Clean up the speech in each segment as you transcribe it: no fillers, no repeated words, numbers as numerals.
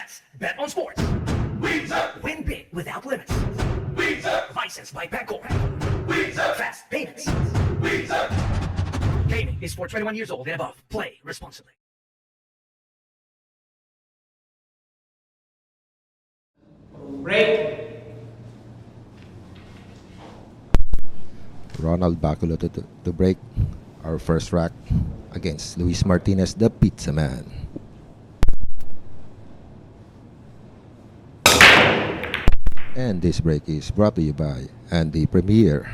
Let's bet on sports. Win big without limits. Licensed by Baculo. Fast payments. Gaming is for 21 years old and above. Play responsibly. Break. Ronald Baculo to break our first rack against Luis Martinez, the Pizza Man. And this break is brought to you by Andy Premier.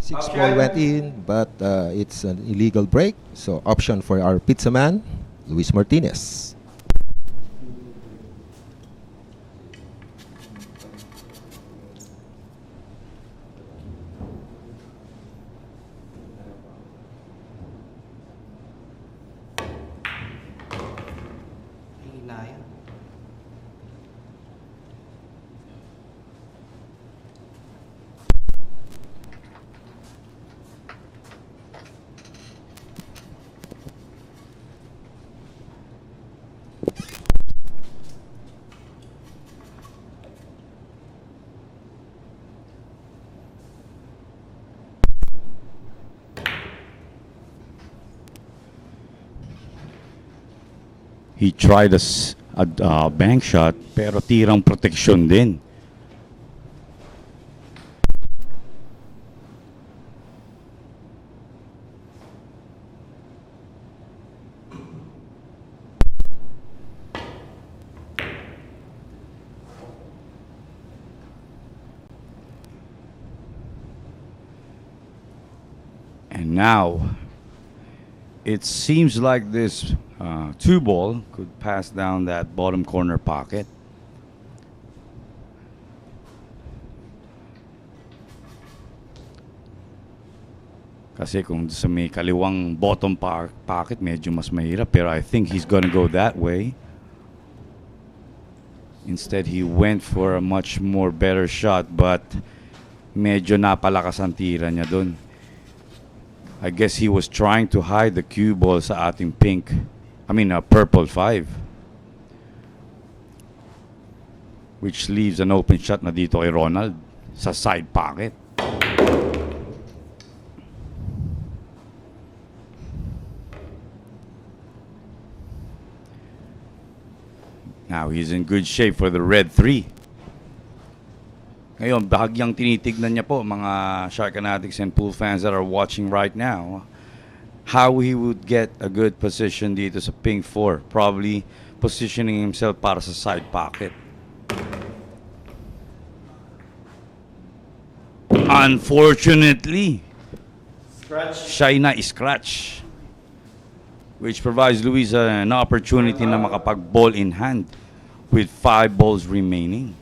6 ball went in, but it's an illegal break. So option for our Pizza Man, Luis Martinez. He tried a bank shot pero tirang proteksyon din. And now it seems like this 2 ball could pass down that bottom corner pocket. Kasi kung sa may kaliwang bottom pocket, medyo mas mahirap. Pero I think he's gonna go that way. Instead, he went for a much more better shot, but medyo napalakas ang tira niya dun. I guess he was trying to hide the cue ball sa ating purple 5. Which leaves an open shot na dito kay Ronald sa side pocket. Now he's in good shape for the red 3. Ngayon, bahagyang tinitignan niya po mga Shark Fanatics and pool fans that are watching right now, how he would get a good position dito sa pink 4. Probably positioning himself para sa side pocket. Unfortunately, siya na scratch, which provides Luis an opportunity na makapag-ball in hand with 5 balls remaining.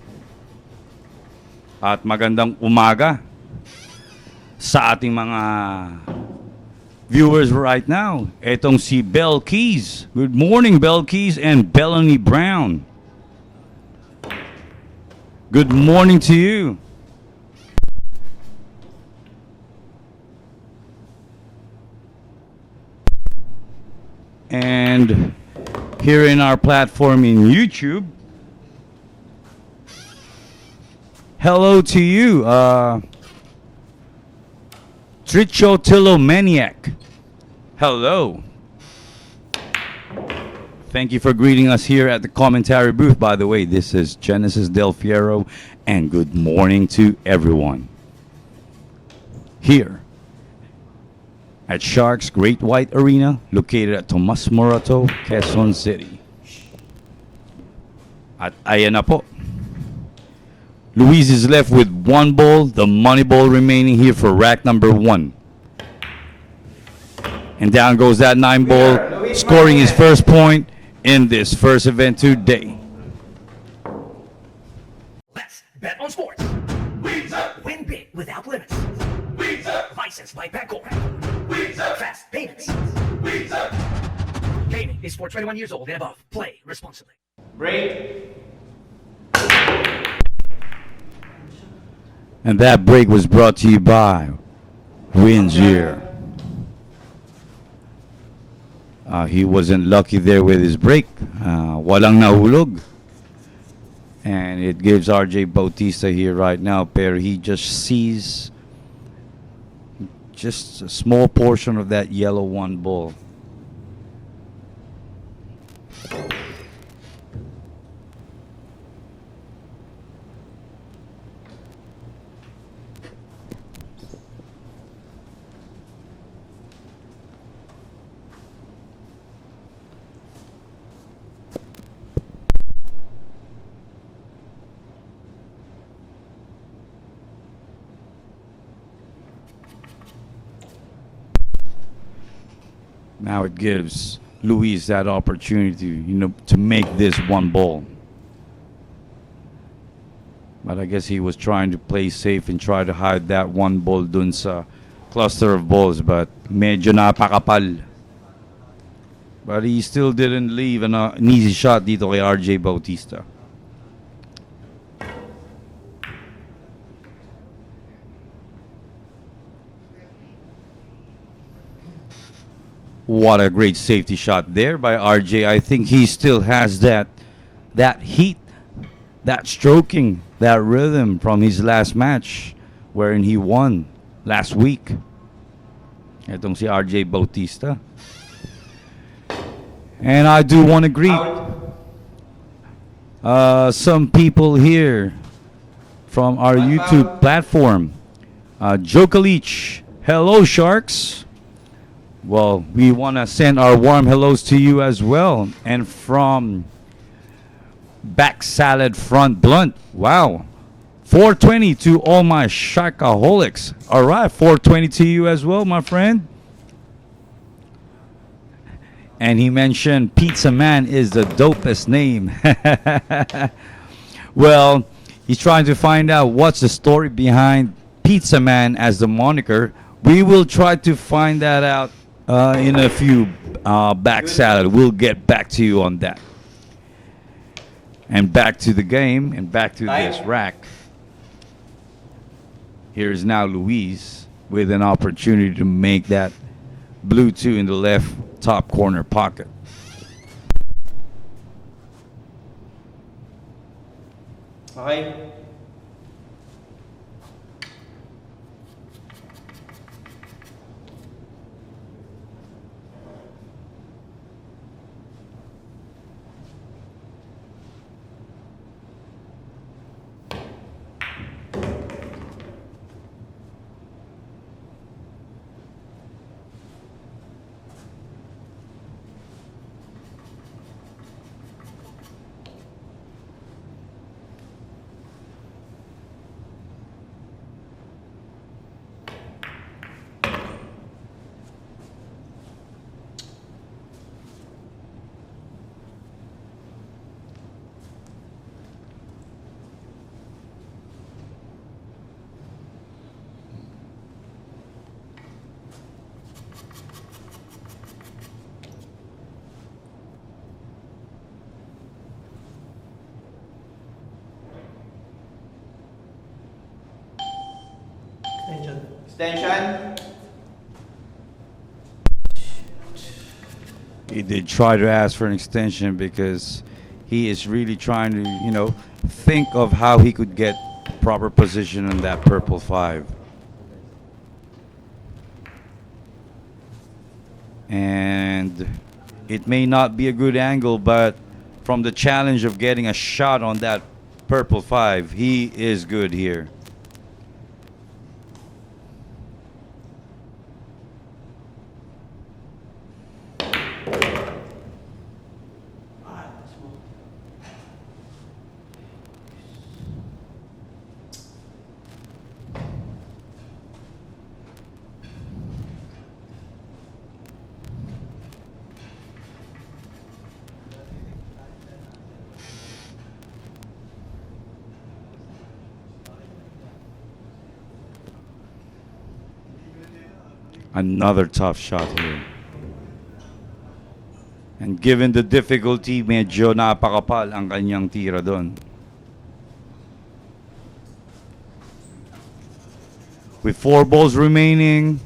At magandang umaga sa ating mga viewers right now. Etong si Bell Keys. Good morning, Bell Keys and Bellany Brown. Good morning to you. And here in our platform in YouTube, hello to you, Trichotilo Maniac. Hello. Thank you for greeting us here at the commentary booth. By the way, this is Genesis Del Fiero, and good morning to everyone here at Sharks Great White Arena, located at Tomas Morato, Quezon City. At ayan na po. Luis is left with 1 ball, the money ball remaining here for rack number 1. And down goes that 9 ball, scoring his first point in this first event today. Let's bet on sports. Win big without limits. Licensed by Baculo. Fast payments. Gaming is for 21 years old and above. Play responsibly. Break. And that break was brought to you by Windsor. He wasn't lucky there with his break. Walang nahulog. And it gives RJ Bautista here right now, pero he just sees just a small portion of that yellow one ball. Now it gives Luis that opportunity, to make this one ball. But I guess he was trying to play safe and try to hide that one ball dun sa cluster of balls, but medyo napakapal. But he still didn't leave an easy shot dito kay RJ Bautista. What a great safety shot there by RJ. I think he still has that heat, that stroking, that rhythm from his last match wherein he won last week. Itong si RJ Bautista. And I do want to greet some people here from our YouTube platform. Joe Kalich, hello Sharks. Well, we want to send our warm hellos to you as well. And from Back Salad Front Blunt, wow, 420 to all my Sharkaholics. All right, 420 to you as well, my friend. And he mentioned Pizza Man is the dopest name. Well, he's trying to find out what's the story behind Pizza Man as the moniker. We will try to find that out in a few back salad. We'll get back to you on that. And back to the game and back to this rack. Here's now Luis with an opportunity to make that blue 2 in the left top corner pocket. Okay. Extension. He did try to ask for an extension because he is really trying to, think of how he could get proper position on that purple 5. And it may not be a good angle, but from the challenge of getting a shot on that purple 5, he is good here. Another tough shot here. And given the difficulty, medyo napakapal ang kanyang tira doon. With 4 balls remaining,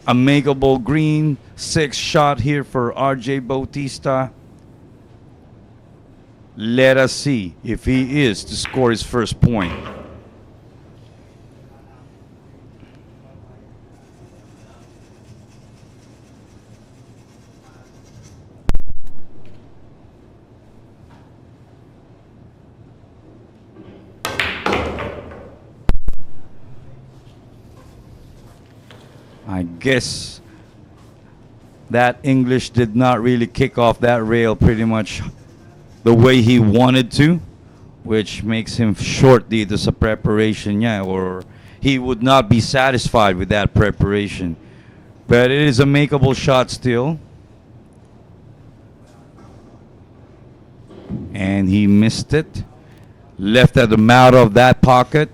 A makeable green 6 shot here for RJ Bautista. Let us see if he is to score his first point. I guess that English did not really kick off that rail pretty much the way he wanted to, which makes him short dito sa preparation niya, or he would not be satisfied with that preparation. But it is a makeable shot still. And he missed it. Left at the mouth of that pocket.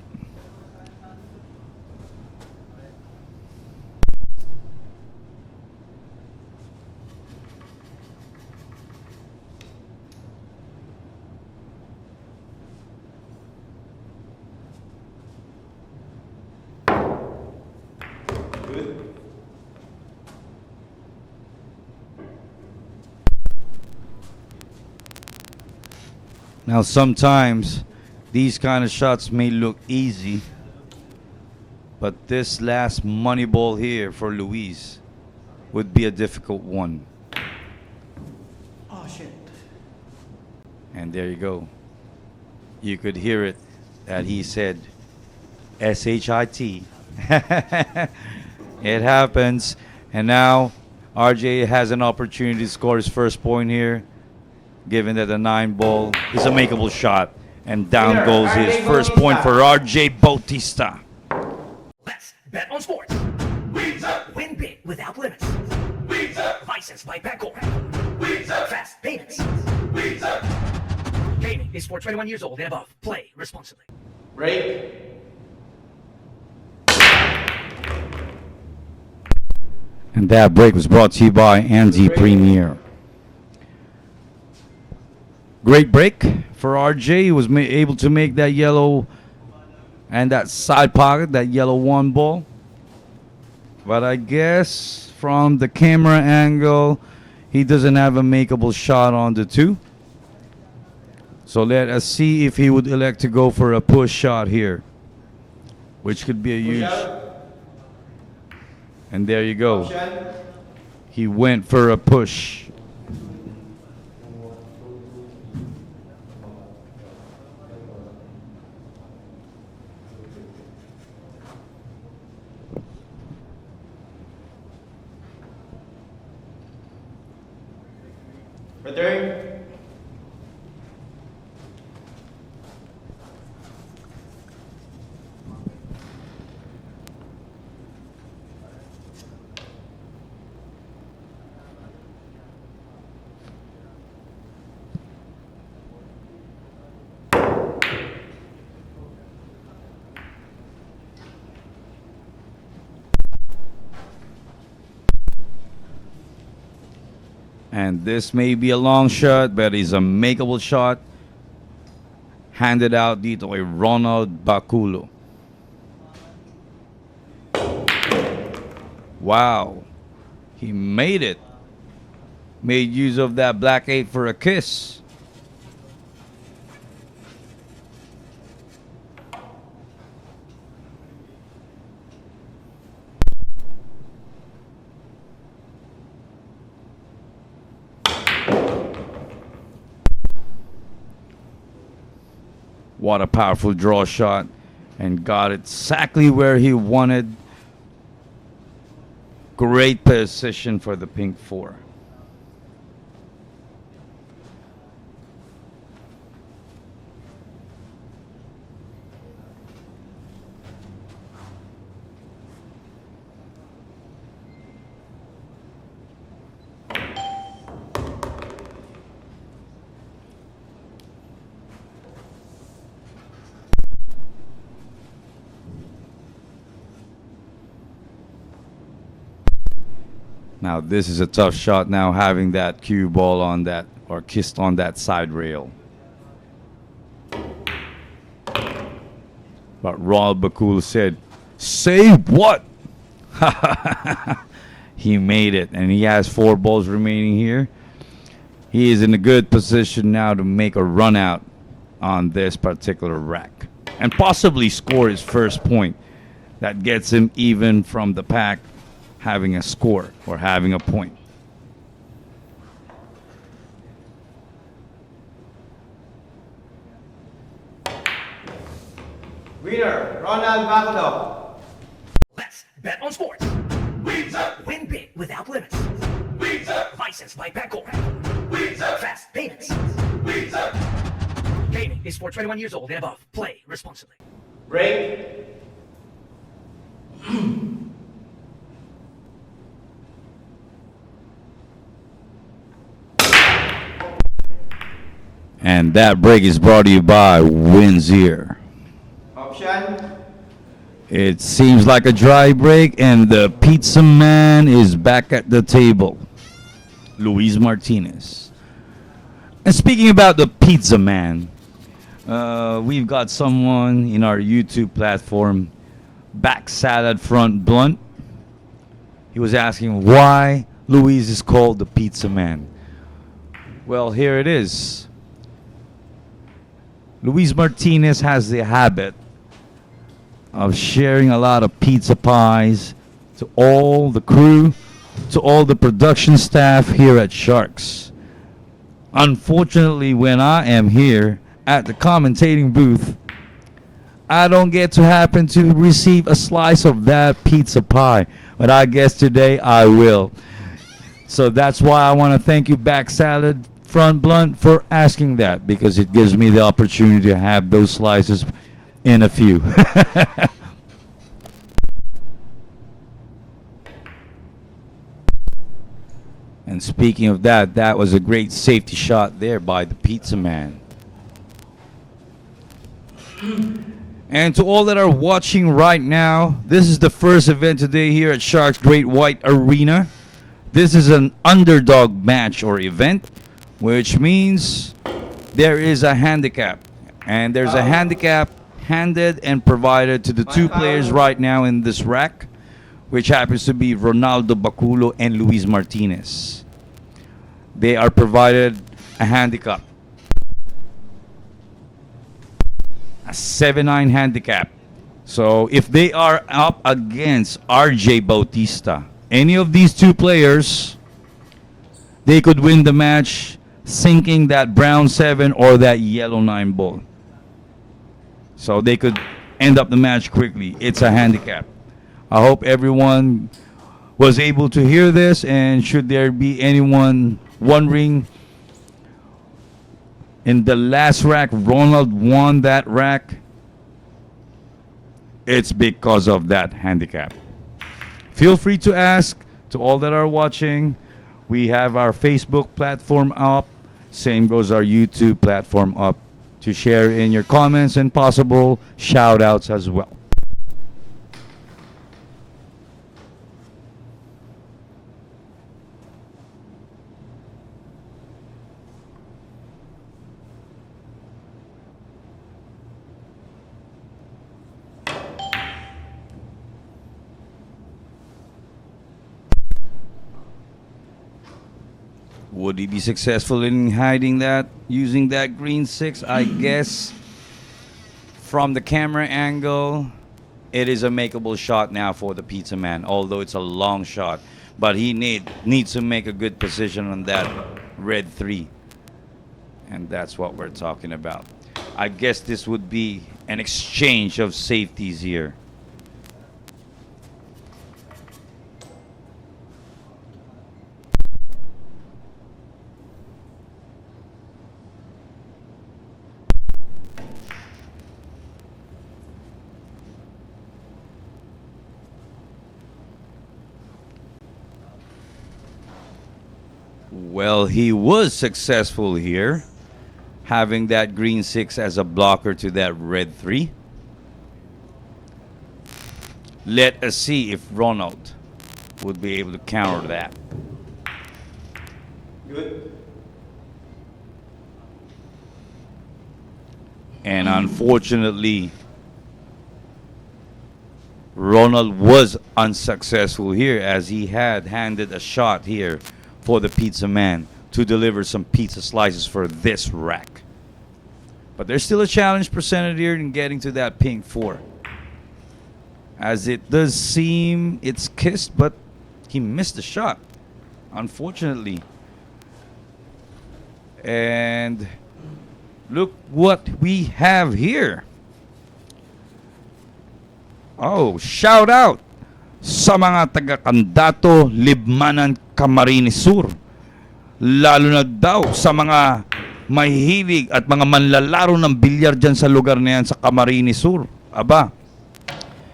Now sometimes these kind of shots may look easy, but this last money ball here for Luis would be a difficult one. Oh, shit. And there you go. You could hear it that he said S-H-I-T. It happens. And now RJ has an opportunity to score his first point here, given that the 9 ball is a makeable shot. And down goes his first point for RJ Bautista. Let's bet on sports. Win big without limits. Licensed by Baculo. Fast payments. Gaming is for 21 years old and above. Play responsibly. Break. And that break was brought to you by Andy Premier. Great break for RJ. He was able to make that yellow and that side pocket, that yellow 1 ball. But I guess from the camera angle, he doesn't have a makeable shot on the 2. So let us see if he would elect to go for a push shot here, which could be a huge. And there you go. He went for a push. Return. And this may be a long shot, but it's a makeable shot. Handed out dito kay Ronald Baculo. Wow. He made it. Made use of that black 8 for a kiss. What a powerful draw shot, and got it exactly where he wanted. Great position for the pink 4. Now this is a tough shot now, having that cue ball on that, or kissed on that side rail. But Ronald Baculo said, "Say what?" he made it, and he has 4 balls remaining here. He is in a good position now to make a run out on this particular rack and possibly score his first point. That gets him even from the pack, having a score or having a point. Winner, Ronald Baculo. Let's bet on sports. Win big without limits. Licensed by Baculo. Fast payments. Gaming is for 21 years old and above. Play responsibly. Break. And that break is brought to you by Windsor. Option. It seems like a dry break, and the pizza man is back at the table. Luis Martinez. And speaking about the pizza man, we've got someone in our YouTube platform, Back Salad Front Blunt. He was asking why Luis is called the pizza man. Well, here it is. Luis Martinez has the habit of sharing a lot of pizza pies to all the crew, to all the production staff here at Sharks. Unfortunately, when I am here at the commentating booth, I don't get to happen to receive a slice of that pizza pie, but I guess today I will. So that's why I want to thank you, Back Salad Front Blunt, for asking that, because it gives me the opportunity to have those slices in a few. And speaking of that, that was a great safety shot there by the pizza man. And to all that are watching right now, this is the first event today here at Sharks Great White Arena. This is an underdog match or event, which means there is a handicap. And there's a handicap handed and provided to the 2 players right now in this rack, which happens to be Ronaldo Baculo and Luis Martinez. They are provided a handicap. A 7-9 handicap. So if they are up against RJ Bautista, any of these 2 players, they could win the match sinking that brown 7 or that yellow 9 ball. So they could end up the match quickly. It's a handicap. I hope everyone was able to hear this, and should there be anyone wondering, in the last rack, Ronald won that rack. It's because of that handicap. Feel free to ask to all that are watching. We have our Facebook platform up. Same goes our YouTube platform up to share in your comments and possible shout outs as well. Would he be successful in hiding that, using that green 6? I guess from the camera angle, it is a makeable shot now for the pizza man, although it's a long shot. But he needs to make a good position on that red 3. And that's what we're talking about. I guess this would be an exchange of safeties here. Well, he was successful here, having that green 6 as a blocker to that red 3. Let us see if Ronald would be able to counter that. Good. And unfortunately, Ronald was unsuccessful here as he had handed a shot here for the pizza man to deliver some pizza slices for this rack. But there's still a challenge presented here in getting to that pink 4. As it does seem it's kissed, but he missed the shot, unfortunately. And look what we have here. Oh, shout out sa mga taga-Candato, Libmanan, Camarines Sur. Lalo na daw sa mga mahihilig at mga manlalaro ng bilyar dyan sa lugar na yan sa Camarines Sur. Aba,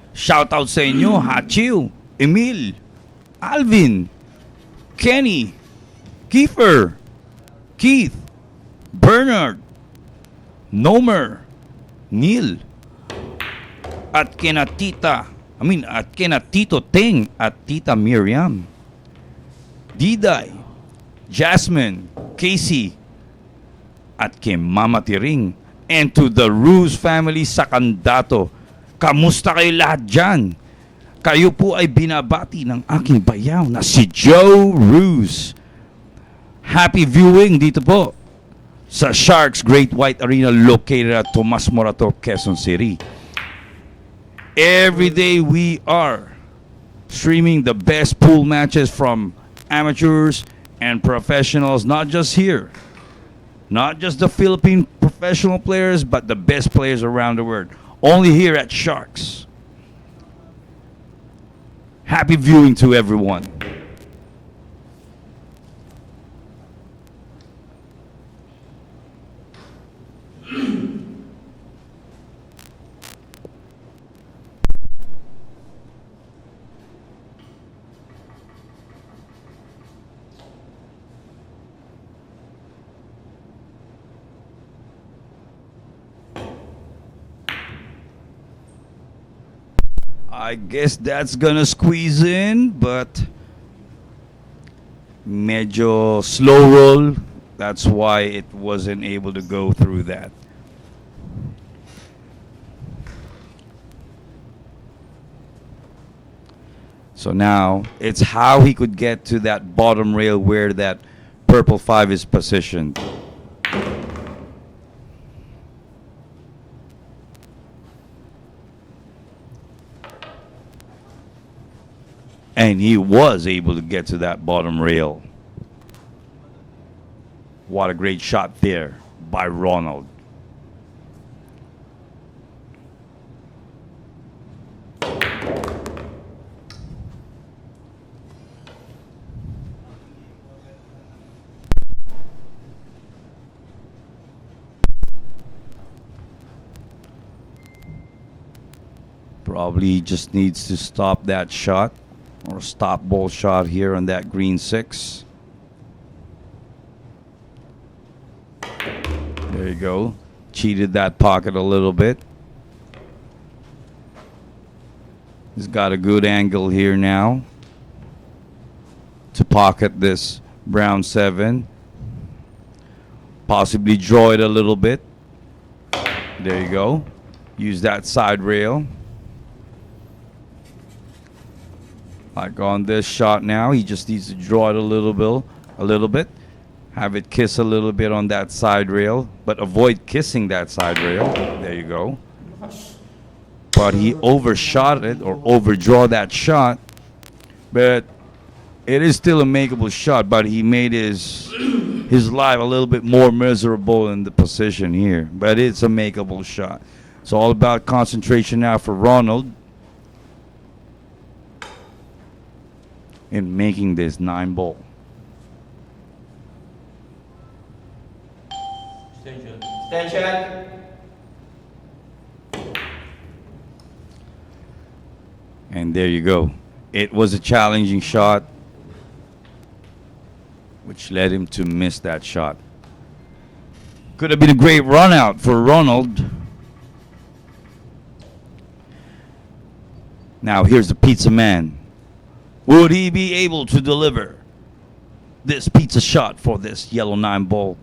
shout out sa inyo, Hachiu, Emil, Alvin, Kenny, Kiefer, Keith, Bernard, Nomer, Neil, at kina Tito Ting at Tita Miriam, Diday, Jasmine, Casey, at kay Mama Tiring, and to the Ruse family sa Candato. Kamusta kayo lahat dyan? Kayo po ay binabati ng aking bayaw na si Joe Ruse. Happy viewing dito po sa Sharks Great White Arena located at Tomas Morato, Quezon City. Every day we are streaming the best pool matches from amateurs and professionals, not just here, not just the Philippine professional players, but the best players around the world. Only here at Sharks. Happy viewing to everyone. I guess that's gonna squeeze in, but medyo slow roll. That's why it wasn't able to go through that. So now it's how he could get to that bottom rail where that purple 5 is positioned. And he was able to get to that bottom rail. What a great shot there by Ronald. Probably just needs to stop that shot. Or stop ball shot here on that green 6. There you go. Cheated that pocket a little bit. He's got a good angle here now to pocket this brown 7. Possibly draw it a little bit. There you go. Use that side rail. Like on this shot now, he just needs to draw it a little bit, have it kiss a little bit on that side rail, but avoid kissing that side rail. There you go. But he overshot it or overdraw that shot, but it is still a makeable shot. But he made his life a little bit more miserable in the position here. But it's a makeable shot. It's all about concentration now for Ronald in making this 9 ball. Extension. And there you go. It was a challenging shot, which led him to miss that shot. Could have been a great run out for Ronald. Now here's the pizza man. Would he be able to deliver this pizza shot for this yellow 9 ball?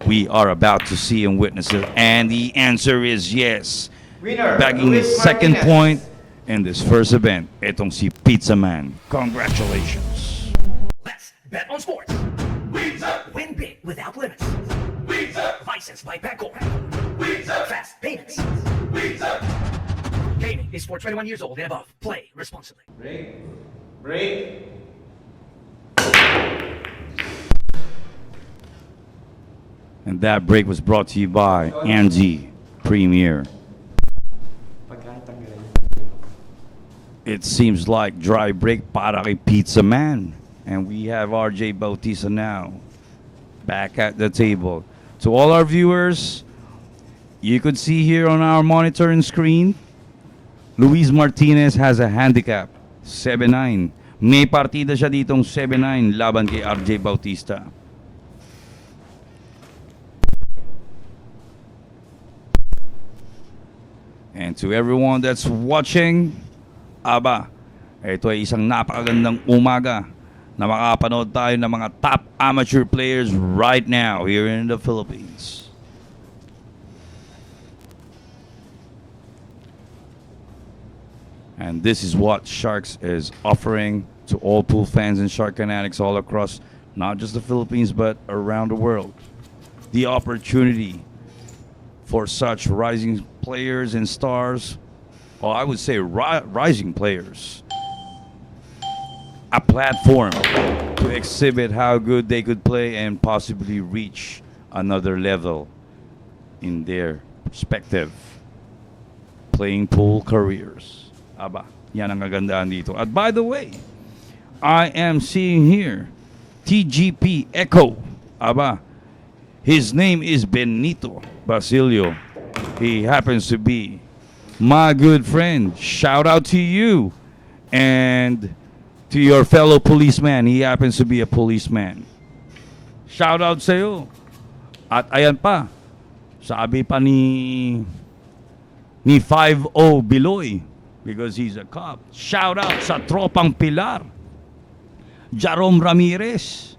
We are about to see and witness it. And the answer is yes. Winner, Bagging his Luis second Martinez. point in this first event. Itong si Pizza Man. Congratulations. Let's bet on sports. Win big without limits. Licensed by Baculo. Fast payments. Gaming is for 21 years old and above. Play responsibly. Break. Break. And that break was brought to you by Angie Premier. It seems like dry break para kay Pizza Man. And we have RJ Bautista now back at the table. To all our viewers, you could see here on our monitor and screen, Luis Martinez has a handicap, 7-9. May partida siya ditong 7-9 laban kay RJ Bautista. And to everyone that's watching, aba, ito ay isang napakagandang umaga na makapanood tayo ng mga top amateur players right now here in the Philippines. And this is what Sharks is offering to all pool fans and Shark fanatics all across not just the Philippines but around the world. The opportunity for such rising players and stars, well, I would say rising players, a platform to exhibit how good they could play and possibly reach another level in their respective playing pool careers. Aba, yan ang kagandaan dito. At by the way, I am seeing here TGP Echo. Aba, his name is Benito Basilio. He happens to be my good friend. Shout out to you and to your fellow policeman. He happens to be a policeman. Shout out sa iyo. At ayan pa, sabi pa ni 5-0 Biloy, because he's a cop. Shout out sa tropang Pilar, Jerome Ramirez,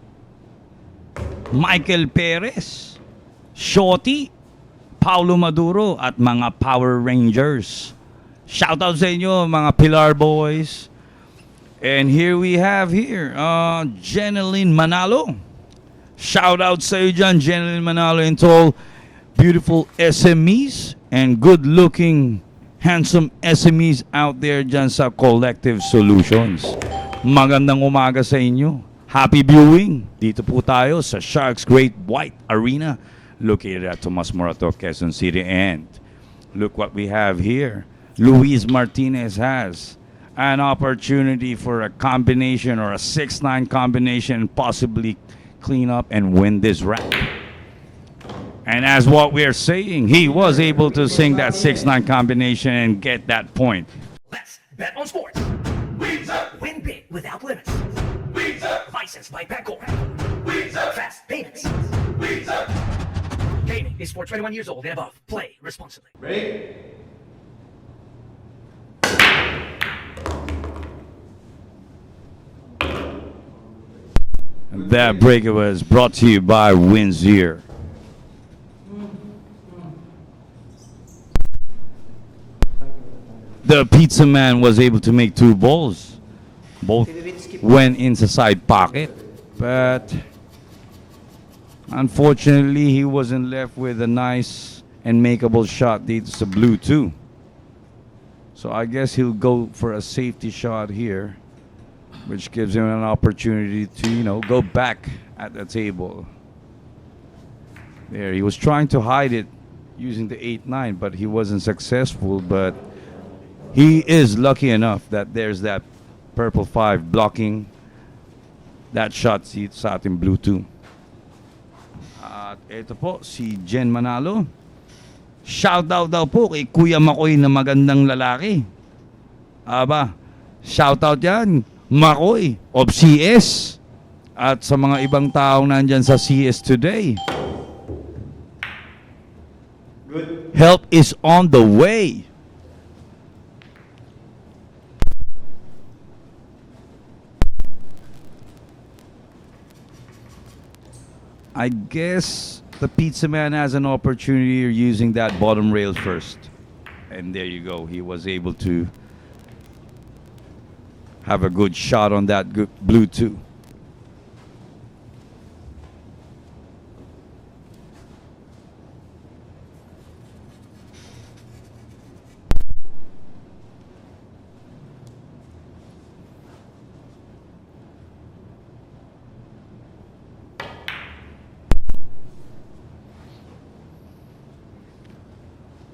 Michael Perez, Shorty, Paulo Maduro, at mga Power Rangers. Shout out sa inyo mga Pilar boys. And here we have Jeneline Manalo. Shout out sa iyo dyan, Jeneline Manalo, and to all beautiful SMEs and good-looking, handsome SMEs out there dyan sa Collective Solutions. Magandang umaga sa inyo. Happy viewing. Dito po tayo sa Sharks Great White Arena, located at Tomas Morato, Quezon City. And look what we have here. Luis Martinez has an opportunity for a combination or a 6-9 combination, possibly clean up and win this round. And as what we're saying, he was able to sing that 6-9 combination and get that point. Let's bet on sports. Win big without limits. Licensed by Baculo. Fast payments. Gaming is for 21 years old and above. Play responsibly. Break. And that break was brought to you by Windsor. The Pizza Man was able to make 2 balls. Both went into side pocket. But unfortunately, he wasn't left with a nice and makeable shot. It's a blue 2. So I guess he'll go for a safety shot here, which gives him an opportunity to, go back at the table. There, he was trying to hide it using the 8-9, but he wasn't successful. But he is lucky enough that there's that purple 5 blocking that shot sa ating blue 2. At ito po, si Jen Manalo. Shout out daw po kay Kuya Makoy na magandang lalaki. Aba, shout out yan, Makoy of CS. At sa mga ibang taong nandyan sa CS today. Good. Help is on the way. I guess the Pizza Man has an opportunity using that bottom rail first. And there you go. He was able to have a good shot on that blue too.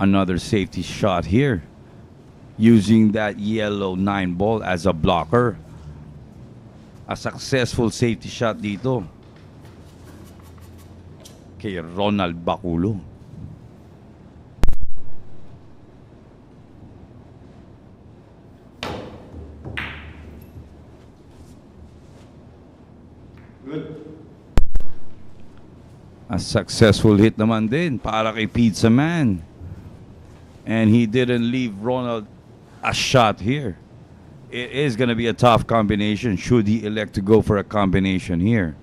Another safety shot here, using that yellow 9 ball as a blocker. A successful safety shot dito kay Ronald Baculo. Good. A successful hit naman din para kay Pizza Man. And he didn't leave Ronald a shot here. It is going to be a tough combination should he elect to go for a combination here.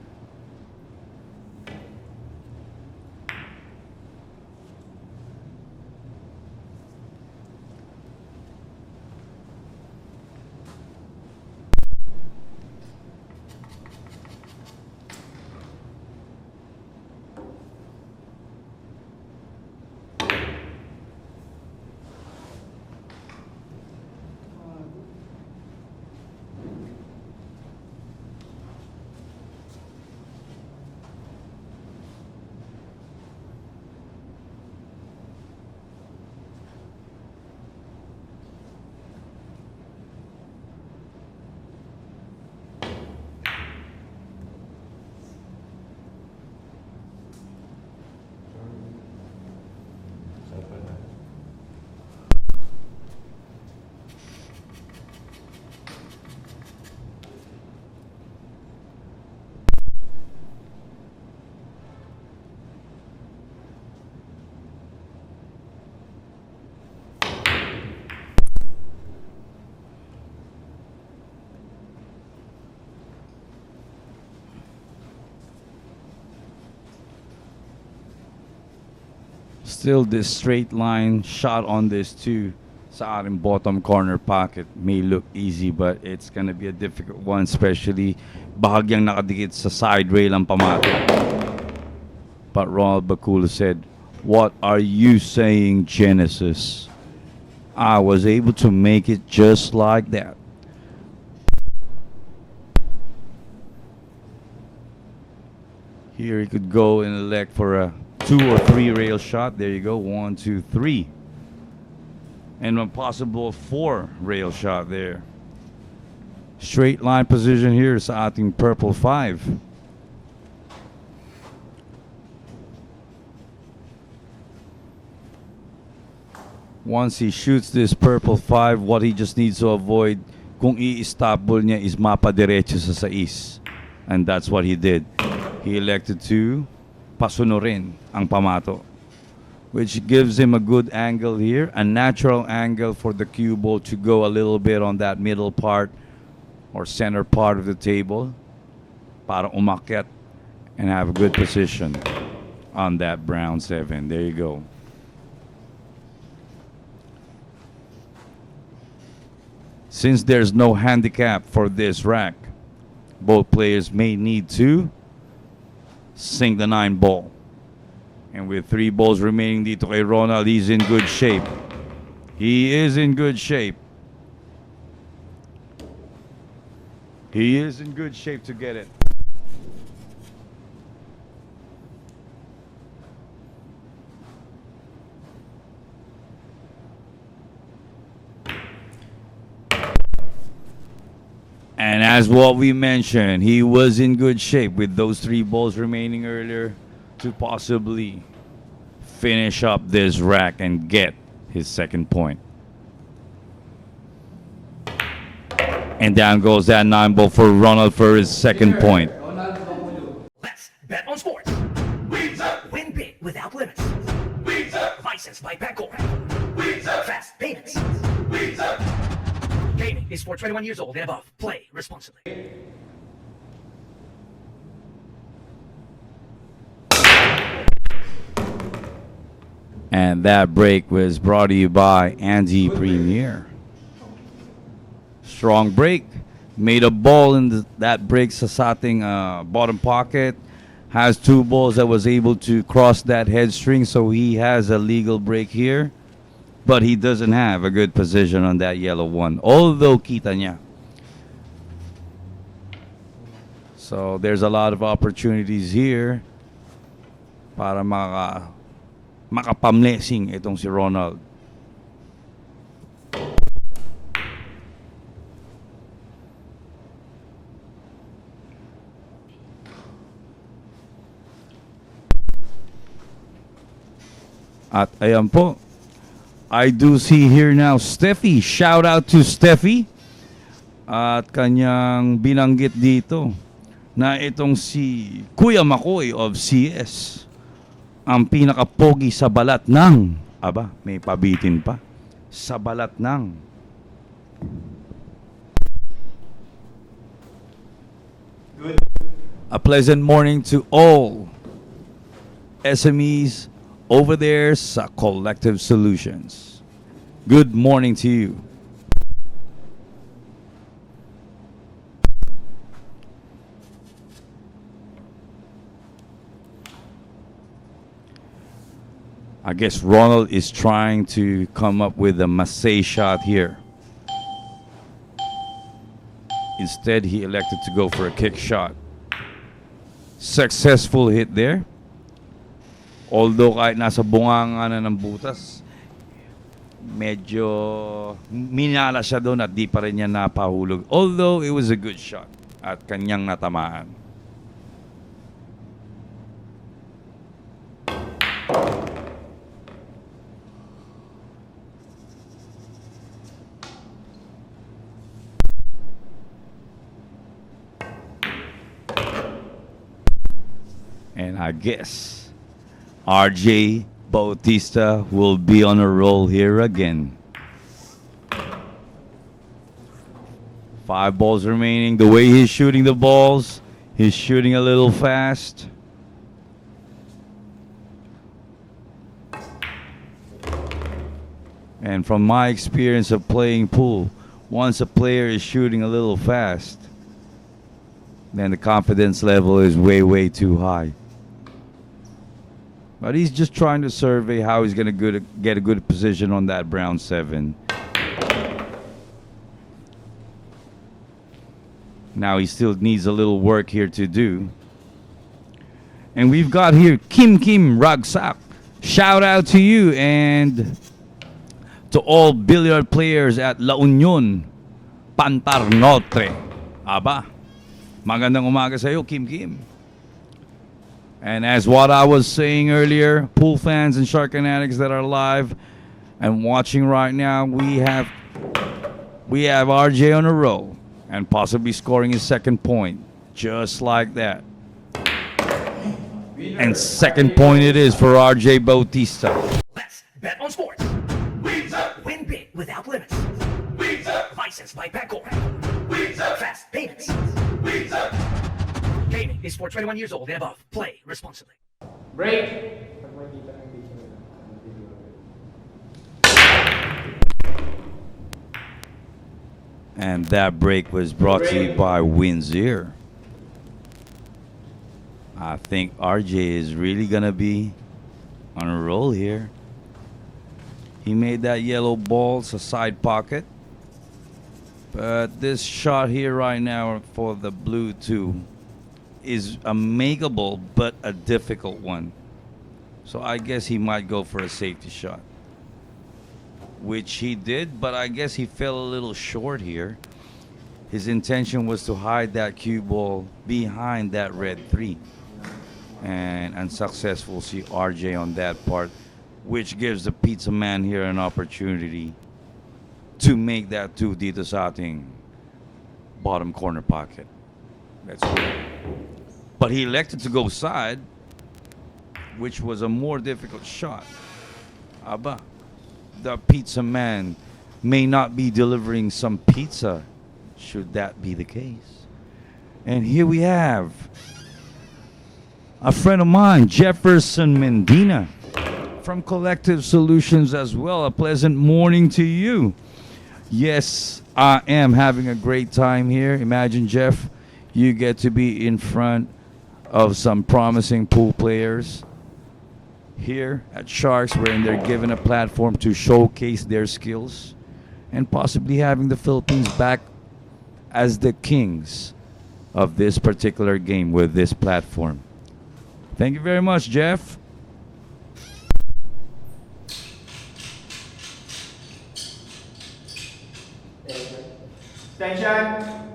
Still, this straight line shot on this too sa ating bottom corner pocket may look easy, but it's gonna be a difficult one, especially bahagyang nakadikit sa side rail ang pamata. But Ronald Baculo said, "What are you saying, Genesis? I was able to make it just like that." Here he could go and elect for a 2 or 3 rail shot. There you go. 1, 2, 3. And a possible 4 rail shot there. Straight line position here sa ating purple 5. Once he shoots this purple 5, what he just needs to avoid kung i-stop ball niya is mapadiretso sa 6. And that's what he did. He elected to pasunurin ang pamato, which gives him a good angle here, a natural angle for the cue ball to go a little bit on that middle part or center part of the table para umakyat and have a good position on that brown 7. There you go. Since there's no handicap for this rack, both players may need to sink the 9 ball. And with 3 balls remaining dito kay Ronald, he's in good shape. He is in good shape. He is in good shape to get it. And as what we mentioned, he was in good shape with those 3 balls remaining earlier to possibly finish up this rack and get his second point. And down goes that 9 ball for Ronald for his second point. Let's bet on sports. Win big without limits. Licensed by Baculo. Fast payments. Gaming is for 21 years old and above. Play responsibly. And that break was brought to you by Andy Premier. Strong break. Made a ball in that breaks sa ating bottom pocket. Has two balls that was able to cross that head string, so he has a legal break here. But he doesn't have a good position on that yellow one. Although kita niya. So there's a lot of opportunities here para makapamlesing itong si Ronald. At ayan po, I do see here now Steffi. Shout out to Steffi. At kanyang binanggit dito na itong si Kuya Makoy of CS ang pinaka-pogi sa balat ng, aba, may pabitin pa, sa balat ng. Good. A pleasant morning to all SMEs over there sa Collective Solutions. Good morning to you. I guess Ronald is trying to come up with a massage shot here. Instead, he elected to go for a kick shot. Successful hit there. Although kahit nasa bunganga na ng butas, medyo minala siya doon at di pa rin niya napahulog. Although it was a good shot at kanyang natamaan. And I guess RJ Bautista will be on a roll here again. 5 balls remaining. The way he's shooting the balls, he's shooting a little fast. And from my experience of playing pool, once a player is shooting a little fast, then the confidence level is way, way too high. But he's just trying to survey how he's going to get a good position on that brown 7. Now he still needs a little work here to do. And we've got here Kim Ragsak. Shout out to you and to all billiard players at La Union, Pantar Norte. Aba, magandang umaga sa iyo, Kim. And as what I was saying earlier, pool fans and Shark Fanatics that are live and watching right now, we have RJ on a roll and possibly scoring his second point, just like that. And second point it is for RJ Bautista. Let's bet on sports. Win big without limits. Licensed by Baculo. Fast payments. Gaming is for 21 years old and above. Play responsibly. Break. And that break was brought to you by Windsor. I think RJ is really going to be on a roll here. He made that yellow ball to side pocket. But this shot here right now for the blue 2 is a makeable but a difficult one. So I guess he might go for a safety shot, which he did, but I guess he fell a little short here. His intention was to hide that cue ball behind that red 3. And unsuccessful, see RJ on that part, which gives the pizza man here an opportunity to make that 2 dito sa ating bottom corner pocket. That's good. But he elected to go side, which was a more difficult shot. Aba, the pizza man may not be delivering some pizza, should that be the case. And here we have a friend of mine, Jefferson Mendina, from Collective Solutions as well. A pleasant morning to you. Yes, I am having a great time here. Imagine, Jeff, you get to be in front of some promising pool players here at Sharks, wherein they're given a platform to showcase their skills and possibly having the Philippines back as the kings of this particular game with this platform. Thank you very much, Jeff. Attention.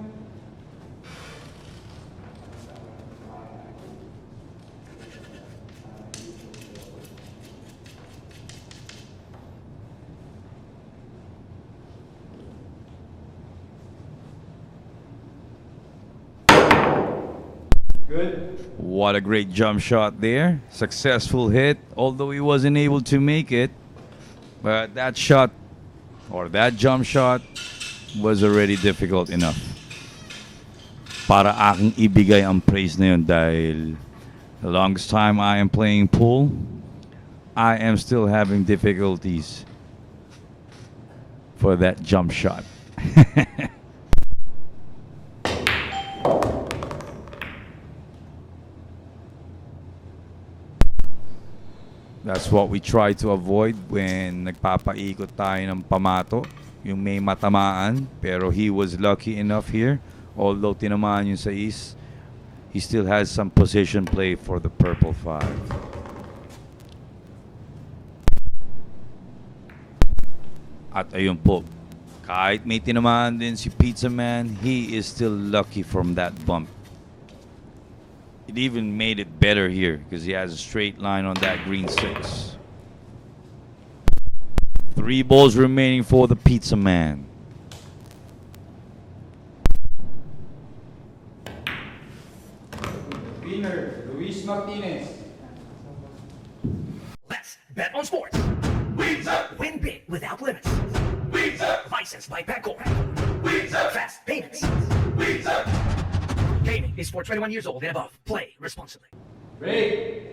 Good. What a great jump shot there. Successful hit, although he wasn't able to make it. But that shot, or that jump shot, was already difficult enough para aking ibigay ang praise na yun dahil the longest time I am playing pool, I am still having difficulties for that jump shot. That's what we try to avoid when nagpapaikot tayo ng pamato. Yung may matamaan, pero he was lucky enough here. Although tinamaan yung sa East, he still has some position play for the purple 5. At ayun po, kahit may tinamaan din si Pizza Man, he is still lucky from that bump. It even made it better here because he has a straight line on that green 6. 3 balls remaining for the Pizza Man. Winner, Luis Martinez. Let's bet on sports. Win big without limits. Licensed by Baculo. Fast payments. Gaming is for 21 years old and above. Play responsibly. Break.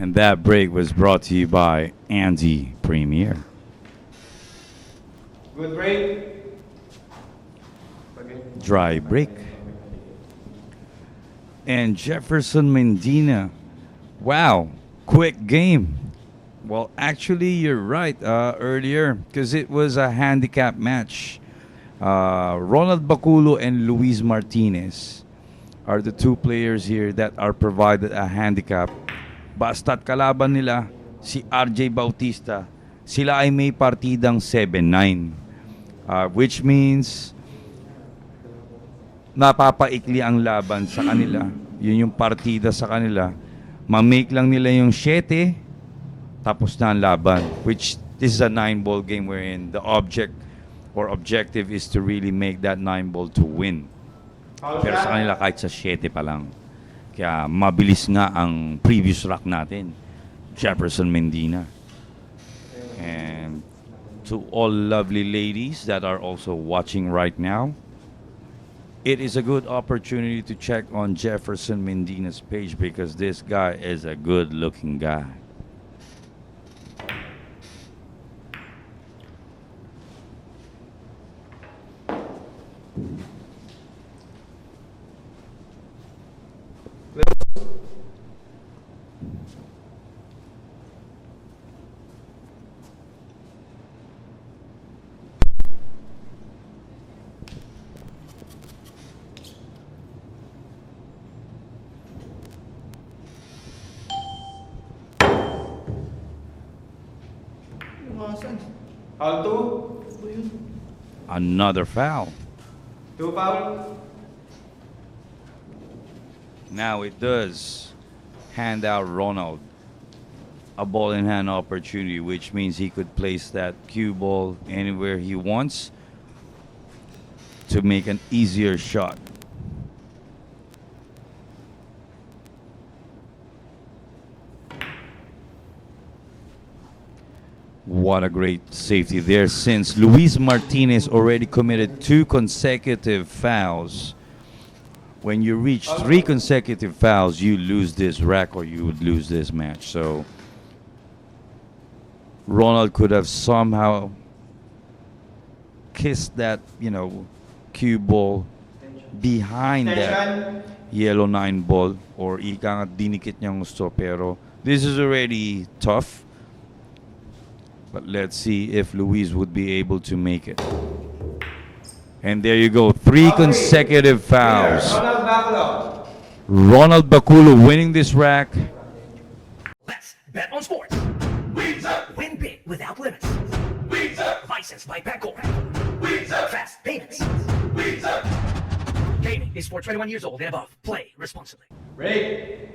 And that break was brought to you by Andy Premier. Good break. Dry break. And Jefferson Mendina. Wow, quick game. Well, actually, you're right earlier because it was a handicap match. Ronald Baculo and Luis Martinez are the 2 players here that are provided a handicap. Basta't kalaban nila si RJ Bautista, sila ay may partidang 7-9. Which means napapaikli ang laban sa kanila. Yun yung partida sa kanila. Ma-make lang nila yung 7, tapos na ang laban. Which this is a 9-ball game wherein the objective is to really make that 9-ball to win. Pero sa kanila kahit sa 7 pa lang. Kaya mabilis nga ang previous rack natin, Jefferson Mendina. And to all lovely ladies that are also watching right now, it is a good opportunity to check on Jefferson Mendina's page because this guy is a good-looking guy. Foul 2. Another foul. 2 foul. Now it does hand out Ronald a ball in hand opportunity, which means he could place that cue ball anywhere he wants to make an easier shot. What a great safety there, since Luis Martinez already committed 2 consecutive fouls. When you reach 3 consecutive fouls, you lose this rack or you would lose this match. So Ronald could have somehow kissed that, cue ball behind that Attention. yellow 9 ball, or ika nga dinikit niyang gusto, pero this is already tough. But let's see if Luis would be able to make it. And there you go, 3 consecutive fouls. Ronald Baculo. Ronald Baculo winning this rack. Let's bet on sports. Win big without limits. Licensed by Baculo. Fast payments. Gaming is for 21 years old and above. Play responsibly. Break.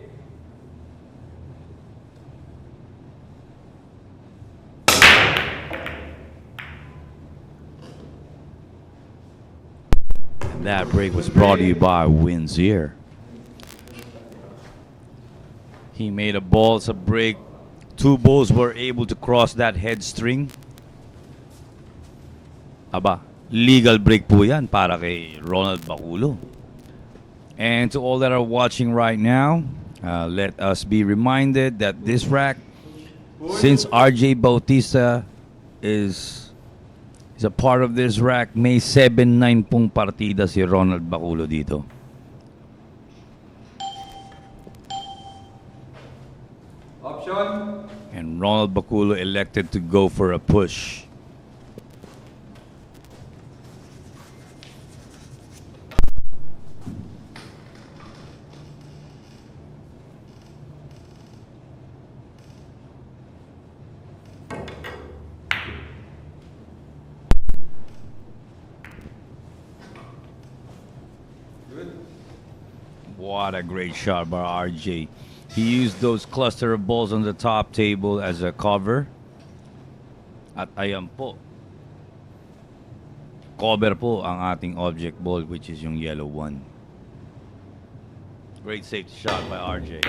And that break was brought to you by Windsor. He made a balls a break. 2 balls were able to cross that head string. Aba, legal break po yan para kay Ronald Baculo. And to all that are watching right now, let us be reminded that this rack, since RJ Bautista is a part of this rack, may 7-9 pong partida si Ronald Baculo dito. Option. And Ronald Baculo elected to go for a push. Good. What a great shot by RJ. He used those cluster of balls on the top table as a cover. At ayan po. Cover po ang ating object ball, which is yung yellow one. Great safety shot by RJ.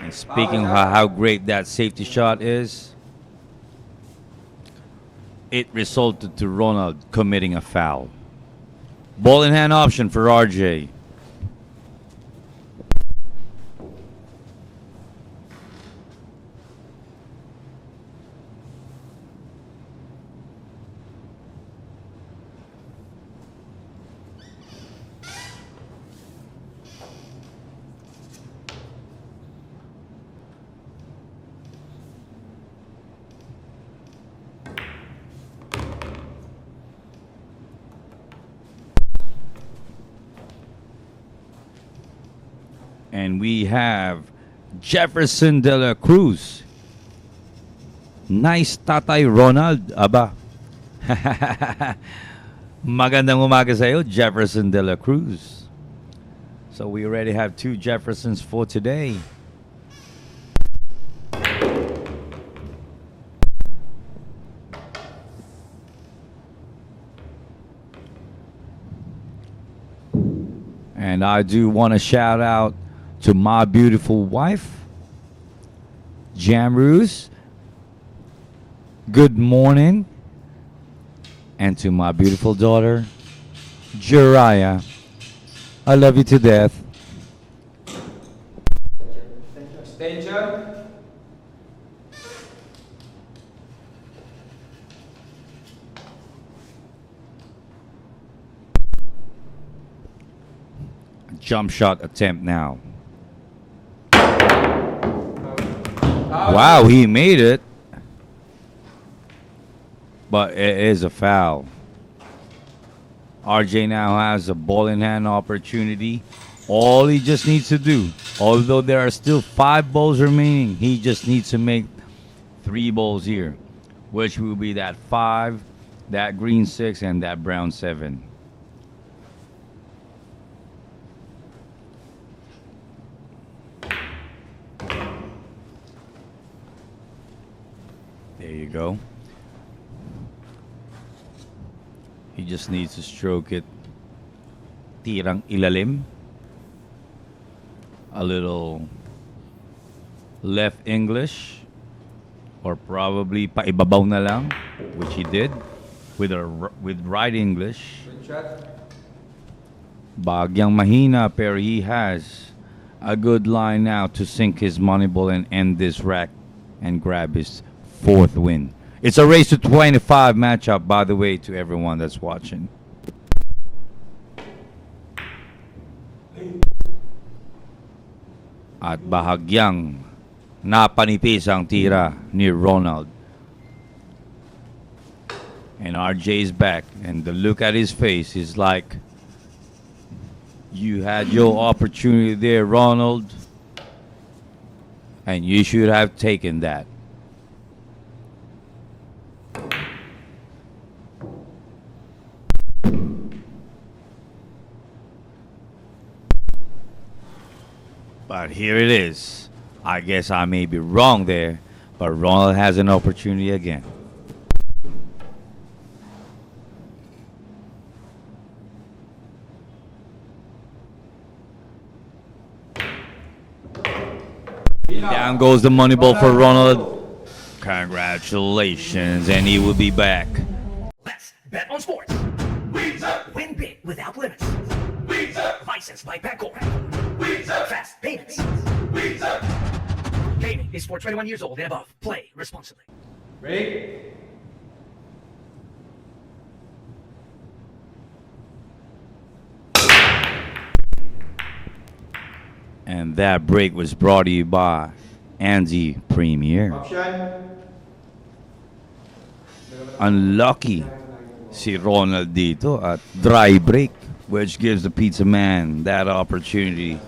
And speaking of how great that safety shot is, it resulted to Ronald committing a foul. Ball in hand option for RJ. And we have Jefferson de la Cruz. Nice tatay Ronald. Aba. Magandang umaga sa iyo, Jefferson de la Cruz. So we already have 2 Jeffersons for today. And I do want to shout out to my beautiful wife, Jamrus. Good morning. And to my beautiful daughter, Jariah. I love you to death. Extension. Jump shot attempt now. Foul. Wow, he made it. But it is a foul. RJ now has a ball in hand opportunity. All he just needs to do, although there are still 5 balls remaining, he just needs to make 3 balls here, which will be that 5, that green 6, and that brown 7. There you go. He just needs to stroke it. Tirang ilalim. A little left English. Or probably paibabaw na lang, which he did with right English. Good shot. Bagyang mahina, pero he has a good line now to sink his money ball and end this rack and grab his 4th win. It's a race to 25 matchup, by the way, to everyone that's watching. At bahagyang napanipis ang tira ni Ronald. And RJ is back, and the look at his face is like, you had your opportunity there, Ronald, and you should have taken that. But here it is. I guess I may be wrong there, but Ronald has an opportunity again. Down goes the money ball for Ronald. Congratulations, and he will be back. Let's bet on sports. Win big without limits. Licensed by Baculo. Fast payments. Gaming is for 21 years old and above. Play responsibly. Break. And that break was brought to you by Andy Premier. Option. Unlucky si Ronald dito at dry break, which gives the pizza man that opportunity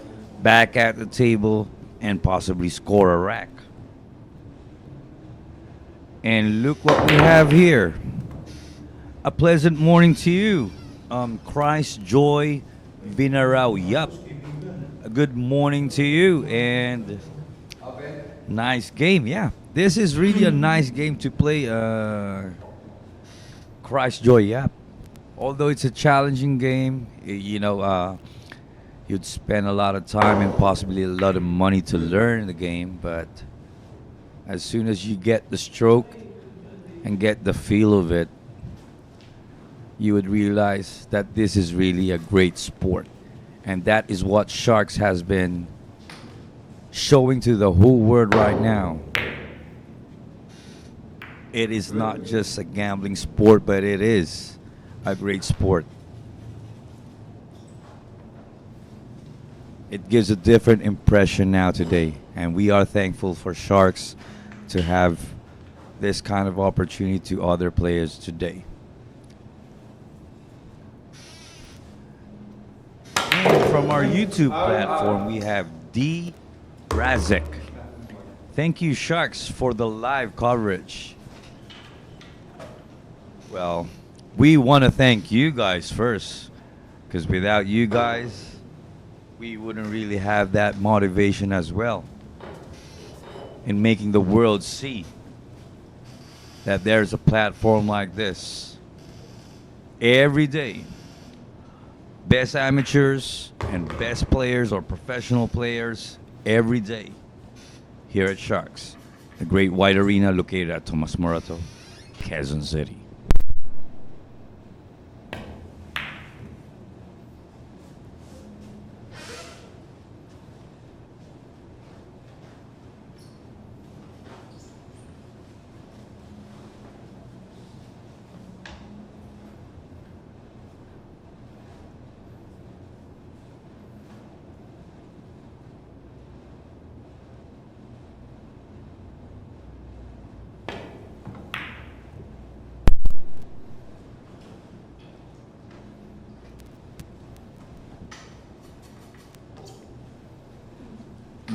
back at the table and possibly score a rack. And look what we have here. A pleasant morning to you. Christ Joy Vinarao. Yup. A good morning to you, and nice game. Yeah, this is really a nice game to play. Christ Joy. Yeah, although it's a challenging game, you'd spend a lot of time and possibly a lot of money to learn the game. But as soon as you get the stroke and get the feel of it, you would realize that this is really a great sport. And that is what Sharks has been showing to the whole world right now. It is not just a gambling sport, but it is a great sport. It gives a different impression now today. And we are thankful for Sharks to have this kind of opportunity to other players today. From our YouTube platform, we have D. Razek. Thank you, Sharks, for the live coverage. Well, we want to thank you guys first, because without you guys, we wouldn't really have that motivation as well in making the world see that there's a platform like this every day. Best amateurs and best players or professional players every day here at Sharks, the great white arena located at Tomas Morato, Quezon City.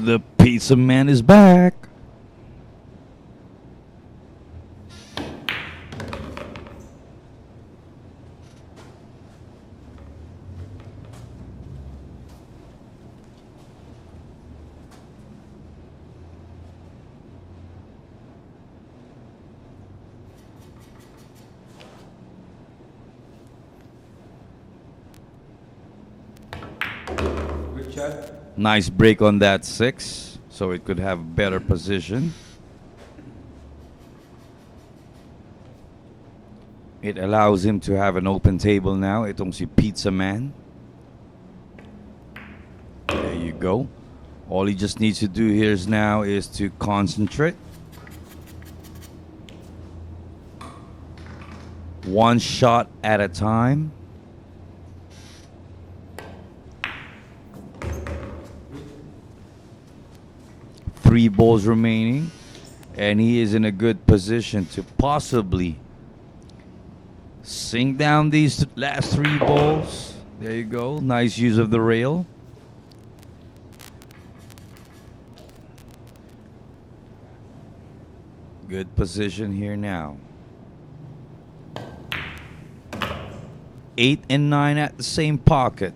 The pizza man is back. Good shot. Nice break on that 6, so it could have better position. It allows him to have an open table now. Itong si Pizza Man. There you go. All he just needs to do here now is to concentrate One shot at a time. Three balls remaining. And he is in a good position to possibly sink down these last three balls. There you go. Nice use of the rail. Good position here now. 8 and 9 at the same pocket.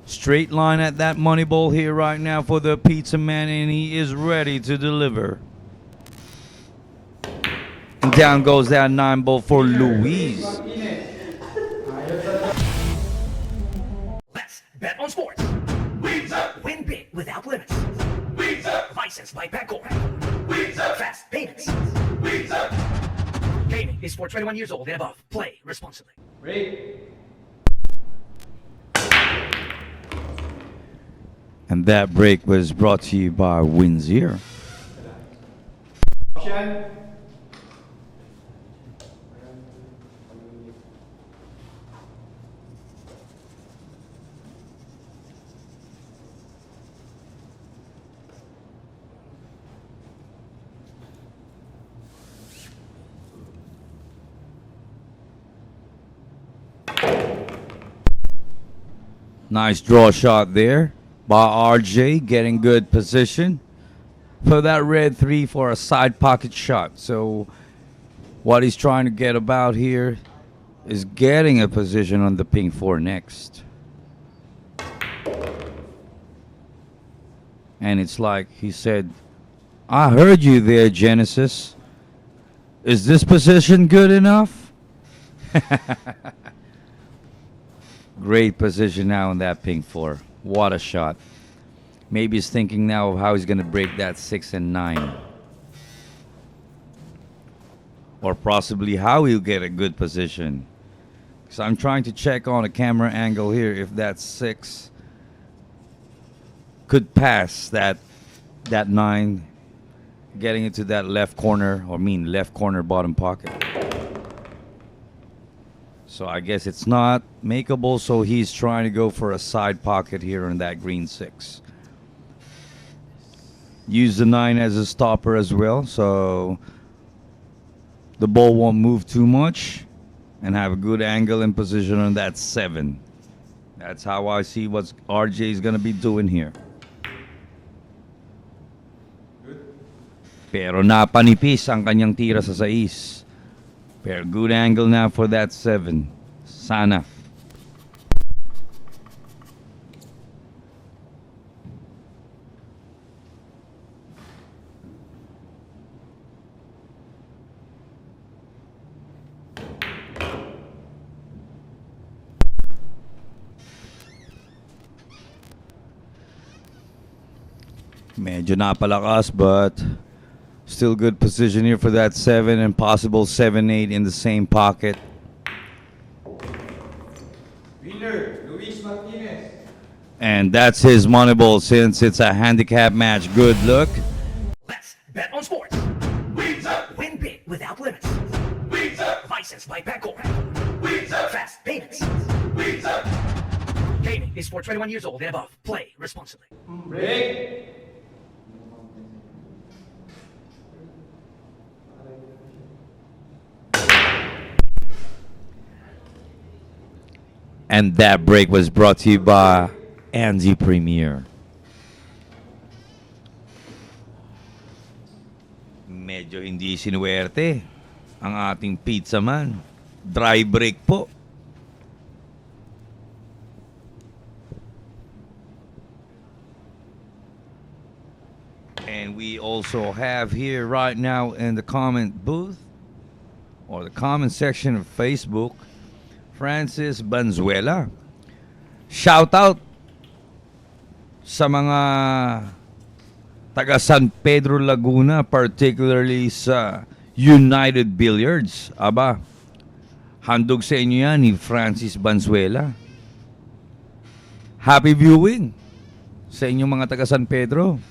Straight line at that money ball here right now for the pizza man, and he is ready to deliver. And down goes that 9 ball for Luis. Let's bet on sports. Win big without limits. Licensed by Baculo. Fast payments. Gaming is for 21 years old and above. Play responsibly. Break. And that break was brought to you by Windsor. Option. Nice draw shot there by RJ, getting good position for that red 3 for a side pocket shot. So what he's trying to get about here is getting a position on the pink 4 next. And it's like he said, I heard you there, Genesis. Is this position good enough? Great position now in that pink 4. What a shot. Maybe he's thinking now of how he's going to break that 6 and 9. Or possibly how he'll get a good position. So I'm trying to check on a camera angle here if that 6 could pass that 9, getting into that left corner, left corner bottom pocket. So I guess it's not makeable, so he's trying to go for a side pocket here in that green 6. Use the 9 as a stopper as well, so the ball won't move too much and have a good angle and position on that 7. That's how I see what RJ is going to be doing here. Pero napanipis ang kanyang tira sa 6. Pero good angle now for that 7. Sana. Medyo napalakas, but still good position here for that 7 and possible 7-8 in the same pocket. Winner, Luis Martinez. And that's his money ball since it's a handicap match. Good look. Let's bet on sports. Win big without limits. Licensed by Baculo. Fast payments. Gaming is for 21 years old and above. Play responsibly. Break. And that break was brought to you by Andy Premier. Medyo hindi sinuwerte ang ating pizza man. Dry break po. And we also have here right now in the comment booth or the comment section of Facebook, Francis Banzuela. Shout out sa mga taga San Pedro, Laguna, particularly sa United Billiards. Aba, handog sa inyo yan ni Francis Banzuela. Happy viewing sa inyong mga taga San Pedro.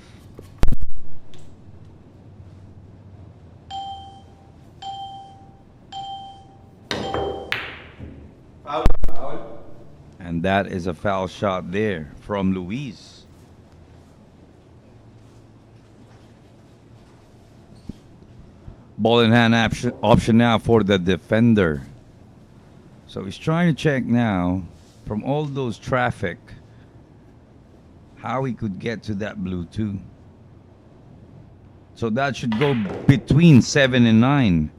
And that is a foul shot there from Luis. Ball in hand option now for the defender. So he's trying to check now from all those traffic how he could get to that blue 2. So that should go between 7 and 9.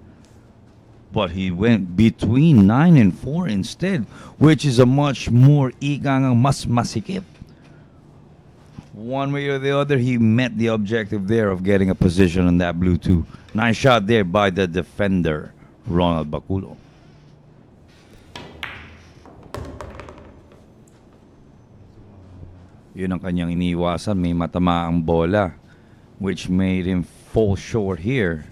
But he went between 9 and 4 instead, which is a much more mas masikip. One way or the other, he met the objective there of getting a position on that blue 2. Nice shot there by the defender, Ronald Baculo. Yun ang kanyang iniwasan, may matamaang bola, which made him fall short here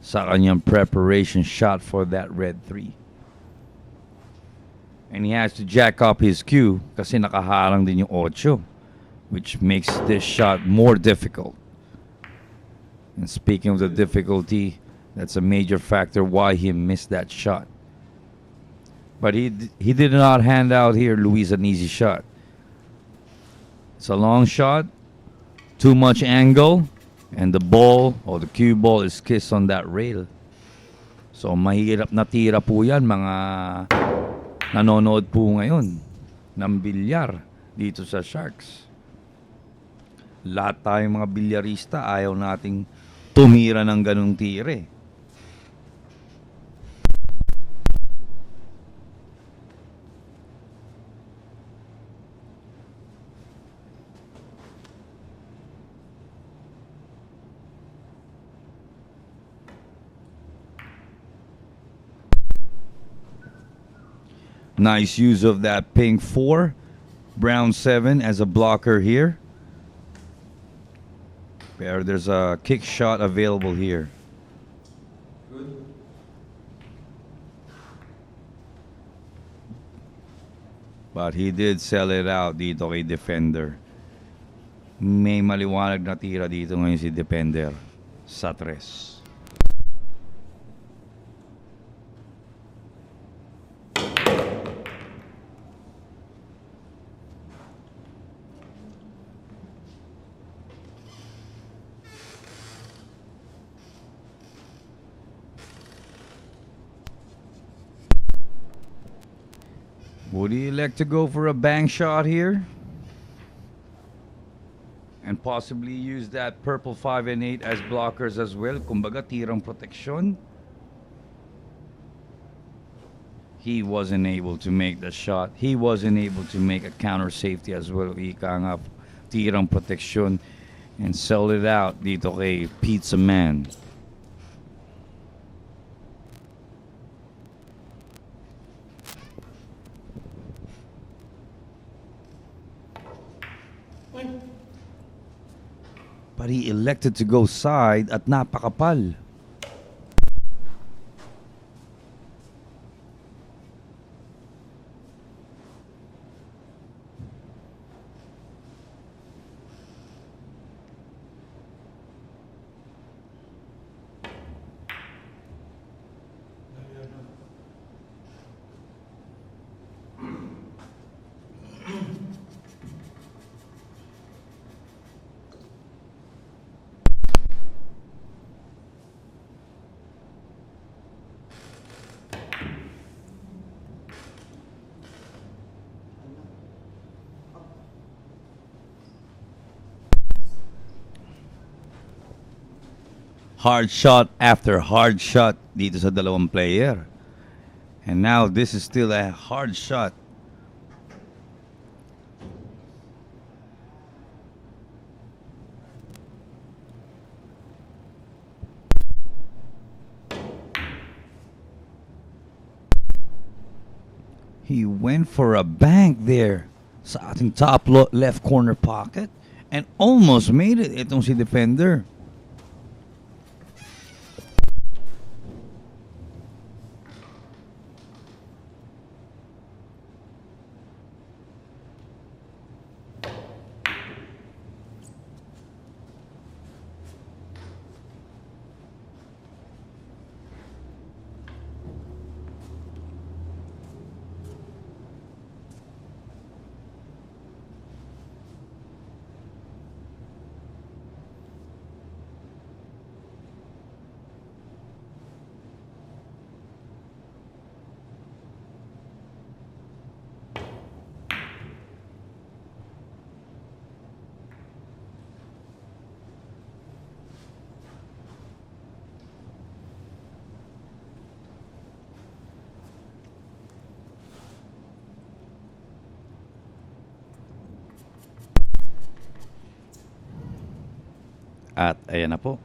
sa kanyang preparation shot for that red 3. And he has to jack up his cue kasi nakaharang din yung 8, which makes this shot more difficult. And speaking of the difficulty, that's a major factor why he missed that shot. But he did not hand out here Luis an easy shot. It's a long shot, too much angle, and the ball or the cue ball is kissed on that rail. So mahirap na tira po yan mga nanonood po ngayon ng bilyar dito sa Sharks. Lahat tayong mga bilyarista ayaw nating tumira ng ganung tire. Nice use of that pink 4. Brown 7 as a blocker here. There's a kick shot available here. Good. But he did sell it out dito kay defender. May maliwanag na tira dito ngayon si defender sa 3. Would he elect to go for a bang shot here? And possibly use that purple 5 and 8 as blockers as well. Kumbaga, tirang protection. He wasn't able to make the shot. He wasn't able to make a counter safety as well. Ika nga, tirang protection. And sell it out dito kay Pizza Man. But he elected to go side at napakapal. Hard shot after hard shot dito sa dalawang player. And now this is still a hard shot. He went for a bank there sa ating top left corner pocket and almost made it itong si defender. At ayan na po.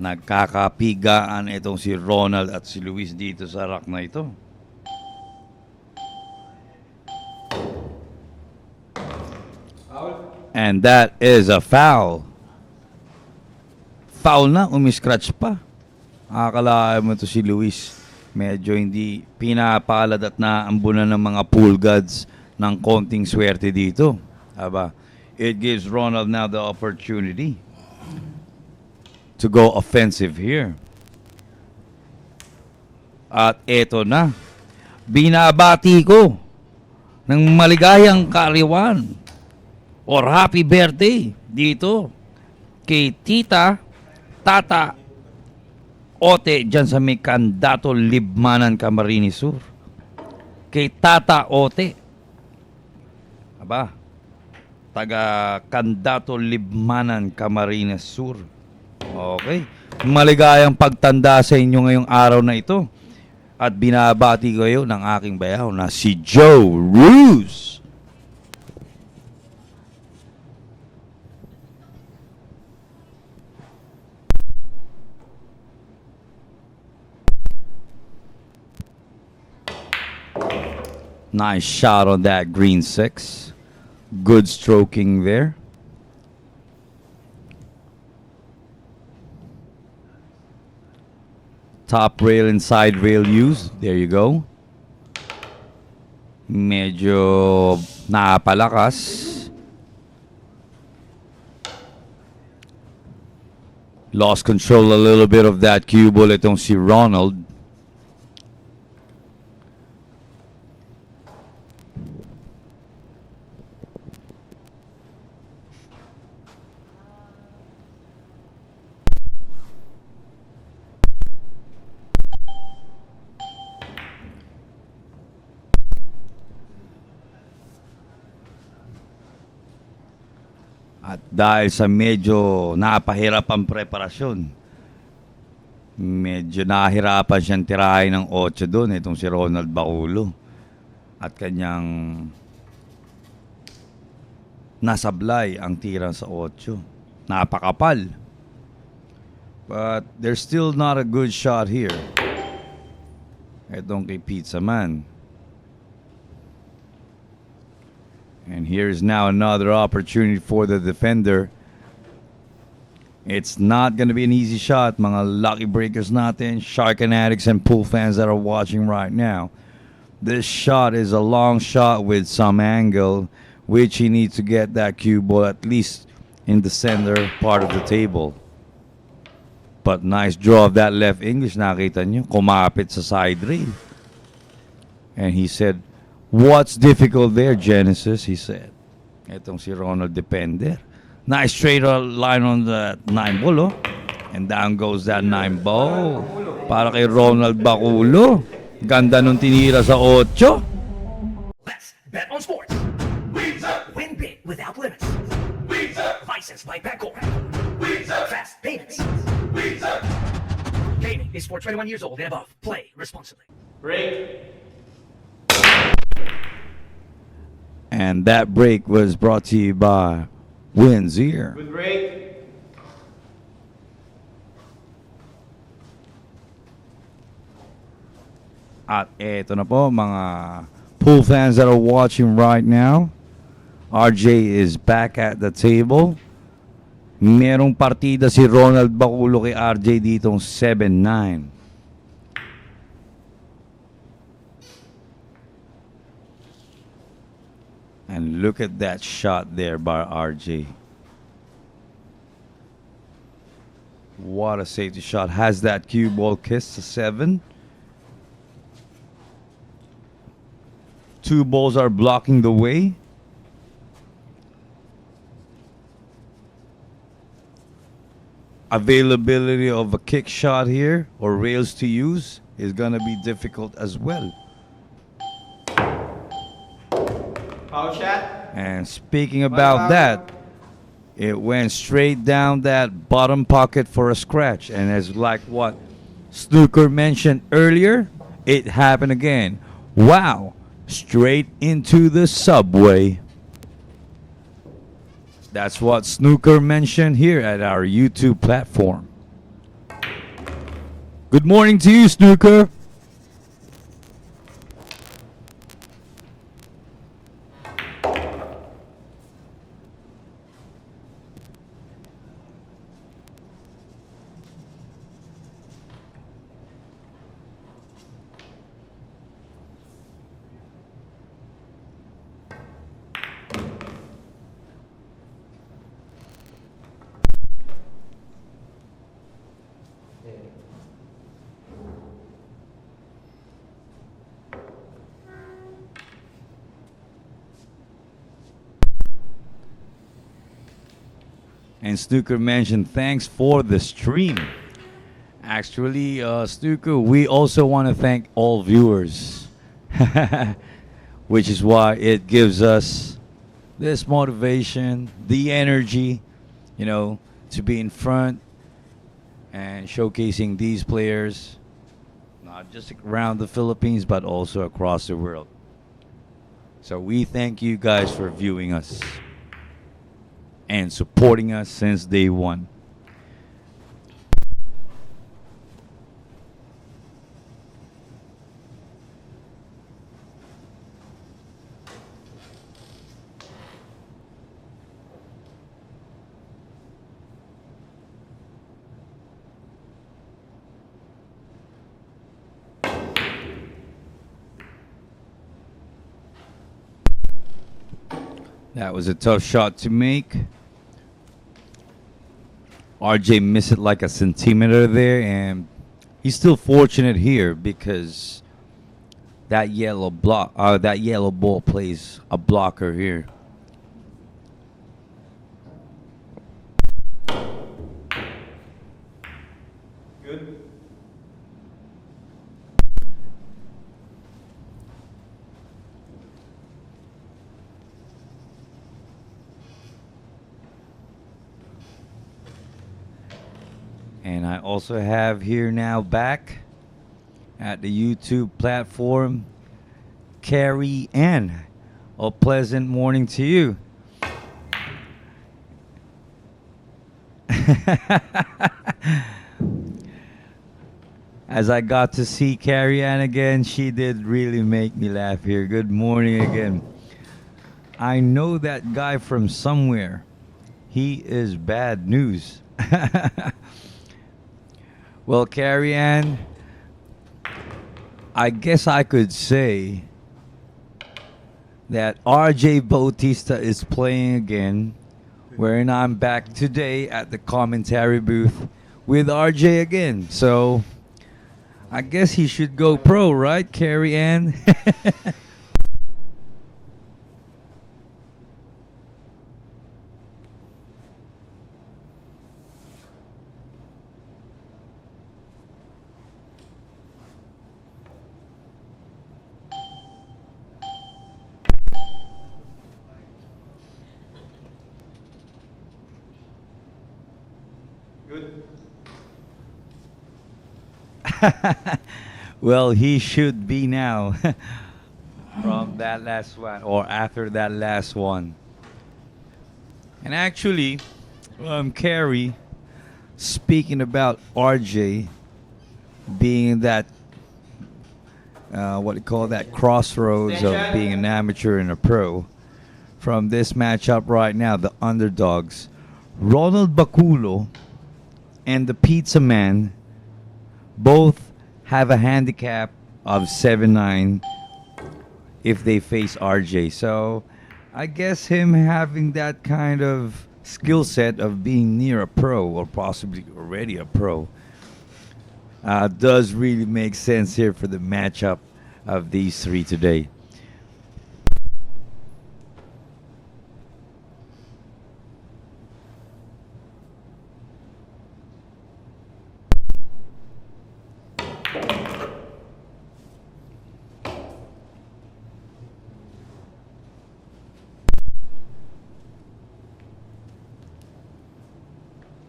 Nagkakapigaan itong si Ronald at si Luis dito sa rack na ito. Foul. And that is a foul. Foul na, umi-scratch pa. Akala mo to si Luis. Medyo hindi pinapalad at naambunan ng mga pool gods ng konting swerte dito. Aba, it gives Ronald now the opportunity to go offensive here. At eto na. Binabati ko ng maligayang kaariwan or happy birthday dito kay Tata Ote dyan sa may Candato Libmanan, Camarines Sur. Kay Tata Ote. Aba, taga Candato Libmanan, Camarines Sur. Okay. Maligayang pagtanda sa inyo ngayong araw na ito. At binabati ko kayo ng aking bayaw na si Joe Ruse. Nice shot on that green 6. Good stroking there. Top rail and side rail use. There you go. Medyo napalakas. Lost control a little bit of that cue ball itong si Ronald. At dahil sa medyo napahirap ang preparasyon, medyo nahirapan siyang tirahin ng 8 doon, itong si Ronald Baculo. At kanyang nasablay ang tira sa 8. Napakapal. But there's still not a good shot here. Itong kay Pizza Man. And here's now another opportunity for the defender. It's not going to be an easy shot, mga lucky breakers natin, shark fanatics and pool fans that are watching right now. This shot is a long shot with some angle, which he needs to get that cue ball at least in the center part of the table. But nice draw of that left English, nakita nyo, kumapit sa side rail. And he said, "What's difficult there, Genesis?" he said. Itong si Ronald Depender. Nice straight line on the 9 ball, oh. And down goes that 9 ball. Para kay Ronald Baculo. Ganda nung tinira sa 8. Let's bet on sports. Win big without limits. Licensed by Baculo. Fast payments. Gaming is for 21 years old and above. Play responsibly. Break. And that break was brought to you by Windsor. Good break. At eto na po mga pool fans that are watching right now. RJ is back at the table. Merong partida si Ronald Baculo kay RJ ditong 7-9. And look at that shot there by RJ. What a safety shot. Has that cue ball kissed to 7. 2 balls are blocking the way. Availability of a kick shot here or rails to use is going to be difficult as well. Foul shot. And speaking about that, it went straight down that bottom pocket for a scratch. And as like what Snooker mentioned earlier, it happened again. Wow, straight into the subway. That's what Snooker mentioned here at our YouTube platform. Good morning to you, Snooker. And Snooker mentioned thanks for the stream. Actually, Snooker, we also want to thank all viewers, which is why it gives us this motivation, the energy, to be in front and showcasing these players, not just around the Philippines, but also across the world. So we thank you guys for viewing us and supporting us since day one. That was a tough shot to make. RJ missed it like a centimeter there, and he's still fortunate here because that yellow ball plays a blocker here. Good. And I also have here now back at the YouTube platform, Carrie Ann. A pleasant morning to you. As I got to see Carrie Ann again, she did really make me laugh here. Good morning again. I know that guy from somewhere. He is bad news. Well, Carrie Ann, I guess I could say that RJ Bautista is playing again, wherein I'm back today at the commentary booth with RJ again. So I guess he should go pro, right, Carrie Ann? Good. Well, he should be now from that last one or after that last one. And actually, Carrie, speaking about RJ being that, what do you call that, crossroads of being an amateur and a pro, from this matchup right now, the underdogs, Ronald Baculo and the Pizza Man both have a handicap of 7-9 if they face RJ. So I guess him having that kind of skill set of being near a pro or possibly already a pro does really make sense here for the matchup of these three today.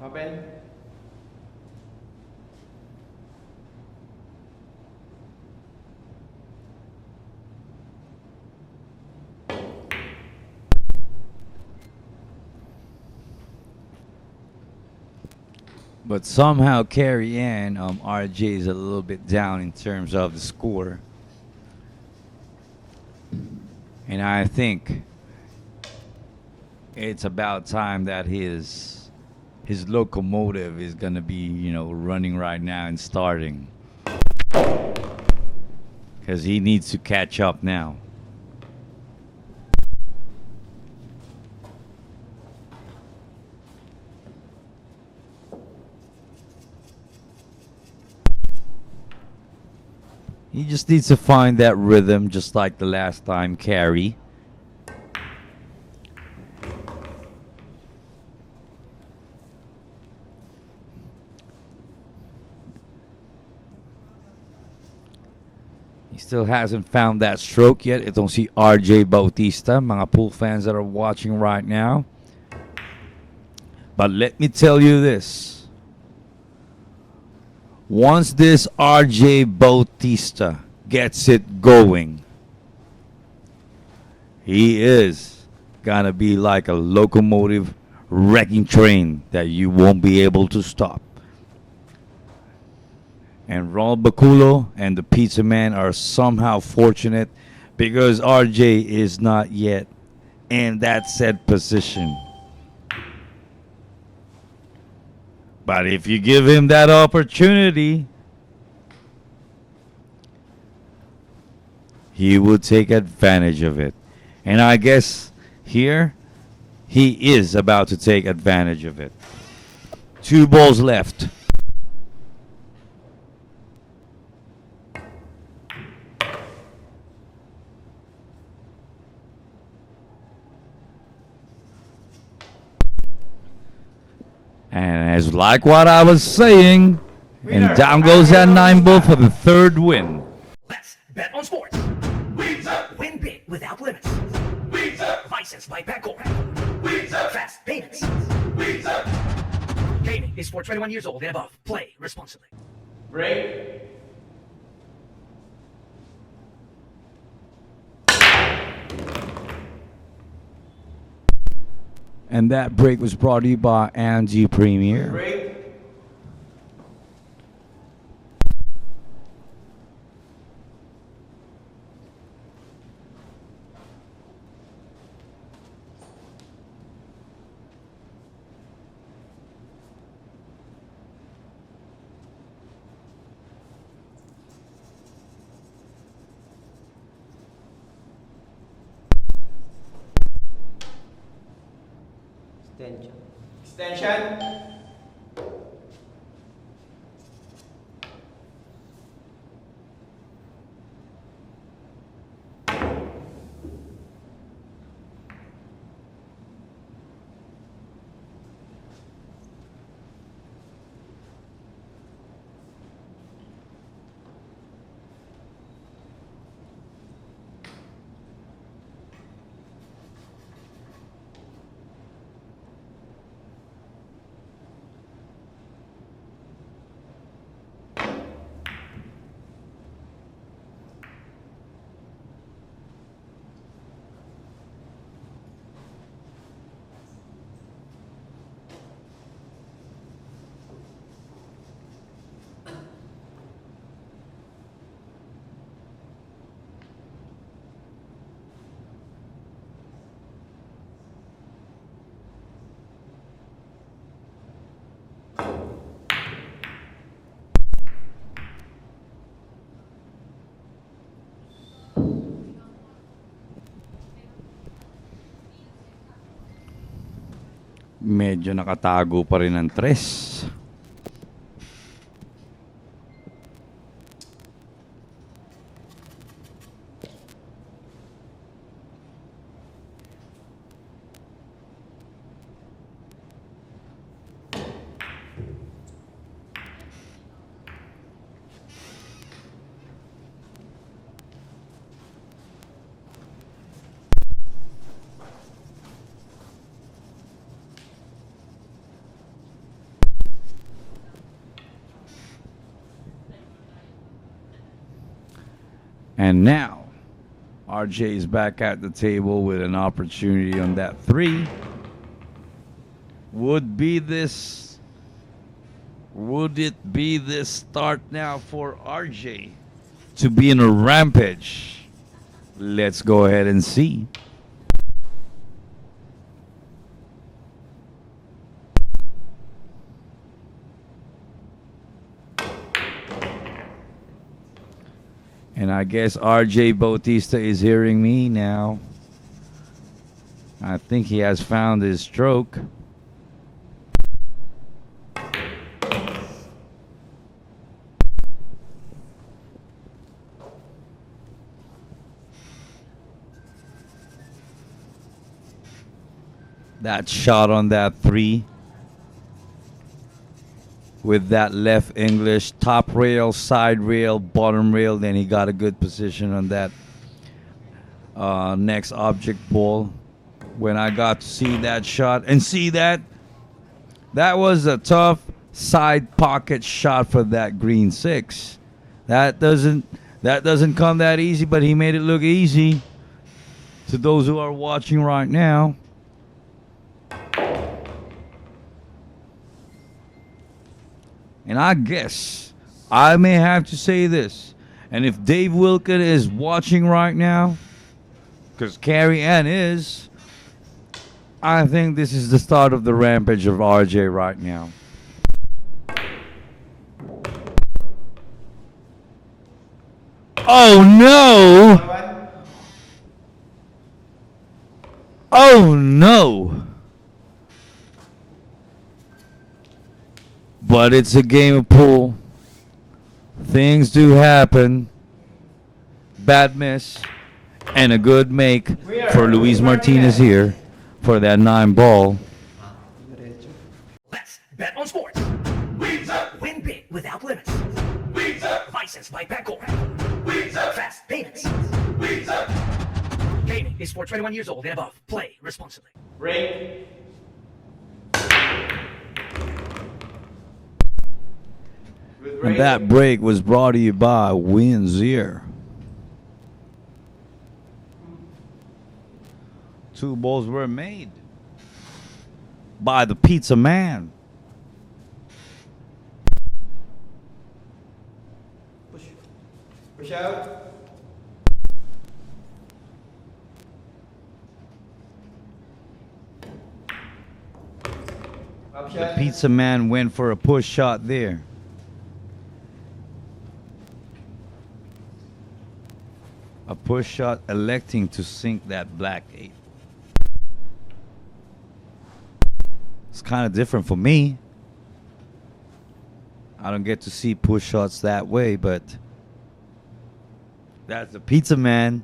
Open. But somehow carry in, RJ is a little bit down in terms of the score. And I think it's about time that his locomotive is gonna be, running right now and starting. Because he needs to catch up now. He just needs to find that rhythm just like the last time carry. He still hasn't found that stroke yet. Itong si RJ Bautista, mga pool fans that are watching right now. But let me tell you this. Once this RJ Bautista gets it going, he is gonna be like a locomotive wrecking train that you won't be able to stop. And Ronald Baculo and the Pizza Man are somehow fortunate because RJ is not yet in that said position. But if you give him that opportunity, he will take advantage of it. And I guess here, he is about to take advantage of it. 2 balls left. And as like what I was saying, and down goes that 9 ball for the 3rd win. Let's bet on sports. Win big without limits. Licensed by Baculo. Fast payments. Gaming is for 21 years old and above. Play responsibly. Break. And that break was brought to you by Angie Premier. Break. Extension. Medyo nakatago pa rin ang 3. And now, RJ is back at the table with an opportunity on that 3. Would be this Would it be this start now for RJ to be in a rampage? Let's go ahead and see. And I guess RJ Bautista is hearing me now. I think he has found his stroke. That shot on that three with that left English, top rail, side rail, bottom rail. Then he got a good position on that next object ball. When I got to see that shot and see that, that was a tough side pocket shot for that green six. That doesn't come that easy, but he made it look easy to those who are watching right now. And I guess I may have to say this. And if Dave Wilkin is watching right now, because Carrie Ann is, I think this is the start of the rampage of RJ right now. Oh no! Oh no! But it's a game of pool. Things do happen. Bad miss and a good make for Luis Martinez here for that 9 ball. Let's bet on sports. Win big without limits. Licensed by Baculo. Fast payments. Gaming is for 21 years old and above. Play responsibly. Break. And that break was brought to you by Windsor. 2 balls were made by the Pizza Man. Push out. Up The shot. Pizza Man went for a push shot there. A push shot electing to sink that black 8. It's kind of different for me. I don't get to see push shots that way, but that's the Pizza Man.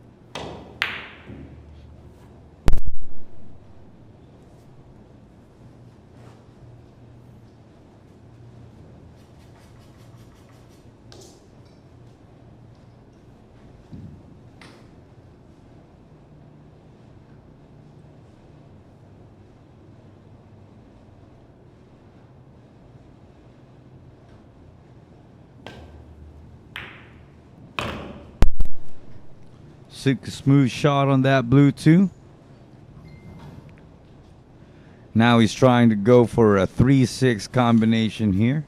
Smooth shot on that blue too. Now he's trying to go for a 3-6 combination here.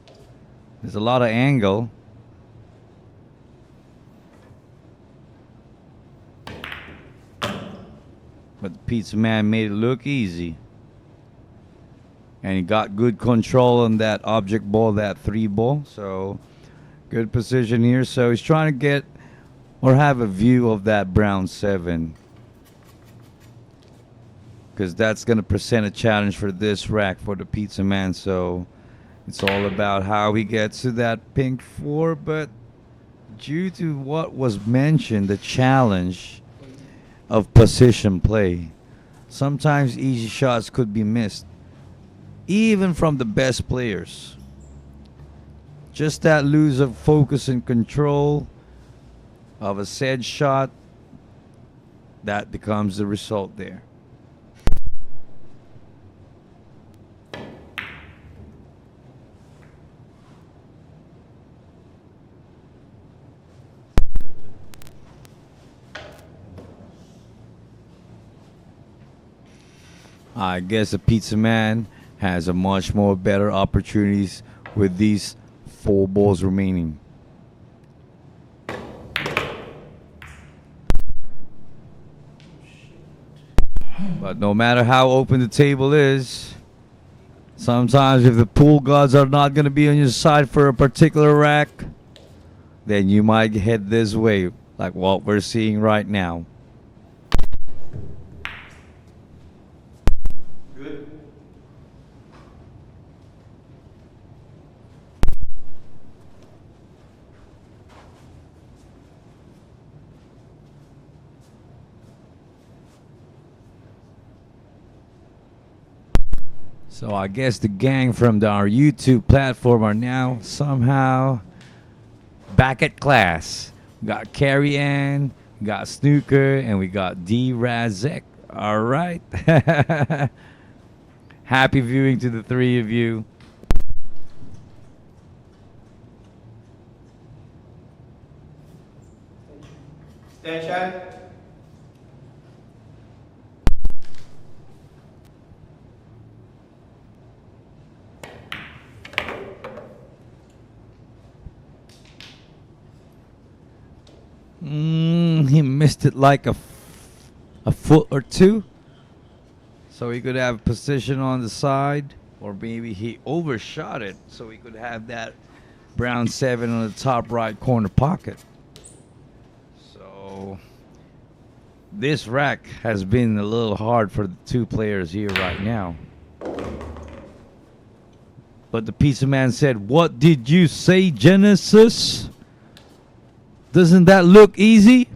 There's a lot of angle. But the Pizza Man made it look easy. And he got good control on that object ball, that 3 ball. So good position here. So he's trying to get or have a view of that brown 7, because that's going to present a challenge for this rack for the Pizza Man. So it's all about how he gets to that pink 4. But due to what was mentioned, the challenge of position play, sometimes easy shots could be missed, even from the best players. Just that lose of focus and control of a said shot, that becomes the result there. I guess the Pizza Man has a much more better opportunities with these 4 balls remaining. But no matter how open the table is, sometimes if the pool gods are not going to be on your side for a particular rack, then you might head this way, like what we're seeing right now. Good. So I guess the gang from our YouTube platform are now somehow back at class. We got Carrie Ann, we got Snooker, and we got D Razek. All right. Happy viewing to the 3 of you. Stand shy. He missed it like a foot or two. So he could have position on the side, or maybe he overshot it so he could have that brown 7 on the top right corner pocket. So this rack has been a little hard for the 2 players here right now. But the pizza man said, "What did you say, Genesis? Doesn't that look easy?"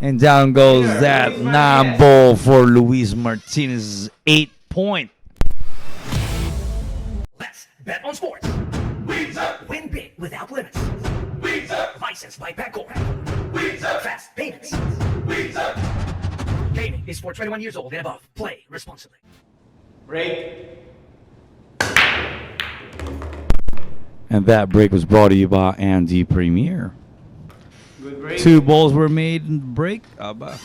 And down goes that 9 ball for Luis Martinez's 8 point. Let's bet on sports. Win big without limits. Licensed by Baculo. Fast payments. Gaming is for 21 years old and above. Play responsibly. Break. And that break was brought to you by Andy Premier. Good break. 2 balls were made in the break. Abba.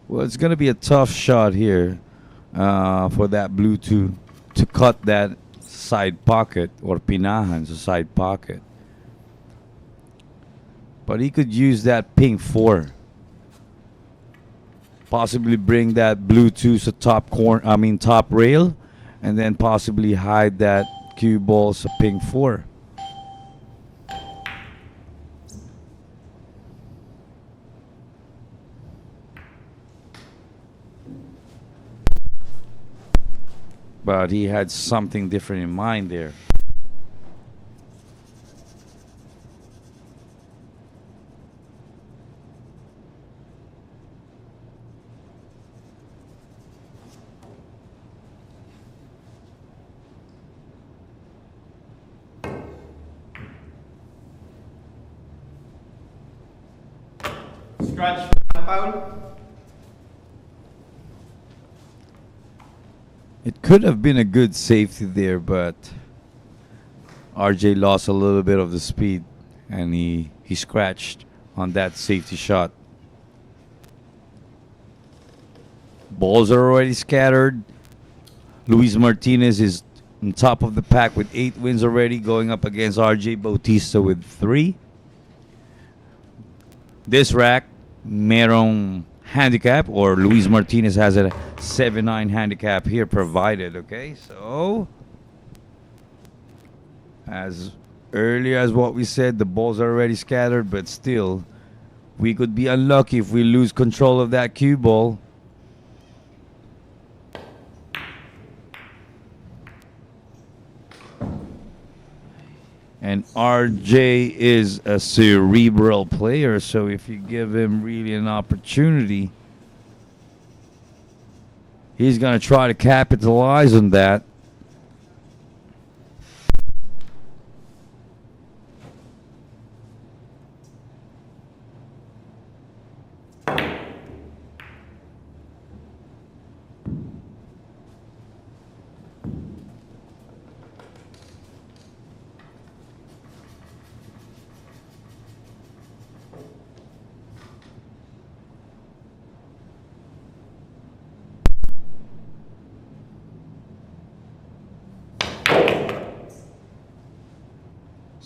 Well, it's going to be a tough shot here for that blue to cut that side pocket, or pinahan sa side pocket. But he could use that pink 4. Possibly bring that blue 2 to top rail, and then possibly hide that cue ball sa pink 4. But he had something different in mind there. Scratch. Foul. It could have been a good safety there, but RJ lost a little bit of the speed, and he scratched on that safety shot. Balls are already scattered. Luis Martinez is on top of the pack with 8 wins already, going up against RJ Bautista with 3. This rack, merong handicap, or Luis Martinez has a 7-9 handicap here provided. Okay, so as early as what we said, the balls are already scattered, but still we could be unlucky if we lose control of that cue ball. And RJ is a cerebral player, so if you give him really an opportunity, he's going to try to capitalize on that.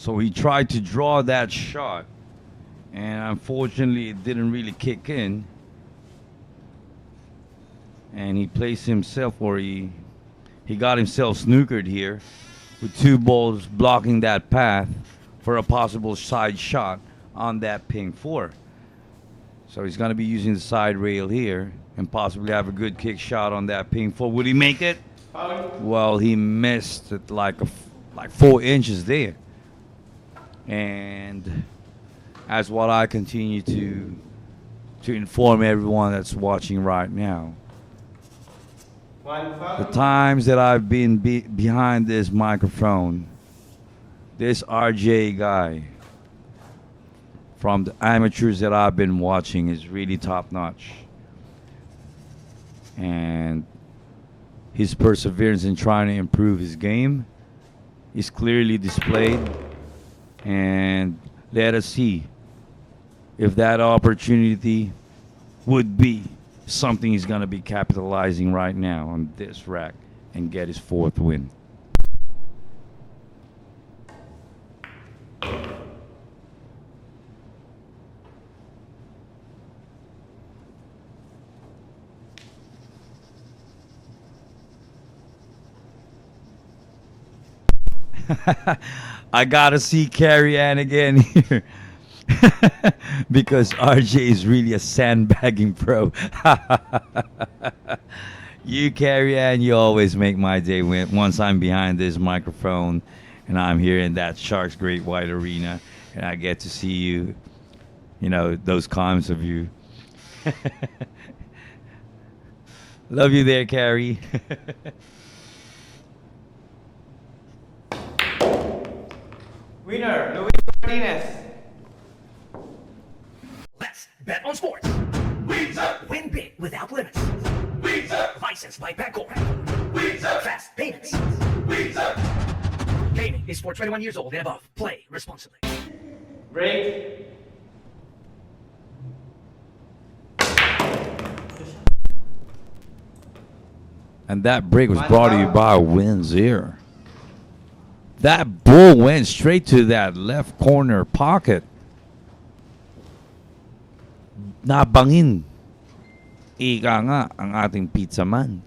So he tried to draw that shot, and unfortunately it didn't really kick in. And he placed himself, or he got himself snookered here with two balls blocking that path for a possible side shot on that pink 4. So he's going to be using the side rail here and possibly have a good kick shot on that pink 4. Would he make it? Foul. Well, he missed it like 4 inches there. And as what I continue to inform everyone that's watching right now, One foul. the times that I've been behind this microphone, this RJ guy from the amateurs that I've been watching is really top notch. And his perseverance in trying to improve his game is clearly displayed. And let us see if that opportunity would be something he's going to be capitalizing right now on this rack and get his 4th win. I gotta see Carrie Ann again here. Because RJ is really a sandbagging pro. You, Carrie Ann, you always make my day once I'm behind this microphone and I'm here in that Sharks Great White Arena and I get to see you, you know, those comments of you. Love you there, Carrie. Winner, Luis Martinez. Let's bet on sports. Win big without limits. Licensed by Baculo. Fast payments. Gaming is for 21 years old and above. Play responsibly. Break. And that break was brought to you by Windsor. That ball went straight to that left corner pocket. Nabangin. Ika nga ang ating pizza man.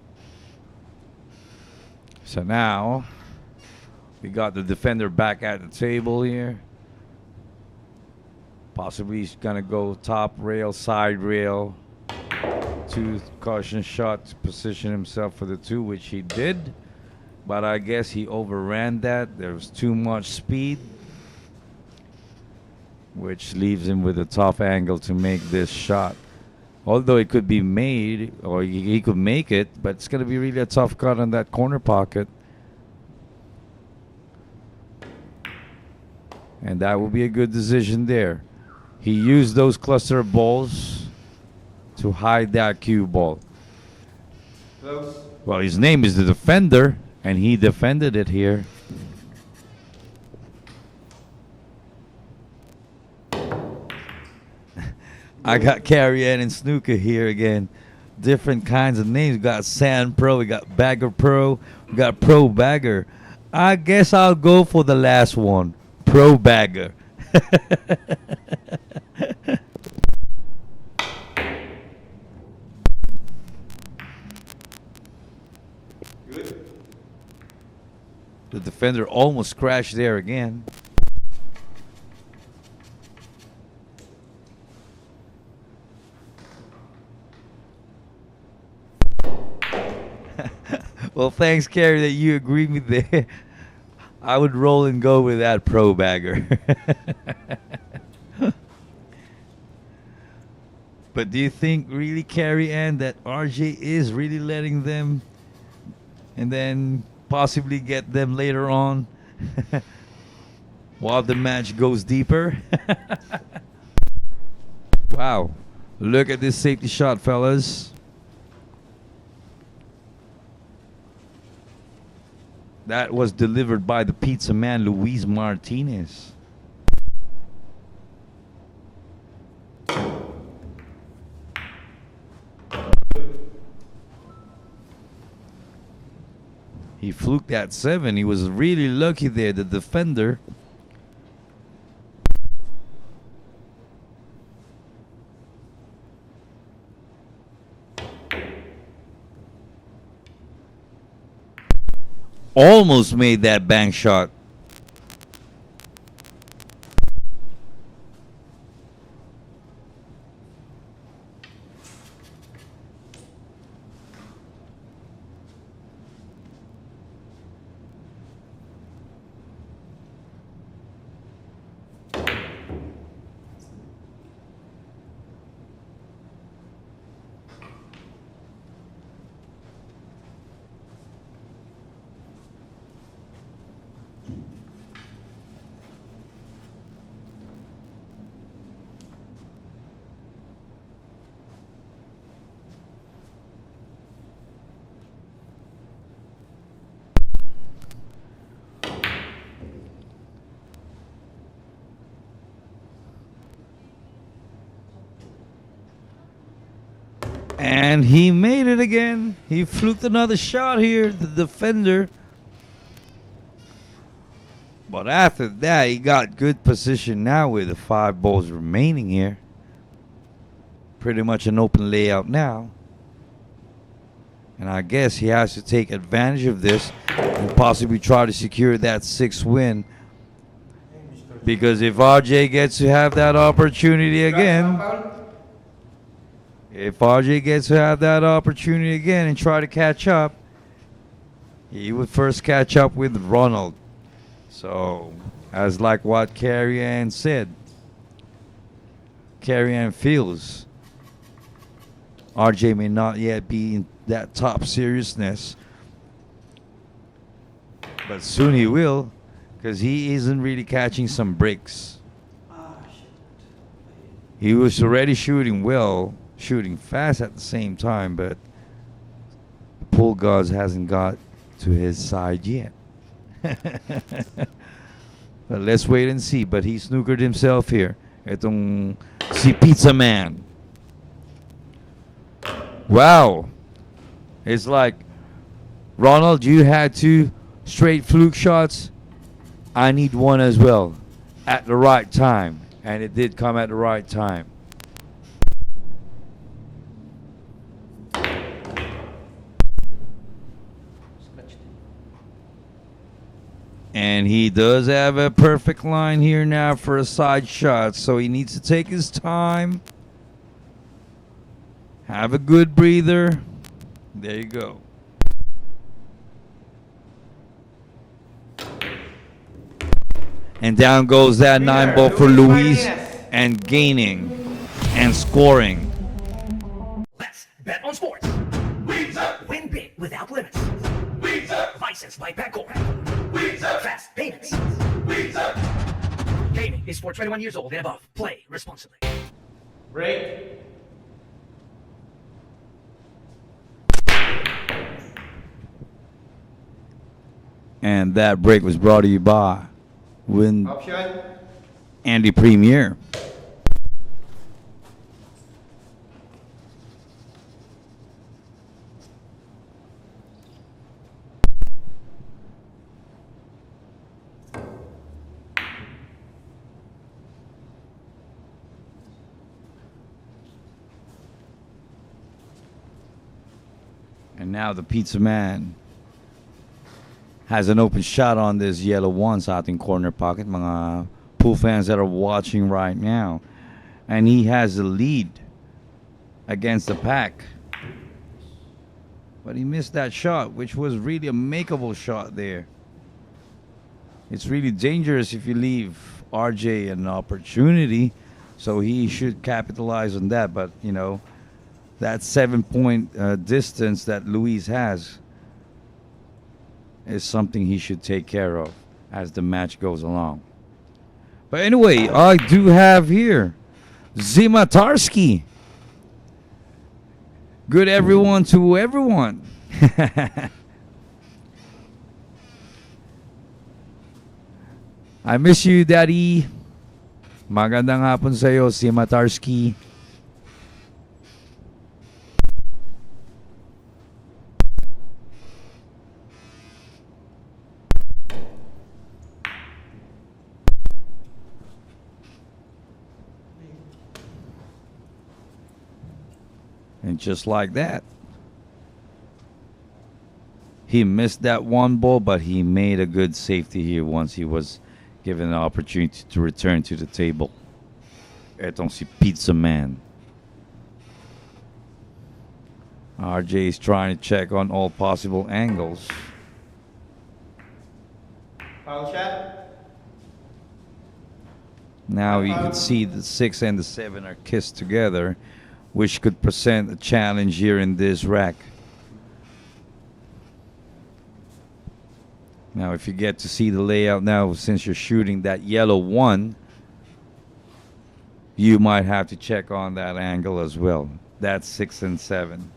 So now, we got the defender back at the table here. Possibly he's going to go top rail, side rail. 2 caution shot to position himself for the 2, which he did. But I guess he overran that. There was too much speed, which leaves him with a tough angle to make this shot. Although it could be made, or he could make it, but it's going to be really a tough cut on that corner pocket. And that will be a good decision there. He used those cluster of balls to hide that cue ball. Close. Well, his name is the defender, and he defended it here. I got Carrie Ann and Snooker here again. Different kinds of names. We got Sand Pro, we got Bagger Pro, we got Pro Bagger. I guess I'll go for the last one, Pro Bagger. Good. The defender almost crashed there again. Well, thanks, Carrie, that you agreed with me there. I would roll and go with that Pro Bagger. But do you think really, Carrie Ann, that RJ is really letting them and then possibly get them later on while the match goes deeper? Wow. Look at this safety shot, fellas. That was delivered by the pizza man, Luis Martinez. He fluked that 7. He was really lucky there, the defender. almost made that bank shot. And he made it again. He fluked another shot here, the defender. But after that, he got good position now with the 5 balls remaining here. Pretty much an open layout now. And I guess he has to take advantage of this and possibly try to secure that 6th win. Because if RJ gets to have that opportunity again, and try to catch up, he would first catch up with Ronald. So, as like what Carrie Ann said, Carrie Ann feels RJ may not yet be in that top seriousness, but soon he will, because he isn't really catching some breaks. He was already shooting well, shooting fast at the same time, but the pull guards hasn't got to his side yet. But let's wait and see. But he snookered himself here. Itong si Pizza Man. Wow. It's like, Ronald, you had 2 straight fluke shots. I need one as well at the right time. And it did come at the right time. And he does have a perfect line here now for a side shot. So he needs to take his time. Have a good breather. There you go. And down goes that 9 ball for Luis. And gaining and scoring. Let's bet on sports. Win big without limits. Licensed by Baculo. Fast payments. Gaming is for 21 years old and above. Play responsibly. Break. And that break was brought to you by Win Option. Andy Premier. And now the Pizza Man has an open shot on this yellow one sa ating corner pocket, mga pool fans that are watching right now. And he has the lead against the pack. But he missed that shot, which was really a makeable shot there. It's really dangerous if you leave RJ an opportunity, so he should capitalize on that. But, you know, that 7-point distance that Luis has is something he should take care of as the match goes along. But anyway, I do have here Zimatarski. Good everyone to everyone. I miss you, Daddy. Magandang hapon sa'yo, Zimatarski. And just like that, He missed that one ball, but he made a good safety here once he was given an opportunity to return to the table. Etong si Pizza Man. RJ is trying to check on all possible angles. Foul shot. Now you can see the 6 and the 7 are kissed together, which could present a challenge here in this rack. Now if you get to see the layout now, since you're shooting that yellow 1, you might have to check on that angle as well. That's 6 and 7.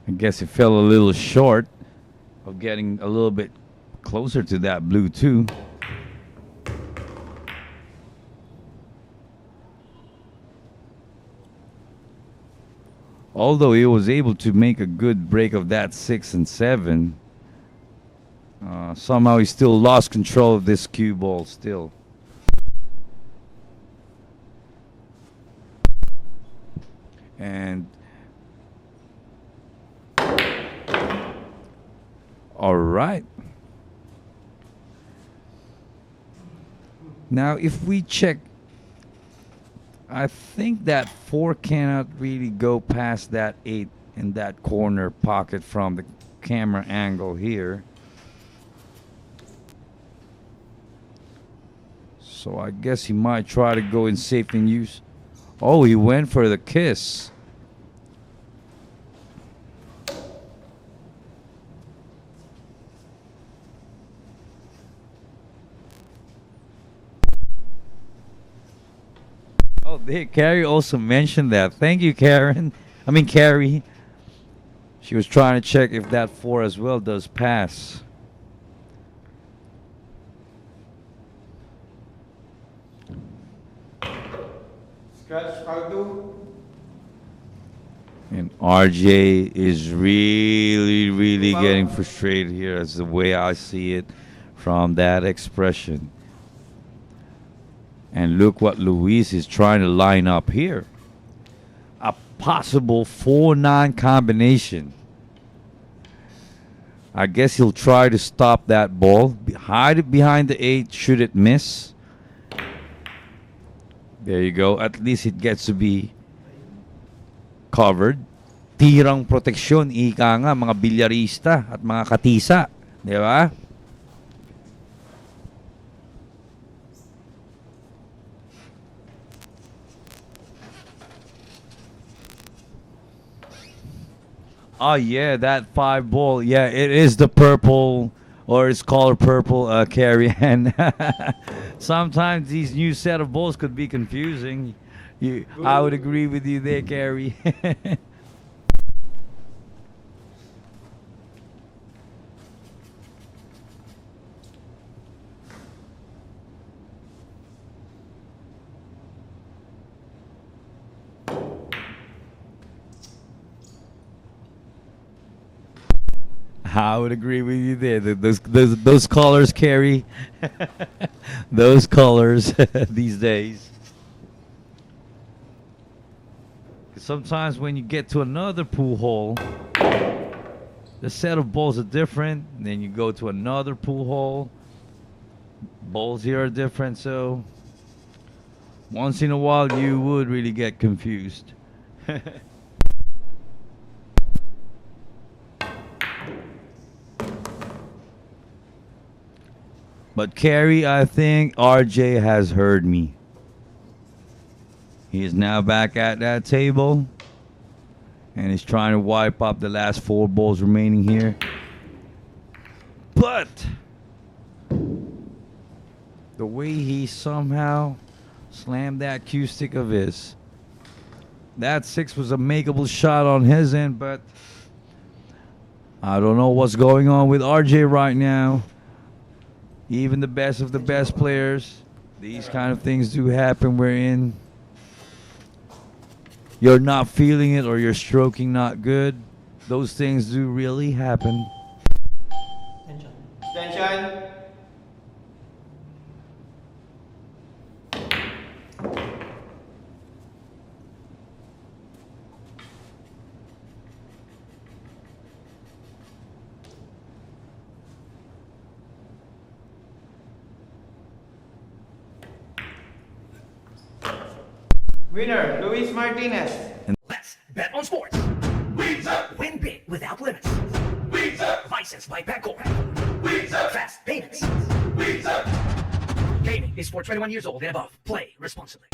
I guess it fell a little short of getting a little bit closer to that blue 2. Although he was able to make a good break of that 6 and 7, somehow he still lost control of this cue ball still. And all right. Now, if we check, I think that 4 cannot really go past that 8 in that corner pocket from the camera angle here. So I guess he might try to go in safe and use. Oh, he went for the kiss. Oh, Carrie also mentioned that. Thank you, Karen. I mean, Carrie. She was trying to check if that 4 as well does pass. Scratch, foul 2. And RJ is really getting frustrated here. That's the way I see it from that expression. And look what Luis is trying to line up here. A possible 4-9 combination. I guess he'll try to stop that ball. Hide it behind the 8 should it miss. There you go. At least it gets to be covered. Tirang proteksyon, ika nga, mga bilyarista at mga katisa. Di ba? Oh yeah, that 5 ball. Yeah, it is the purple, or it's called purple carry. And sometimes these new set of balls could be confusing. I would agree with you there, Carrie. I would agree with you there. Those colors carry those colors these days. Sometimes when you get to another pool hole, the set of balls are different. Then you go to another pool hole, balls here are different. So once in a while, you would really get confused. But Carrie, I think RJ has heard me. He is now back at that table. And he's trying to wipe up the last 4 balls remaining here. But the way he somehow slammed that cue stick of his. That 6 was a makeable shot on his end, but I don't know what's going on with RJ right now. Even the best of the best players These kind of things do happen wherein you're not feeling it or you're stroking not good. Those things do really happen. Attention. Winner, Luis Martinez. Let's bet on sports. Win big without limits. Licensed by Baculo. Fast payments. Gaming is for 21 years old and above. Play responsibly.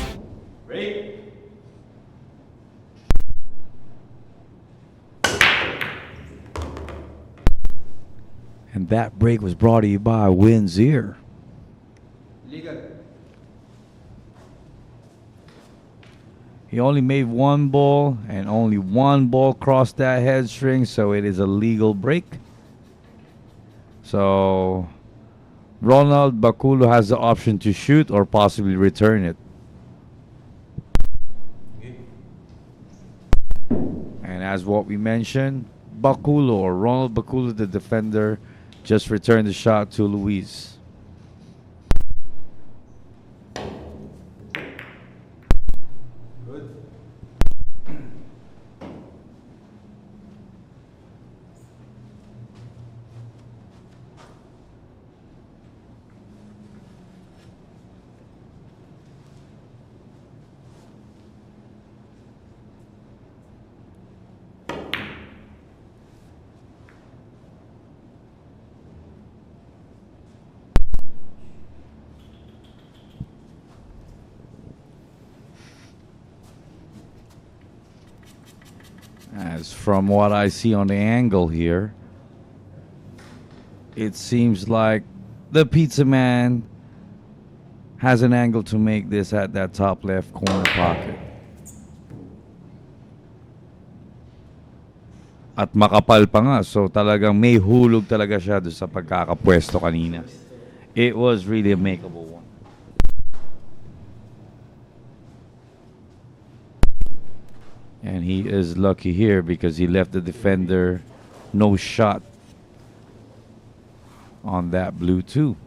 Ready? And that break was brought to you by Windsor. Legal. He only made one ball, and only one ball crossed that head string, so it is a legal break. So Ronald Baculo has the option to shoot or possibly return it. And as what we mentioned, Baculo or Ronald Baculo, the defender, just returned the shot to Luis. Good. As from what I see on the angle here, it seems like the pizza man has an angle to make this at that top left corner pocket. At makapal pa nga, so talagang may hulog talaga siya doon sa pagkakapwesto kanina. It was really a makeable one. And he is lucky here because he left the defender no shot on that blue too.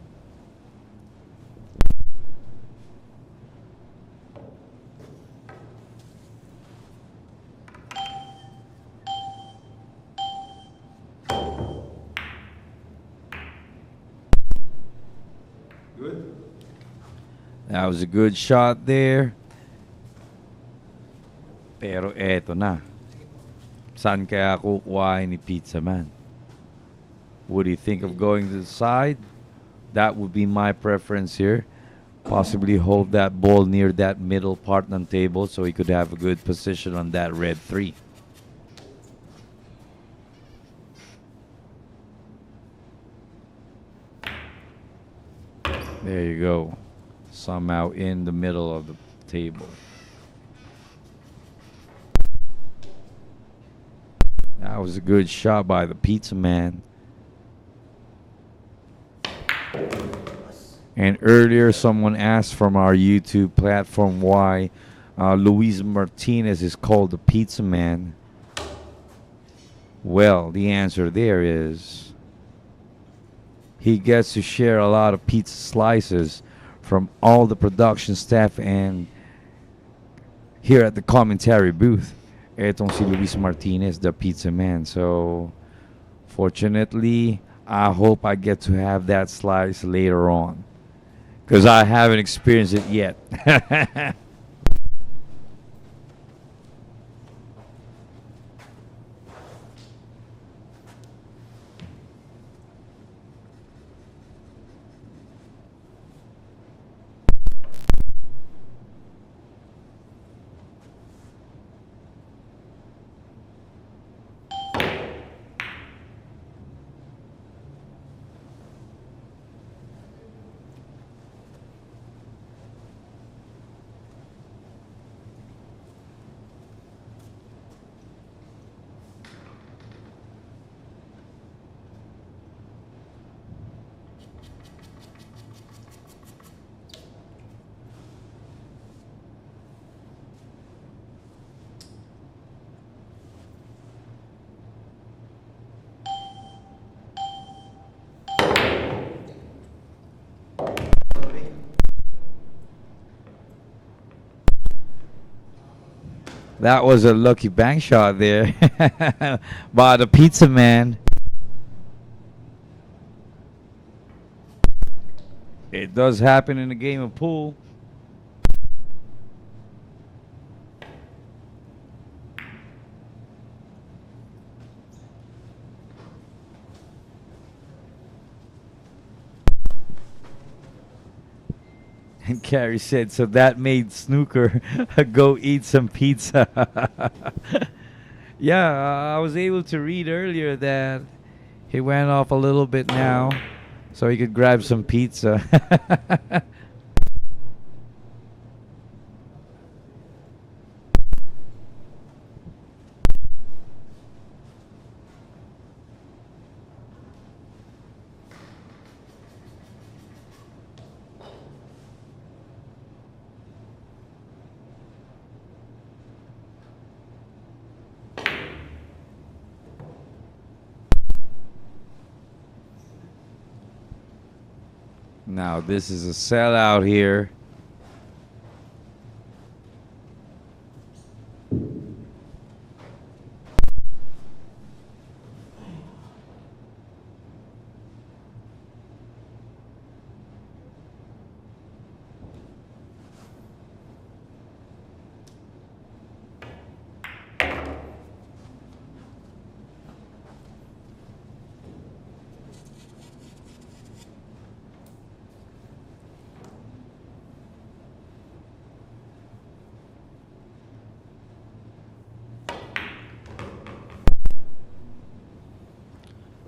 Good. That was a good shot there. Pero eto na. Saan kaya kukuhain ni Pizza Man? Would he think of going to the side? That would be my preference here. Possibly hold that ball near that middle part ng table so he could have a good position on that red 3. There you go. Somehow in the middle of the table. That was a good shot by the Pizza Man. And earlier, someone asked from our YouTube platform why Luis Martinez is called the Pizza Man. Well, the answer there is he gets to share a lot of pizza slices from all the production staff and here at the commentary booth. Etong si Luis Martinez, the Pizza Man. So, fortunately, I hope I get to have that slice later on. Because I haven't experienced it yet. That was a lucky bank shot there by the pizza man. It does happen in a game of pool. And Carrie said, so that made Snooker go eat some pizza. Yeah, I was able to read earlier that he went off a little bit now so he could grab some pizza. Now this is a sellout here.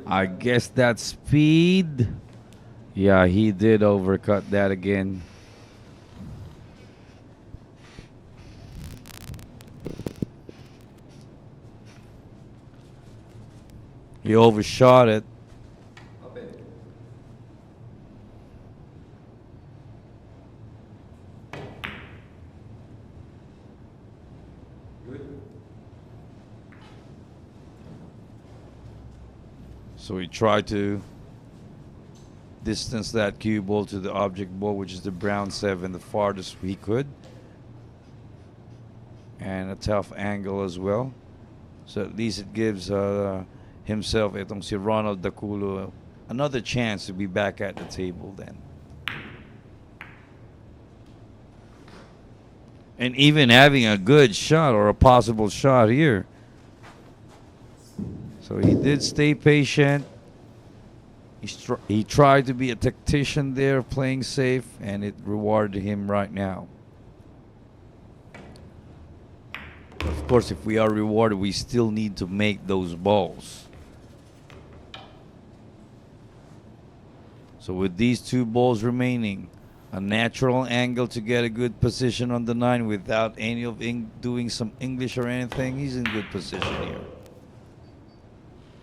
I guess that's speed. Yeah, he did overcut that again. He overshot it. Open. Good. So he tried to distance that cue ball to the object ball, which is the brown 7, the farthest he could. And a tough angle as well. So at least it gives himself, itong si Ronald Baculo, another chance to be back at the table then. And even having a good shot or a possible shot here. So he did stay patient. He tried to be a tactician there, playing safe, and it rewarded him right now. Of course, if we are rewarded, we still need to make those balls. So with these 2 balls remaining, a natural angle to get a good position on the 9 without any of doing some English or anything, he's in good position here.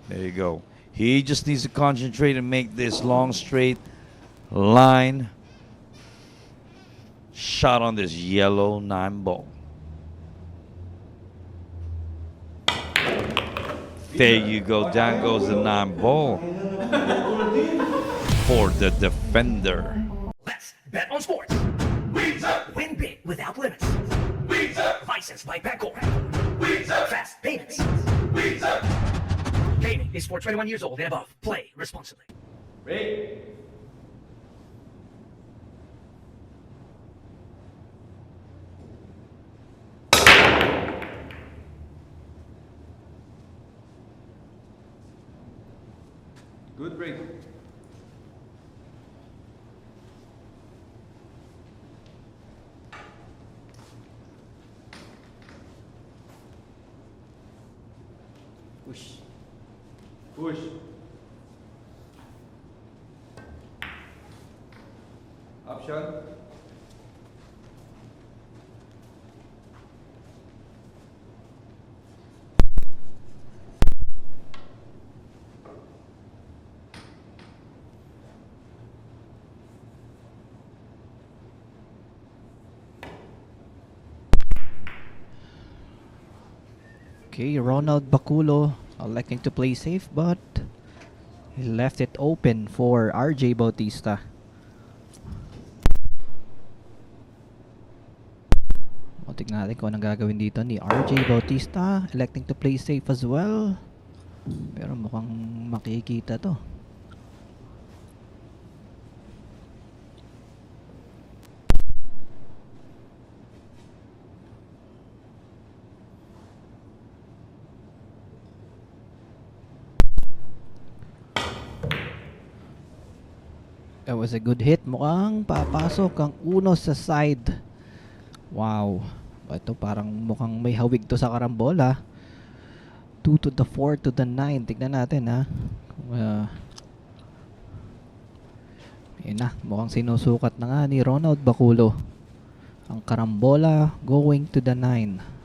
There you go. He just needs to concentrate and make this long straight line shot on this yellow 9 ball. There you go. Down goes the 9 ball for the defender. Let's bet on sports. Win big without limits. Licensed by Baculo. Fast payments. Gaming is for 21 years old and above. Play responsibly. Break. Good break. Push. Push. Option. Okay, Ronald Baculo electing to play safe, but he left it open for RJ Bautista. tignan natin kung anong gagawin dito ni RJ Bautista. Electing to play safe as well. Pero mukhang makikita to. That was a good hit. Mukhang papasok ang uno sa side. Wow. Ito parang mukhang may hawig to sa karambola. 2 to the 4 to the 9. Tignan natin ha. Yun na. Mukhang sinusukat na nga ni Ronald Baculo. Ang karambola going to the 9.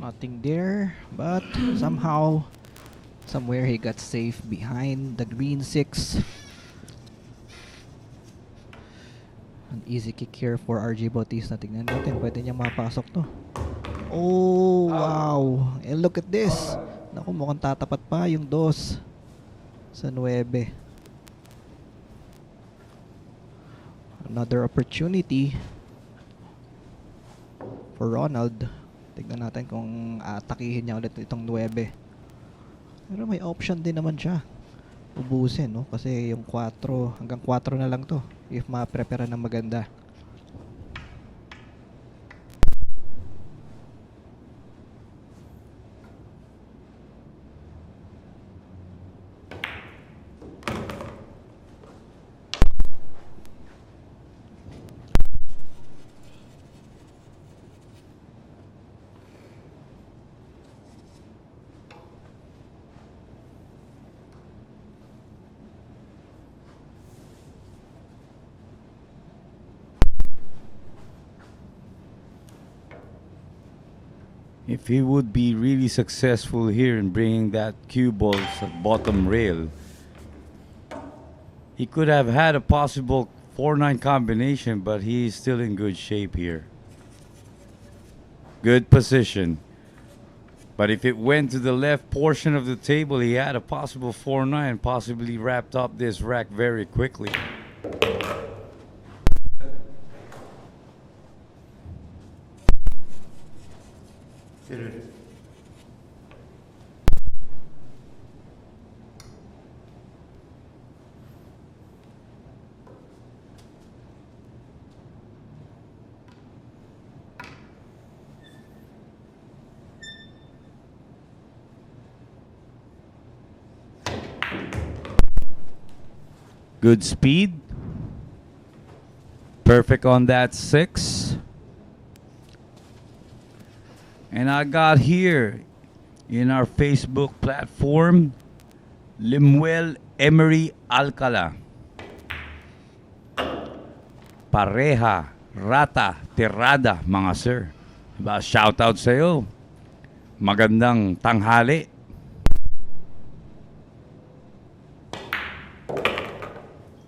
Nothing there, but somehow, somewhere he got safe behind the green 6. An easy kick here for RJ Bautista. Tignan natin, pwede niya mapasok to. Oh, wow. And look at this. Naku, mukhang tatapat pa yung 2 sa 9. Another opportunity for Ronald. Tignan natin kung atakihin niya ulit itong 9. Pero may option din naman siya. Ubusin, no? Kasi yung 4, hanggang 4 na lang to. If ma-prepare ng maganda. If he would be really successful here in bringing that cue ball to bottom rail, he could have had a possible 4-9 combination, but he's still in good shape here. Good position. But if it went to the left portion of the table, he had a possible 4-9, possibly wrapped up this rack very quickly. Good speed. Perfect on that 6. And I got here in our Facebook platform, Limuel Emery Alcala. Pareha, rata, tirada, mga sir. Diba? Shout out sa'yo. Magandang tanghali.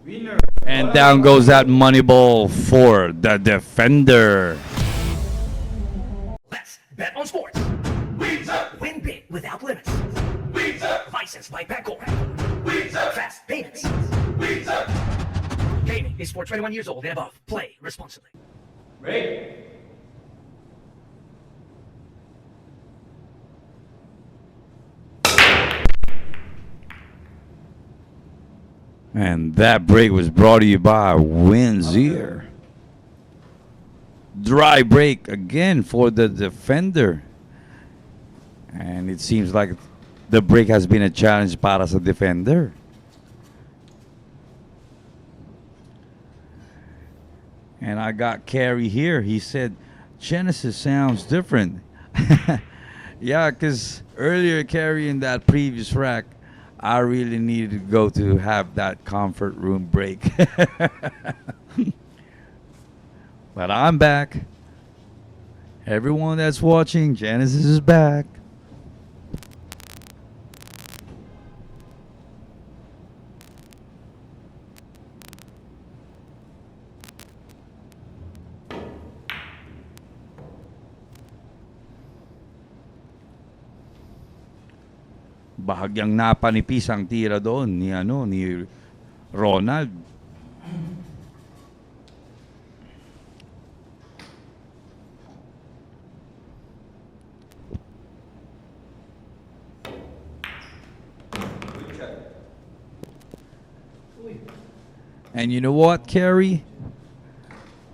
Winner. And down goes that money ball for the defender. Let's bet on sports. Win big without limits. Licensed by Baculo. Fast payments. Gaming is for 21 years old and above. Play responsibly. Break. And that break was brought to you by Windsor. Dry break again for the defender. And it seems like the break has been a challenge para sa defender. And I got Carey here. He said, Genesis sounds different. Yeah, because earlier Carey in that previous rack, I really needed to go to have that comfort room break. But I'm back. Everyone that's watching, Genesis is back. Bahagyang napanipis ang tira doon ni Ronald. And you know what, Kerry?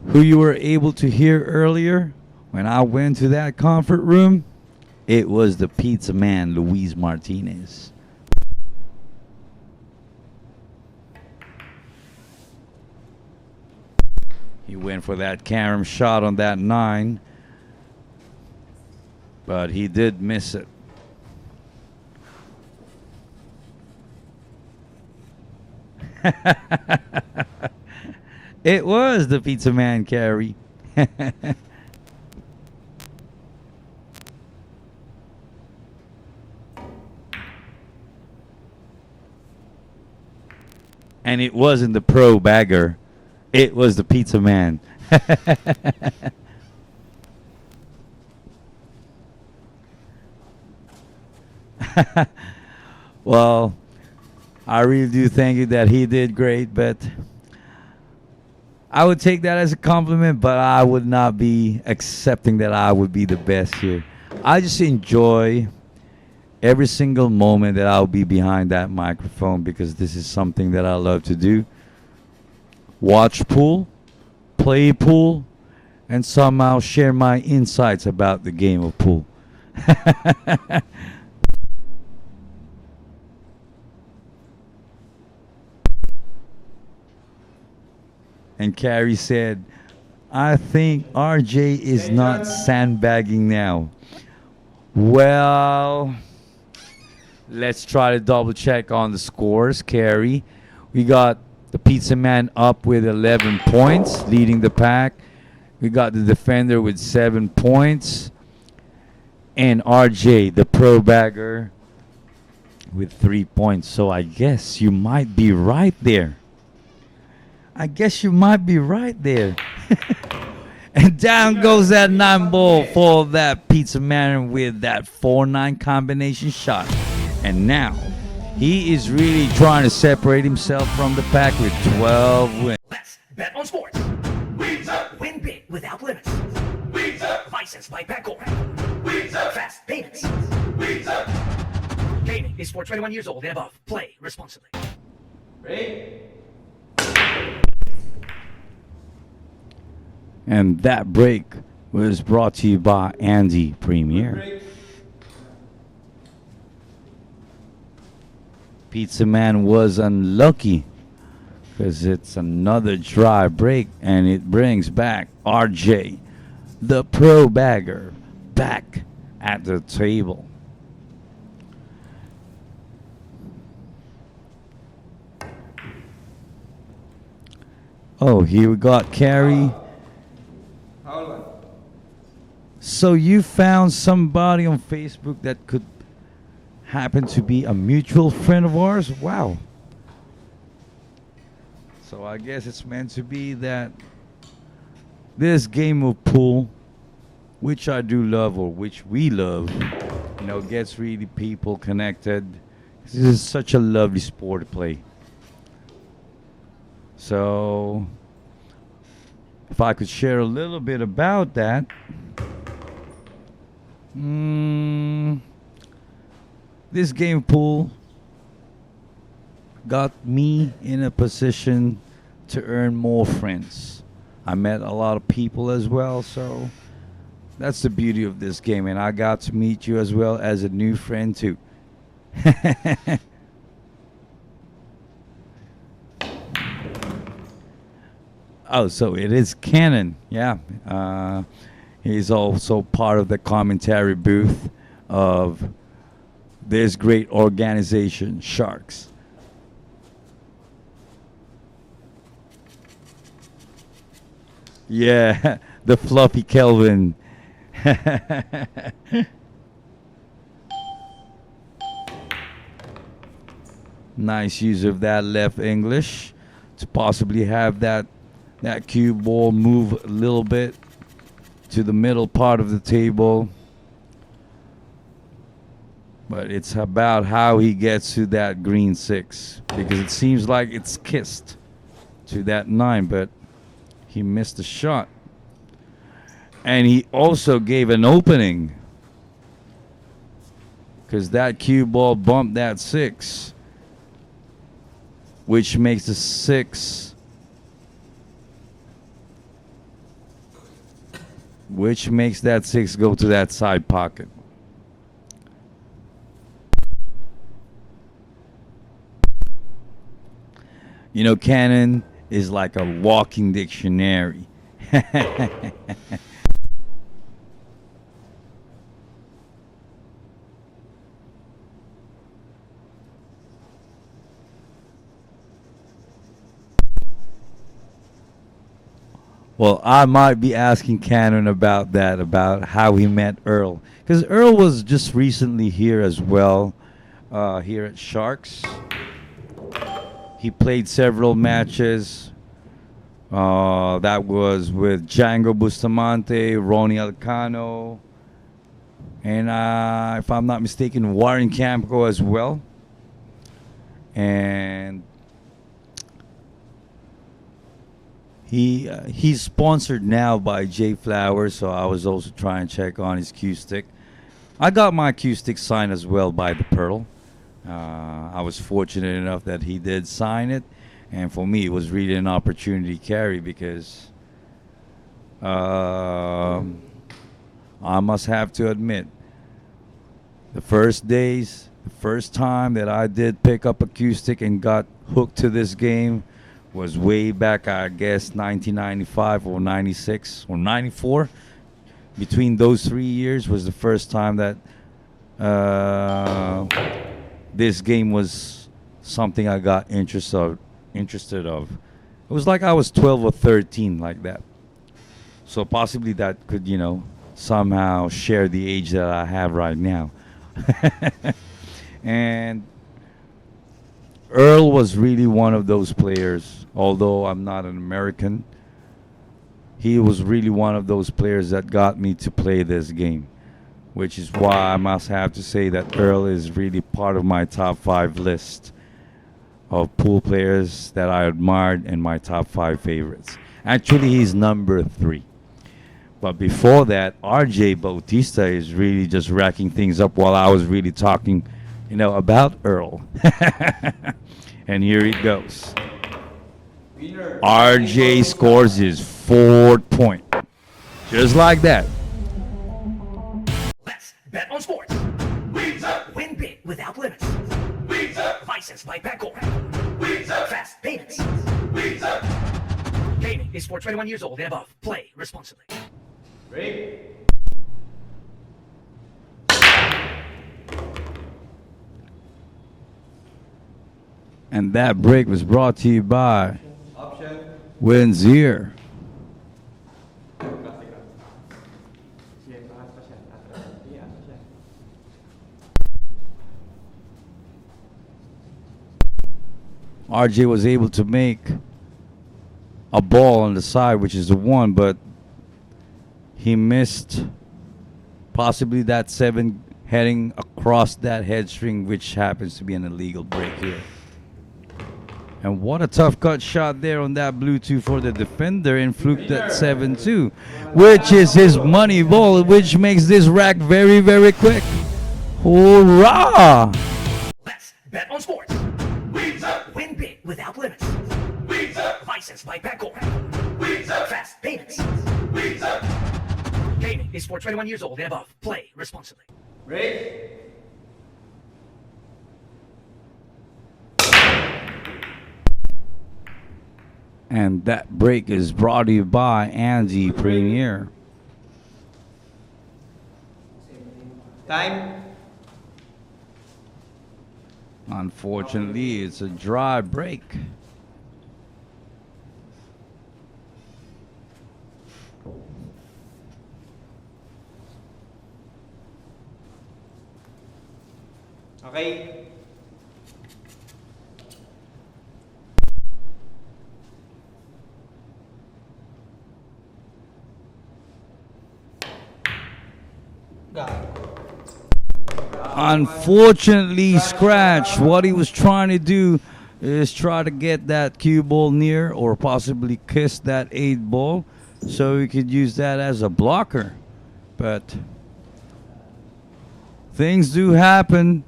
Who you were able to hear earlier when I went to that comfort room? It was the pizza man, Luis Martinez. He went for that carom shot on that 9, but he did miss it. It was the pizza man, Carrie. And it wasn't the pro bagger. It was the pizza man. Well, I really do thank you that he did great, but I would take that as a compliment, but I would not be accepting that I would be the best here. I just enjoy every single moment that I'll be behind that microphone because this is something that I love to do. Watch pool, play pool, and somehow share my insights about the game of pool. And Carrie said, I think RJ is not sandbagging now. Well, let's try to double check on the scores, Carrie. We got the pizza man up with 11 points, leading the pack. We got the defender with 7 points. And RJ, the pro bagger, with 3 points. So I guess you might be right there. I guess you might be right there. And down goes that 9 ball for that pizza man with that 4-9 combination shot. And now he is really trying to separate himself from the pack with 12 wins. Let's bet on sports. Win big without limits. Licensed by Baculo. Fast payments. Gaming is for 21 years old and above. Play responsibly. Ready? And that break was brought to you by Andy Premier. Break. Pizza Man was unlucky because it's another dry break and it brings back RJ, the pro bagger, back at the table. Oh, here we got Carrie. Hold on. So you found somebody on Facebook that could happen to be a mutual friend of ours? Wow. So I guess it's meant to be that this game of pool, which I do love or which we love, gets really people connected. This is such a lovely sport to play. So if I could share a little bit about that. This game of pool got me in a position to earn more friends. I met a lot of people as well, so that's the beauty of this game, and I got to meet you as well as a new friend too. Oh, so it is Cannon. Yeah. He's also part of the commentary booth of this great organization, Sharks. Yeah, the fluffy Kelvin. Nice use of that left English to possibly have that cue ball move a little bit to the middle part of the table. But it's about how he gets to that green 6, because it seems like it's kissed to that 9, but he missed the shot. And he also gave an opening, because that cue ball bumped that 6, which makes the 6, which makes that 6 go to that side pocket. You know, Cannon is like a walking dictionary. Well, I might be asking Cannon about that, about how he met Earl. Because Earl was just recently here as well, here at Sharks. He played several matches. That was with Django Bustamante, Ronnie Alcano, and if I'm not mistaken, Warren Campo as well. And he's sponsored now by Jay Flowers, so I was also trying to check on his cue stick. I got my cue stick signed as well by the Pearl. I was fortunate enough that he did sign it, and for me it was really an opportunity to carry, because I must have to admit, the first time that I did pick up a cue stick and got hooked to this game was way back, I guess 1995 or 96 or 94. Between those 3 years was the first time that this game was something I got interested of. It was like I was 12 or 13, like that. So possibly that could, somehow share the age that I have right now. And Earl was really one of those players. Although I'm not an American, he was really one of those players that got me to play this game, which is why I must have to say that Earl is really part of my top 5 list of pool players that I admired and my top 5 favorites. Actually, he's number 3. But before that, RJ Bautista is really just racking things up while I was really talking, about Earl. And here it goes. RJ scores his 4th point. Just like that. Let's bet on sports. Win big without limits. Licensed by Baculo. Fast payments. Gaming is for 21 years old and above. Play responsibly. Break. And that break was brought to you by Option. Windsor. RJ was able to make a ball on the side, which is the 1, but he missed possibly that 7 heading across that head string, which happens to be an illegal break here. And what a tough cut shot there on that blue 2 for the defender, and fluked that 7-2, which is his money ball, which makes this rack very, very quick. Hurrah! Let's bet on sports. Win big without limits. Licensed by Baculo. Fast payments. Gaming is for 21 years old and above. Play responsibly. Break. And that break is brought to you by Andy Premier. Time. Unfortunately, it's a dry break. Okay. Go. Unfortunately, scratch. What he was trying to do is try to get that cue ball near or possibly kiss that 8 ball so he could use that as a blocker. But things do happen.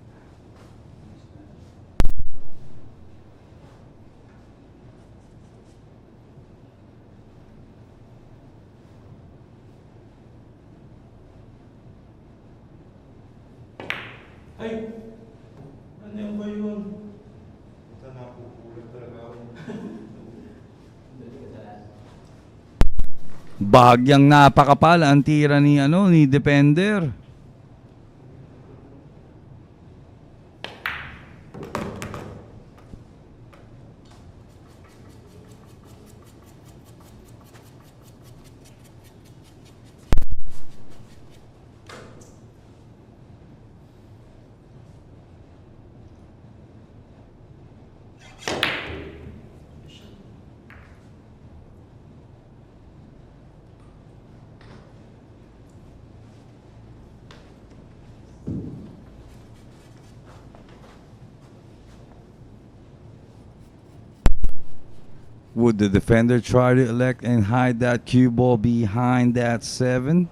Ay! Ano ba yun? Ito na, pupulat talaga ako. Bahagyang napakapal ang tira ni defender. Would the defender try to elect and hide that cue ball behind that 7?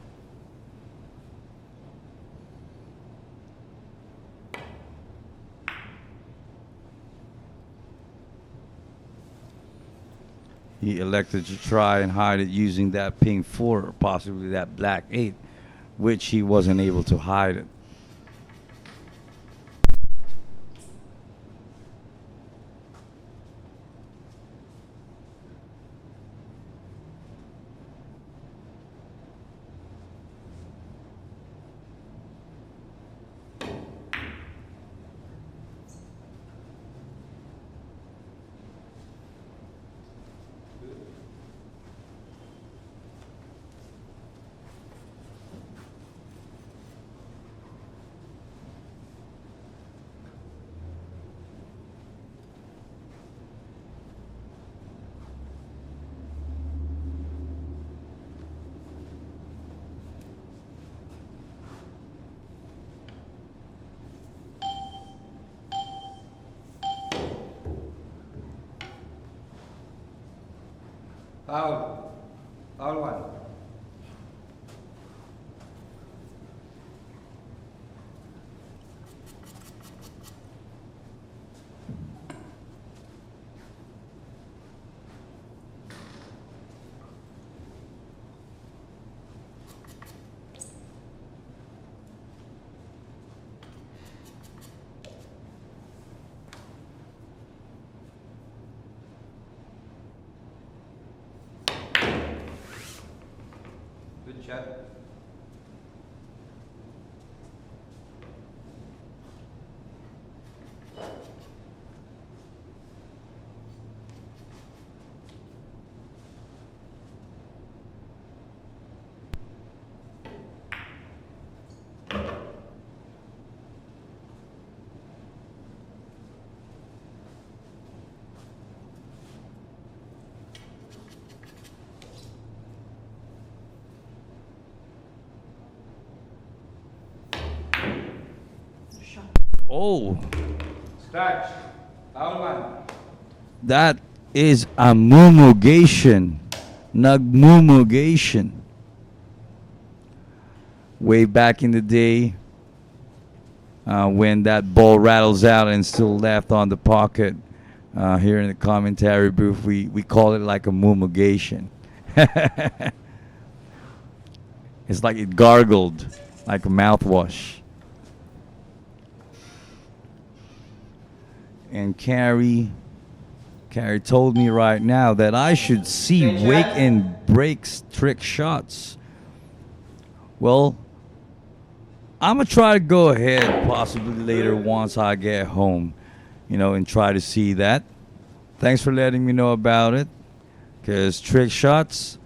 He elected to try and hide it using that pink 4 or possibly that black 8, which he wasn't able to hide it. Foul. Foul 1. Good shot. Oh, Scratch. Foul 1. that is a mumugation. Nagmumugation. Way back in the day, when that ball rattles out and still left on the pocket, here in the commentary booth, we call it like a mumugation. It's like it gargled, like a mouthwash. And Carrie told me right now that I should see Wake and Break's trick shots. Well, I'm going to try to go ahead possibly later once I get home, and try to see that. Thanks for letting me know about it. Because trick shots,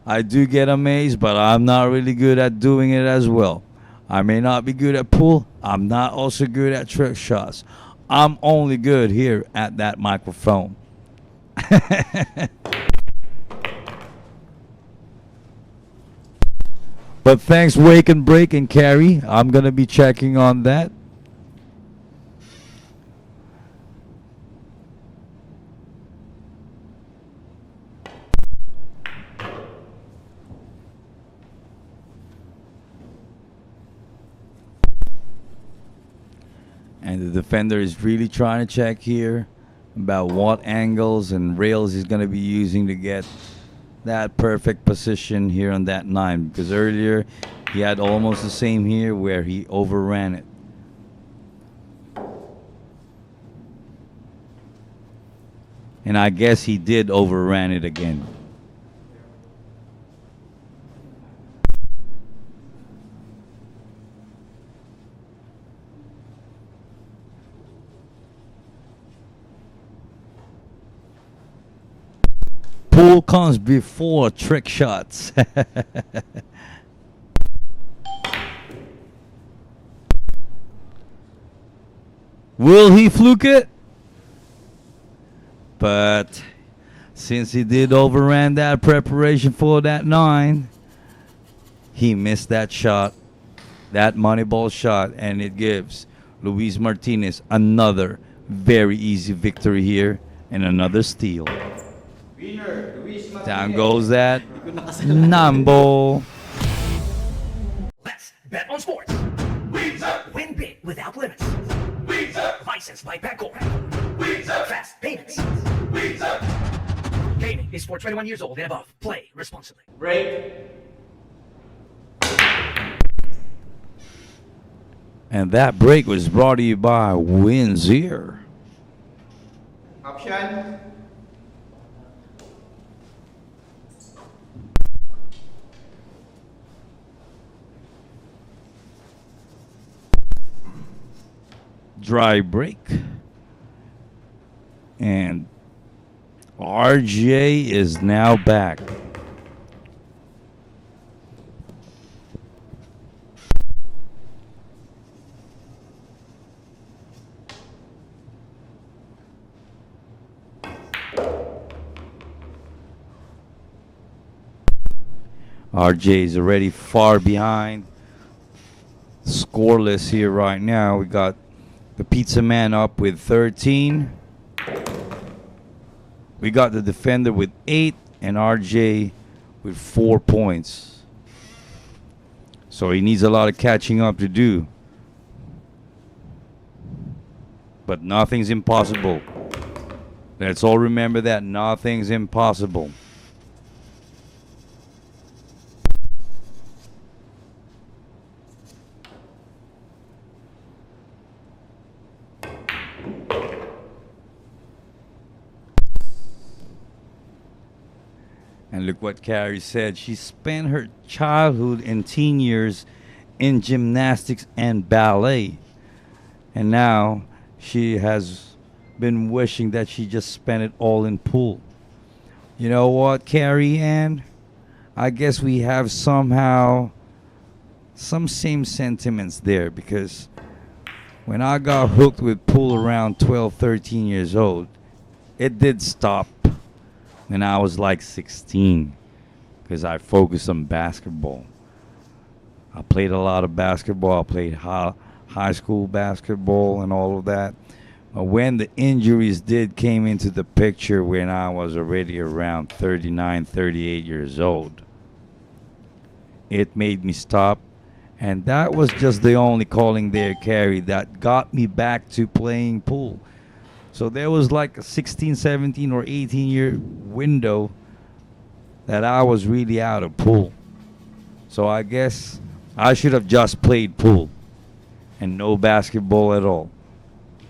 I do get amazed, but I'm not really good at doing it as well. I may not be good at pool. I'm not also good at trick shots. I'm only good here at that microphone. But thanks, Wake and Break and Carry. I'm going to be checking on that. And the defender is really trying to check here about what angles and rails he's going to be using to get that perfect position here on that 9. Because earlier he had almost the same here where he overran it. And I guess he did overran it again. Pool comes before trick shots. Will he fluke it? But since he did overran that preparation for that 9, he missed that shot, that money ball shot, and it gives Luis Martinez another very easy victory here and another steal. Down goes that Nambo. Let's bet on sports. Win big without limits. Licensed by Baculo. Fast payments. Gaming is for 21 years old and above. Play responsibly. Break. And that break was brought to you by Windsor. Option. Dry break. And RJ is now back. RJ is already far behind. Scoreless here right now. We got the Pizza Man up with 13. We got the defender with 8 and RJ with 4 points. So he needs a lot of catching up to do. But nothing's impossible. Let's all remember that nothing's impossible. And look what Carrie said. She spent her childhood and teen years in gymnastics and ballet. And now she has been wishing that she just spent it all in pool. You know what, Carrie Ann? I guess we have somehow some same sentiments there, because when I got hooked with pool around 12, 13 years old, it did stop. And I was like 16 because I focused on basketball. I played a lot of basketball. I played high school basketball and all of that. When the injuries came into the picture when I was already around 39, 38 years old, it made me stop. And that was just the only calling there, Carrie, that got me back to playing pool. So there was like a 16, 17, or 18-year window that I was really out of pool. So I guess I should have just played pool and no basketball at all.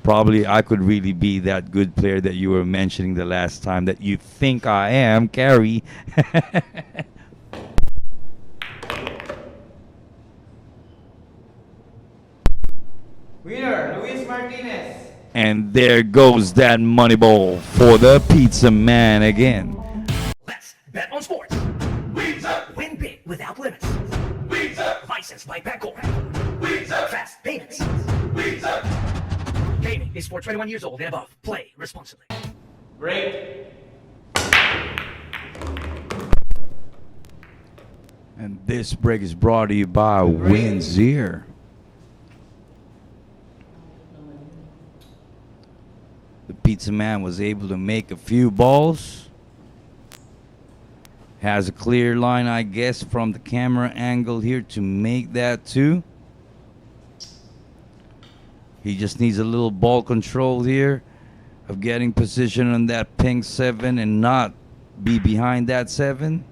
Probably I could really be that good player that you were mentioning the last time that you think I am, Carrie. Winner, Luis Martinez. And there goes that money ball for the Pizza Man again. Let's bet on sports. Win big without limits. Licensed by Baculo. Fast payments. Gaming is for 21 years old and above. Play responsibly. Break. And this break is brought to you by Windsor. The pizza man was able to make a few balls. Has a clear line, I guess, from the camera angle here to make that too. He just needs a little ball control here of getting position on that pink 7 and not be behind that 7.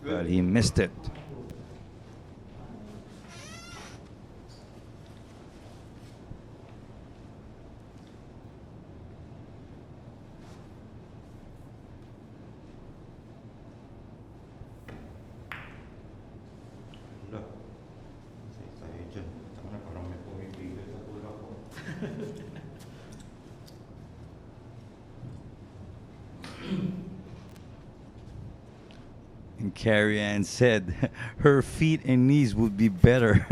But he missed it. Wala. Kasi tayo dyan. Tama na, parang may pumipigil sa tulak ko. And Carrie Ann said her feet and knees would be better.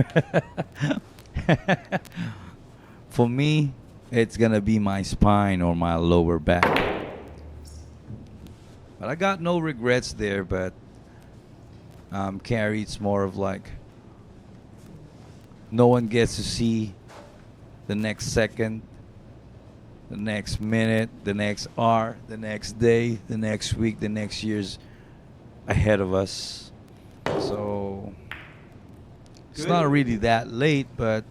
For me, it's going to be my spine or my lower back. But I got no regrets there, but Carrie, it's more of like no one gets to see the next second, the next minute, the next hour, the next day, the next week, the next years ahead of us. So it's not really that late, but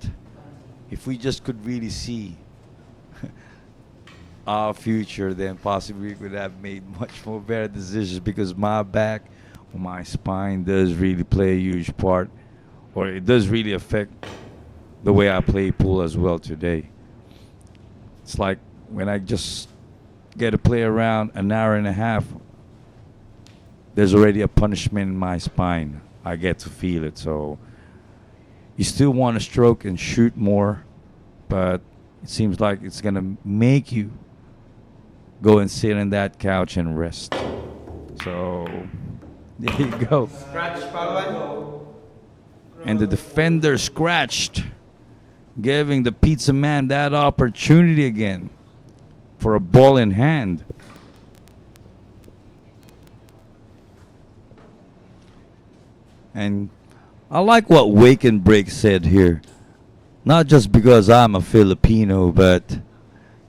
if we just could really see our future, then possibly we could have made much more better decisions, because my back or my spine does really play a huge part, or it does really affect the way I play pool as well today. It's like when I just get to play around an hour and a half, there's already a punishment in my spine. I get to feel it. So you still want to stroke and shoot more, but it seems like it's going to make you go and sit on that couch and rest. So there you go. Scratch, Palawan. And the defender scratched, giving the pizza man that opportunity again for a ball in hand. And I like what Wake and Break said here. Not just because I'm a Filipino, but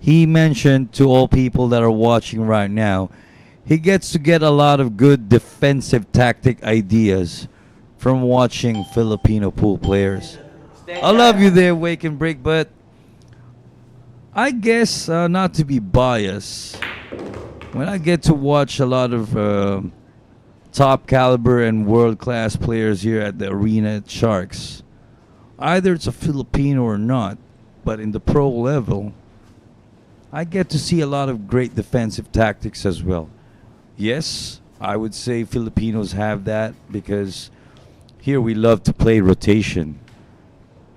he mentioned to all people that are watching right now, he gets to get a lot of good defensive tactic ideas from watching Filipino pool players. I love you there, Wake and Break, but I guess not to be biased, when I get to watch a lot of top caliber and world-class players here at the arena at Sharks, either it's a Filipino or not, but in the pro level, I get to see a lot of great defensive tactics as well. Yes, I would say Filipinos have that, because here we love to play rotation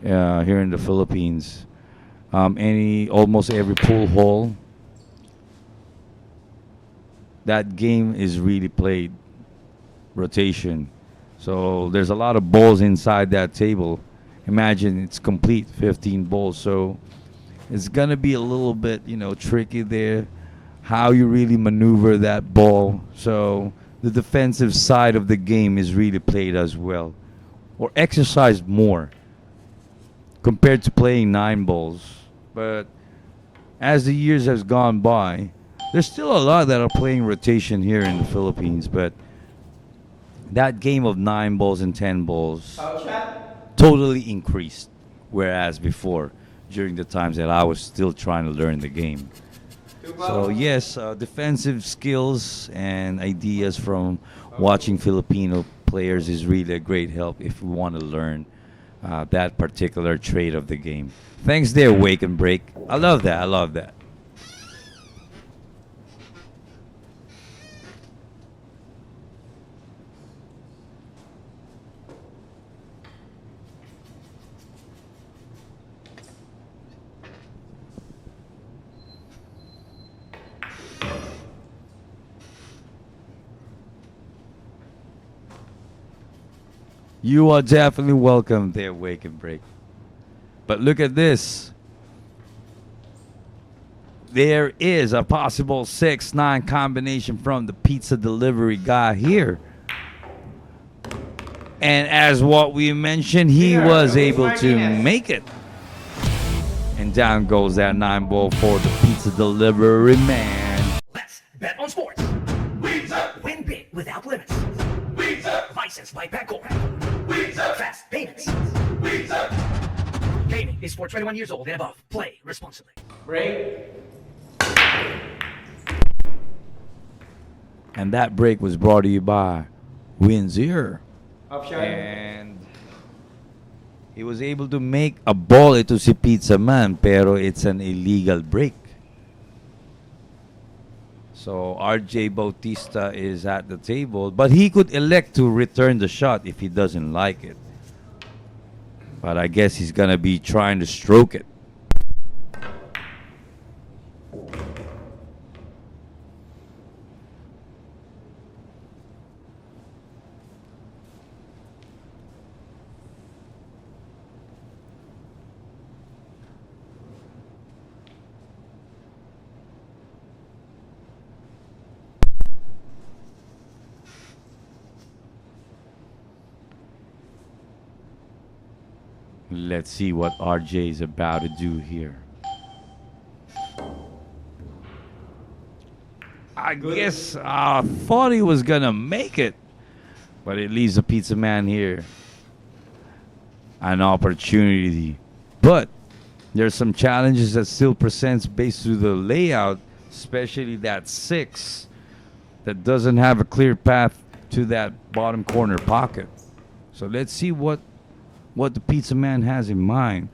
here in the Philippines. Almost every pool hall, that game is really played rotation. So there's a lot of balls inside that table. Imagine it's complete 15 balls. So it's gonna be a little bit, tricky there, how you really maneuver that ball. So the defensive side of the game is really played as well, or exercised more compared to playing 9 balls. But as the years has gone by, there's still a lot that are playing rotation here in the Philippines, but that game of 9 balls and 10 balls totally increased, whereas before, during the times that I was still trying to learn the game. So yes, defensive skills and ideas from watching Filipino players is really a great help if we want to learn that particular trait of the game. Thanks there, Wake and Break. I love that. I love that. You are definitely welcome there, Wake and Break. But look at this. There is a possible 6-9 combination from the pizza delivery guy here. And as what we mentioned, he was able to make it. And down goes that 9-ball for the pizza delivery man. Let's bet on sports. Win big without limits. Licensed by Baculo. Fast payments. Gaming is for 21 years old and above. Play responsibly. And that break was brought to you by Windsor. And he was able to make a ball ito si Pizza Man, pero it's an illegal break. So RJ Bautista is at the table, but he could elect to return the shot if he doesn't like it. But I guess he's gonna be trying to stroke it. Let's see what RJ is about to do here. I guess I thought he was gonna make it, but it leaves the Pizza Man here an opportunity. But there's some challenges that still presents based to the layout, especially that 6 that doesn't have a clear path to that bottom corner pocket. So let's see what the Pizza Man has in mind.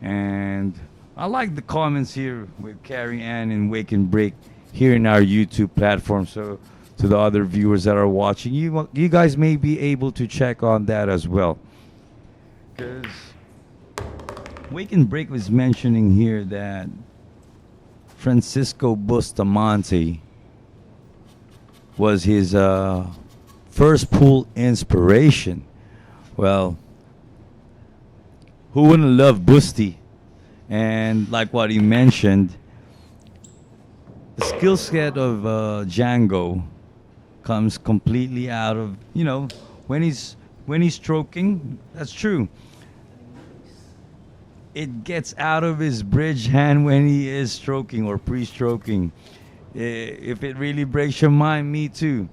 And I like the comments here with Carrie Ann and Wake and Break here in our YouTube platform. So to the other viewers that are watching, you guys may be able to check on that as well. Because Wake and Break was mentioning here that Francisco Bustamante was his first pool inspiration. Well, who wouldn't love Busty? And like what he mentioned, the skill set of Django comes completely out of, when he's stroking, that's true. It gets out of his bridge hand when he is stroking or pre-stroking. If it really breaks your mind, me too.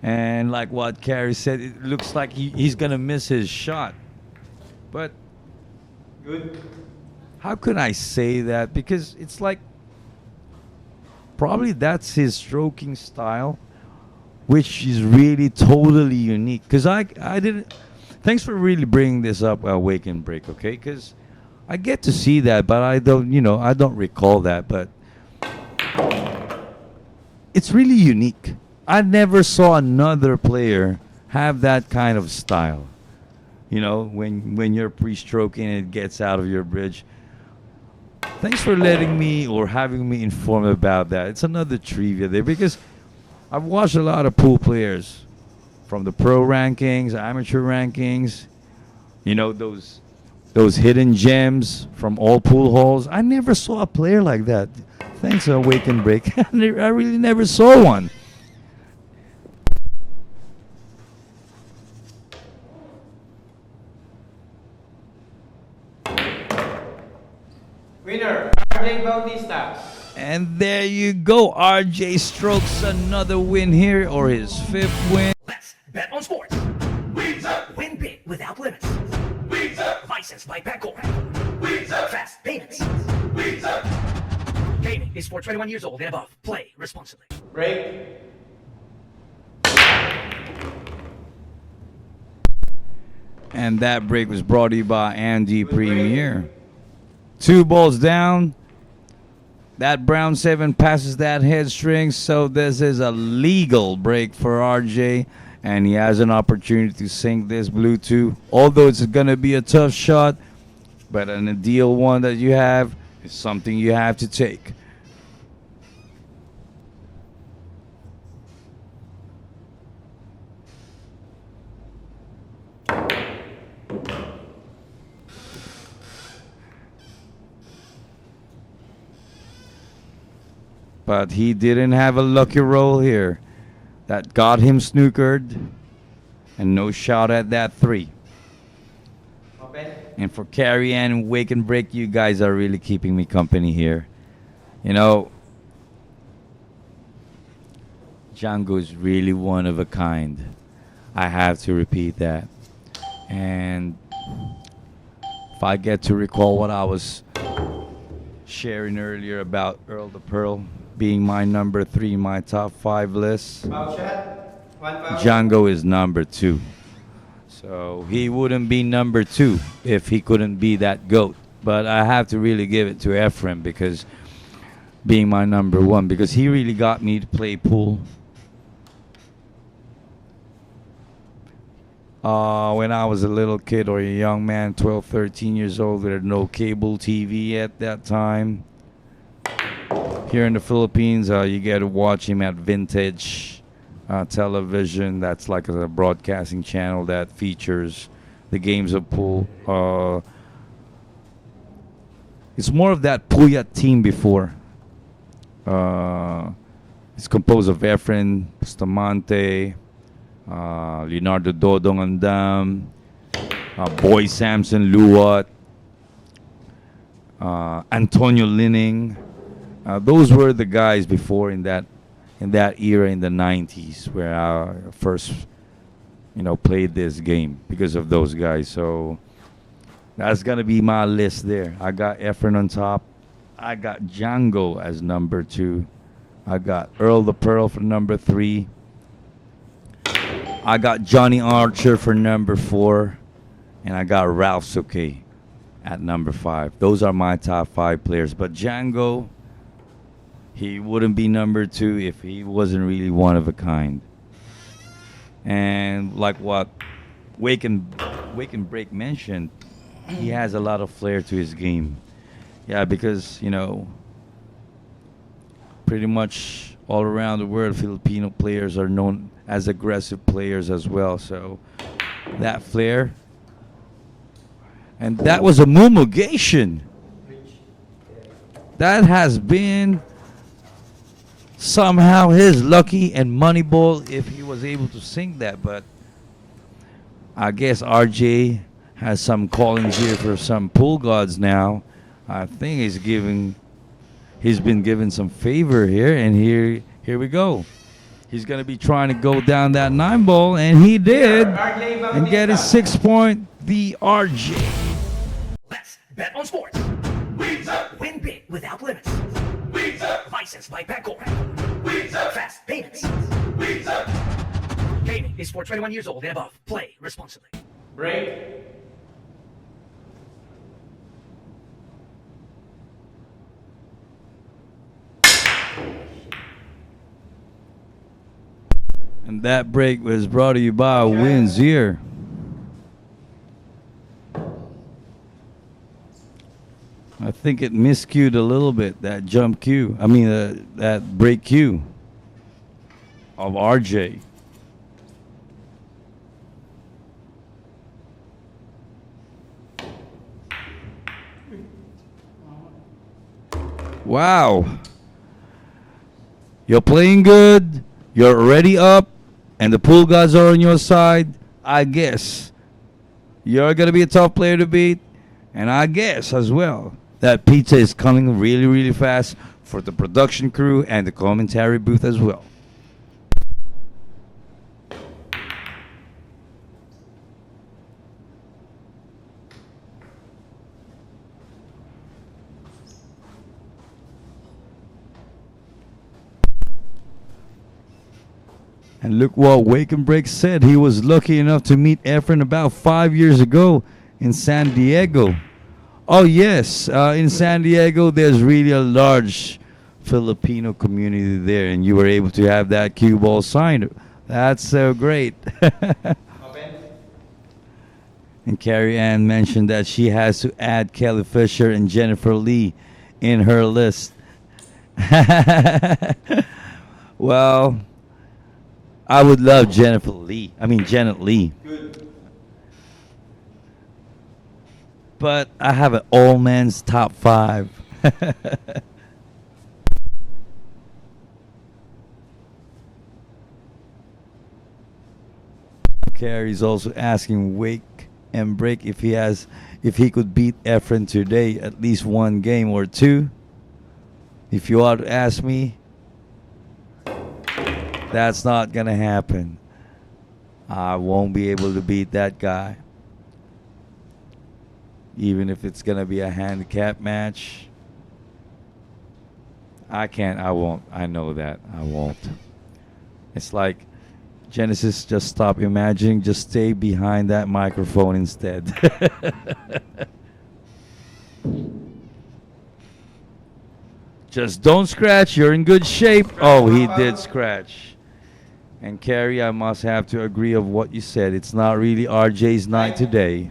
And like what Carrie said, it looks like he's going to miss his shot. But Good. how could I say that? Because it's like probably that's his stroking style, which is really totally unique. Because I didn't. Thanks for really bringing this up, Wake and Break, okay? Because I get to see that, but I don't recall that. But it's really unique. I never saw another player have that kind of style. When you're pre-stroking and it gets out of your bridge. Thanks for letting me or having me informed about that. It's another trivia there because I've watched a lot of pool players from the pro rankings, amateur rankings, those hidden gems from all pool halls. I never saw a player like that. Thanks, Wake and Break. I really never saw one. Winner, RJ Bautista. And there you go. RJ strokes another win here, or his 5th win. Let's bet on sports. Win big without limits. Licensed by Baculo. Fast payments. Gaming is for 21 years old and above. Play responsibly. Break. And that break was brought to you by Andy Premier. 2 balls down. That brown 7 passes that head string, so this is a legal break for RJ, and he has an opportunity to sink this blue 2. Although it's going to be a tough shot, but an ideal one that you have is something you have to take. But he didn't have a lucky roll here. That got him snookered. And no shot at that 3. Open. And for Carrie Ann and Wake and Break, you guys are really keeping me company here. You know, Django is really one of a kind. I have to repeat that. And if I get to recall what I was sharing earlier about Earl the Pearl being my number 3 in my top 5 list, Foul shot. One foul. Django is number 2. So he wouldn't be number 2 if he couldn't be that GOAT. But I have to really give it to Ephraim because being my number 1, because he really got me to play pool. When I was a little kid or a young man, 12, 13 years old, there had no cable TV at that time. Here in the Philippines, you get to watch him at Vintage Television. That's like a broadcasting channel that features the games of pool. It's more of that Puyat team before. It's composed of Efren Bustamante, Leonardo Dodong Andam, Boy Samson Luwat, Antonio Lining. Those were the guys before in that era in the 90s where I first played this game because of those guys. So that's gonna be my list there. I got Efren on top. I got Django as number 2. I got Earl the Pearl for number 3. I got Johnny Archer for number 4. And I got Ralph Suke at number 5. Those are my top 5 players. But Django, he wouldn't be number 2 if he wasn't really one of a kind. And like what Wake and Break mentioned, he has a lot of flair to his game. Yeah, because, pretty much all around the world, Filipino players are known as aggressive players as well. So that flair. And that was a mumugation. That has been somehow his lucky and money ball if he was able to sing that. But I guess RJ has some callings here for some pool gods now. I think he's been given some favor here, and here we go. He's gonna be trying to go down that 9 ball, and he did, and get his 6 point. The RJ. Let's bet on sports. Win big without limits. Licensed by Baculo. Fast payments. Gaming is for 21 years old and above. Play responsibly. Break. And that break was brought to you by Wins here. I think it miscued a little bit, that jump cue. I mean, that break cue of RJ. Wow. You're playing good. You're already up. And the pool guys are on your side. I guess you're going to be a tough player to beat. And I guess as well that pizza is coming really, really fast for the production crew and the commentary booth as well. And look what Wake and Break said. He was lucky enough to meet Efren about 5 years ago in San Diego. Oh, yes. In San Diego, there's really a large Filipino community there, and you were able to have that cue ball signed. That's so great. Open. And Carrie Ann mentioned that she has to add Kelly Fisher and Jennifer Lee in her list. Well, I would love Janet Lee. Good. But I have an all men's top 5. Carey's also asking Wake and Break if he could beat Efren today, at least one game or two. If you are to ask me, that's not gonna happen. I won't be able to beat that guy. Even if it's gonna be a handicap match. I won't. I know that. I won't. It's like, Genesis, just stop imagining. Just stay behind that microphone instead. Just don't scratch. You're in good shape. Oh, he did scratch. And Carrie, I must have to agree of what you said. It's not really RJ's night today.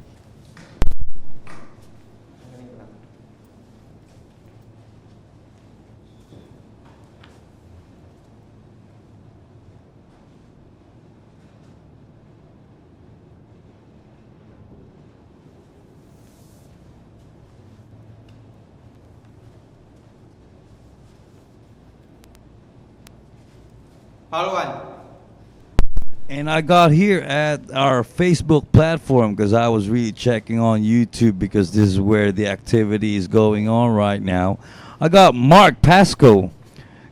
All one. And I got here at our Facebook platform because I was really checking on YouTube because this is where the activity is going on right now. I got Mark Pasco.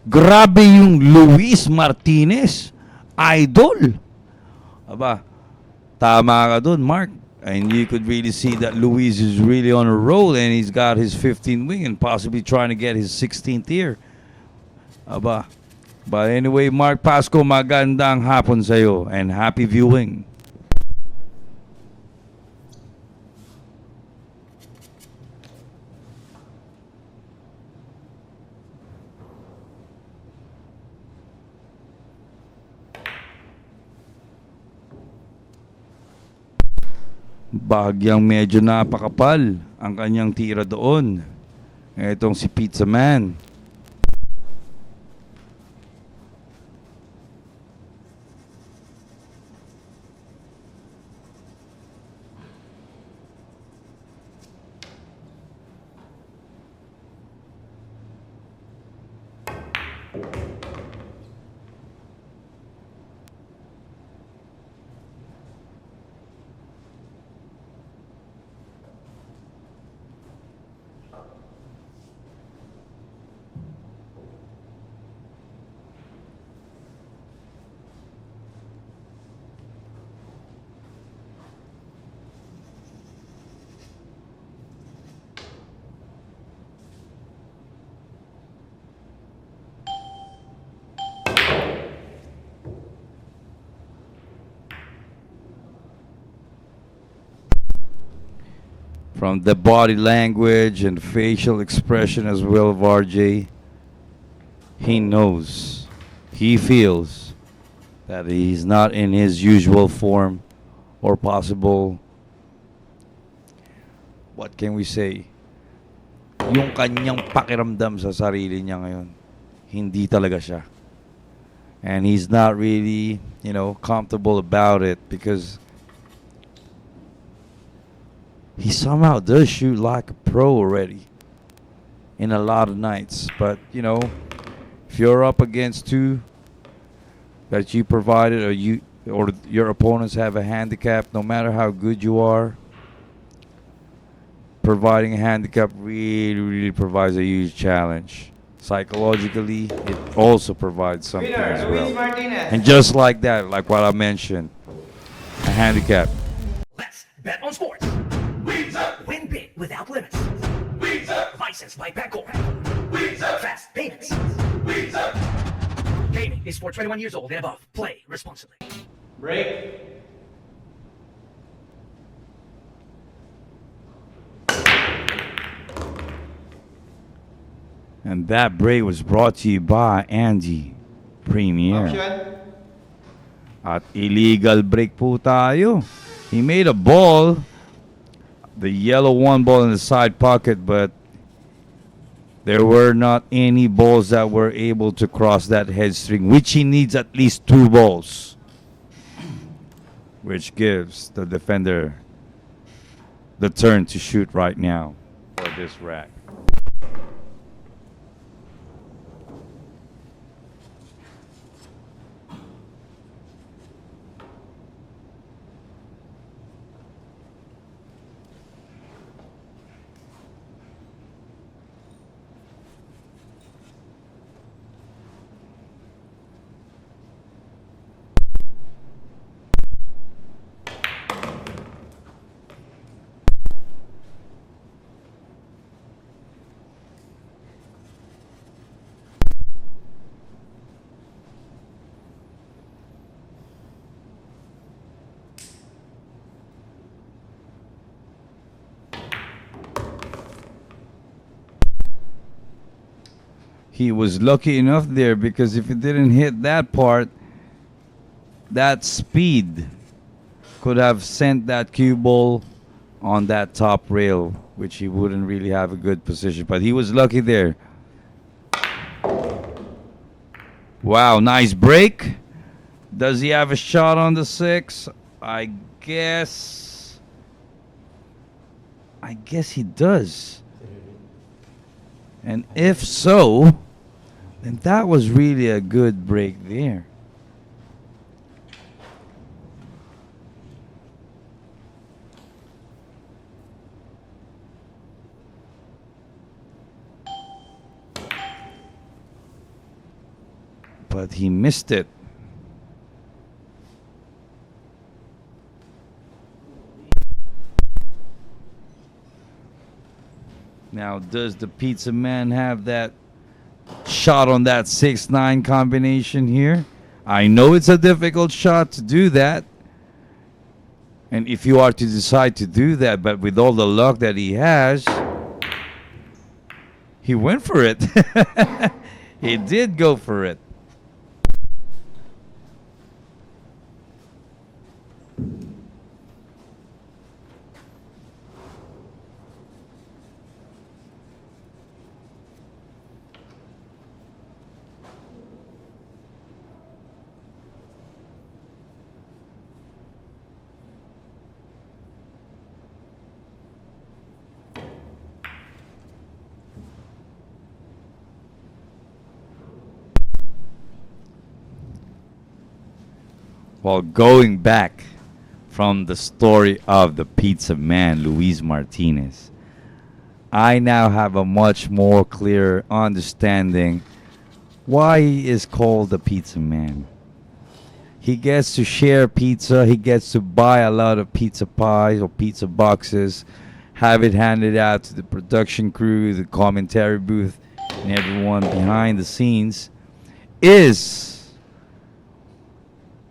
Grabe yung Luis Martinez. Idol. Aba, tama ka dun, Mark. And you could really see that Luis is really on a roll and he's got his 15th wing and possibly trying to get his 16th here. Aba. But anyway, Mark Pasco, magandang hapon sa'yo and happy viewing. Bahagyang medyo napakapal ang kanyang tira doon. Itong si Pizza Man. From the body language and facial expression as well of RJ, he knows, he feels that he's not in his usual form or possible, what can we say, yung kanyang pakiramdam sa sarili niya ngayon, hindi talaga siya. And he's not really, comfortable about it because he somehow does shoot like a pro already in a lot of nights. But, if you're up against two that you provided or your opponents have a handicap, no matter how good you are, providing a handicap really, really provides a huge challenge. Psychologically, it also provides something Winner, as Luis well. Martinez. And just like that, like what I mentioned, a handicap. Let's bet on sports. Win big without limits. Licensed by Baculo. Fast payments. Gaming is for 21 years old and above. Play responsibly. Break. And that break was brought to you by Andy Premier. Option. At illegal break po tayo. He made a ball, the yellow one ball in the side pocket, but there were not any balls that were able to cross that head string, which he needs at least 2 balls, which gives the defender the turn to shoot right now for this rack. He was lucky enough there because if he didn't hit that part, that speed could have sent that cue ball on that top rail, which he wouldn't really have a good position. But he was lucky there. Wow, nice break. Does he have a shot on the 6? I guess he does. And if so, then that was really a good break there. But he missed it. Now, does the pizza man have that shot on that 6-9 combination here? I know it's a difficult shot to do that. And if you are to decide to do that, but with all the luck that he has, he went for it. He did go for it. Well, going back from the story of the pizza man, Luis Martinez, I now have a much more clear understanding why he is called the pizza man. He gets to share pizza. He gets to buy a lot of pizza pies or pizza boxes, have it handed out to the production crew, the commentary booth, and everyone behind the scenes.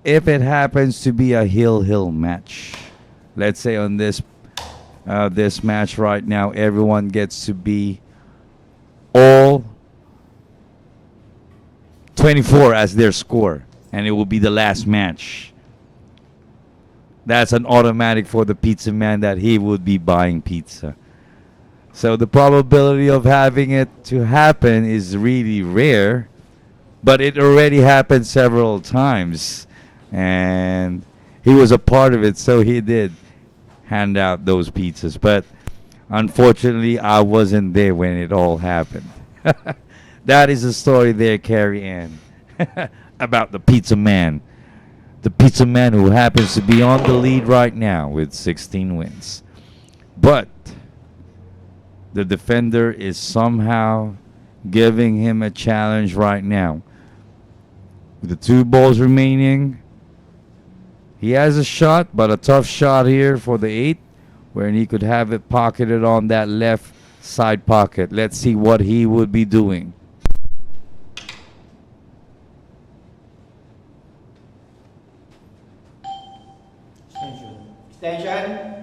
If it happens to be a hill match, let's say on this match right now, everyone gets to be all 24 as their score, and it will be the last match. That's an automatic for the pizza man that he would be buying pizza. So the probability of having it to happen is really rare, but it already happened several times. And he was a part of it, so he did hand out those pizzas. But unfortunately, I wasn't there when it all happened. That is the story there, Carrie Ann, about the pizza man. The pizza man who happens to be on the lead right now with 16 wins. But the defender is somehow giving him a challenge right now. With the 2 balls remaining, he has a shot, but a tough shot here for the 8, where he could have it pocketed on that left side pocket. Let's see what he would be doing. Extension.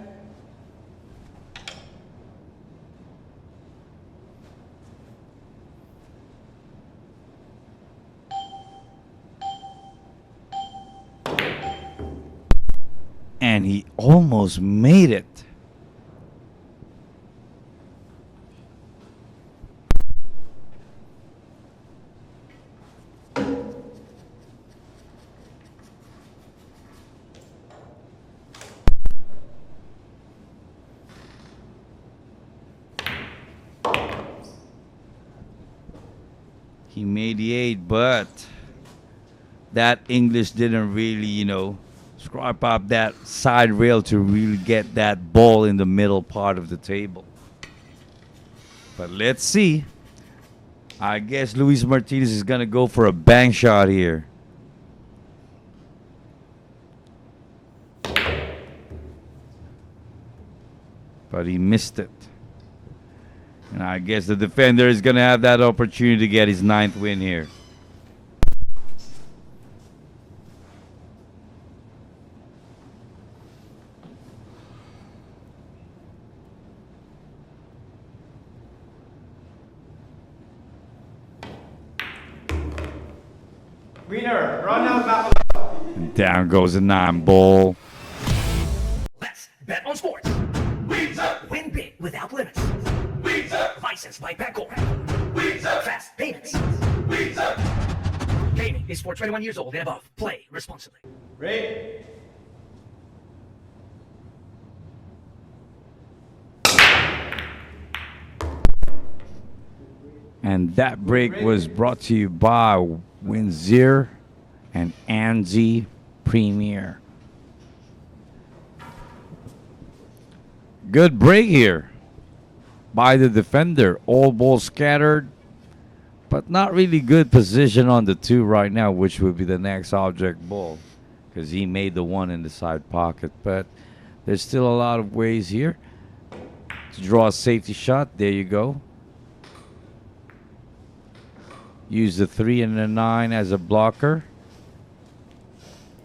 And he almost made it. He made the 8, but that English didn't really, scrape up that side rail to really get that ball in the middle part of the table. But let's see. I guess Luis Martinez is going to go for a bang shot here. But he missed it. And I guess the defender is going to have that opportunity to get his 9th win here. Winner, Ronald Baculo. And down goes the 9-ball. Let's bet on sports. Win big without limits. Licensed by Baculo. Fast payments. Gaming is for 21 years old and above. Play responsibly. Break. And that break was brought to you by Windsor and Anzi Premier. Good break here by the defender. All balls scattered, but not really good position on the 2 right now, which would be the next object ball, because he made the 1 in the side pocket. But there's still a lot of ways here to draw a safety shot. There you go. Use the 3 and the 9 as a blocker.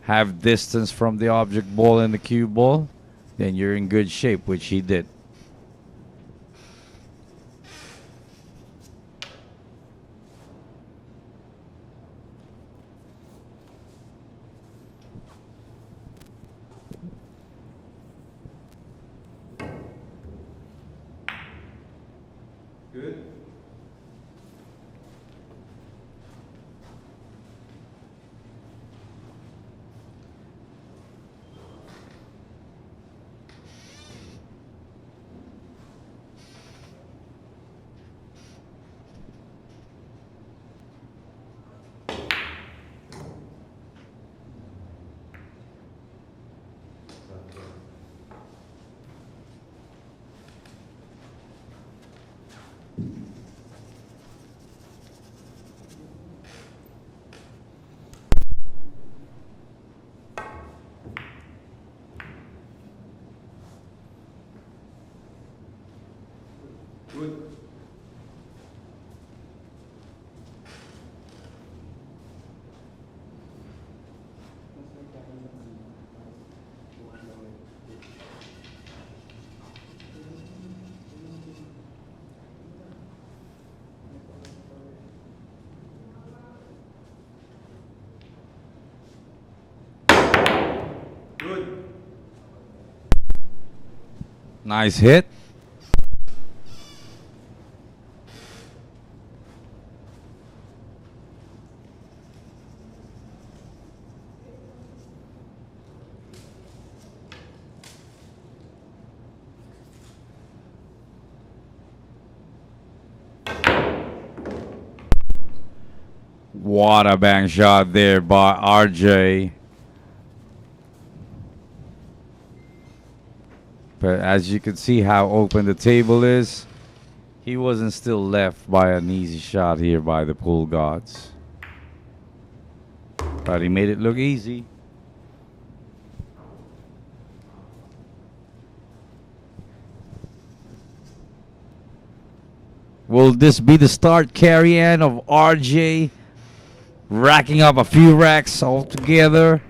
Have distance from the object ball and the cue ball. Then you're in good shape, which he did. Good. Good. Good. Nice hit. What a bang shot there by RJ. But as you can see how open the table is, he wasn't still left by an easy shot here by the pool gods. But he made it look easy. Will this be the start carry-in of RJ racking up a few racks altogether?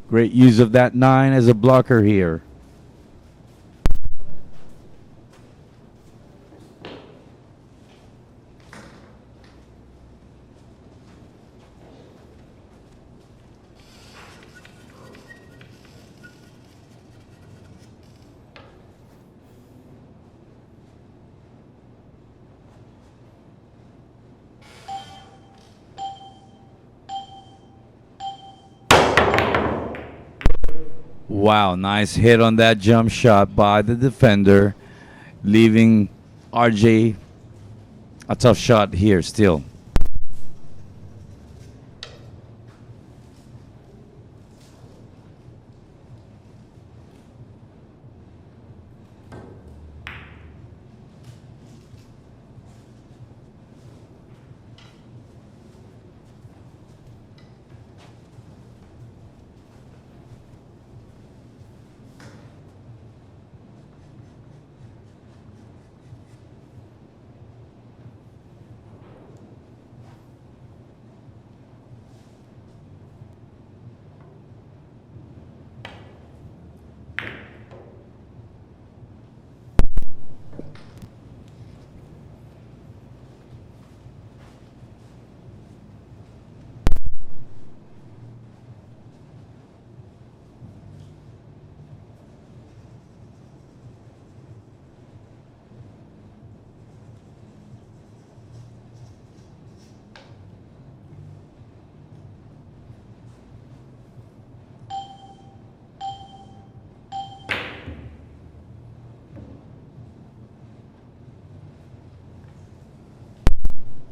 Great use of that 9 as a blocker here. Wow, nice hit on that jump shot by the defender, leaving RJ a tough shot here still.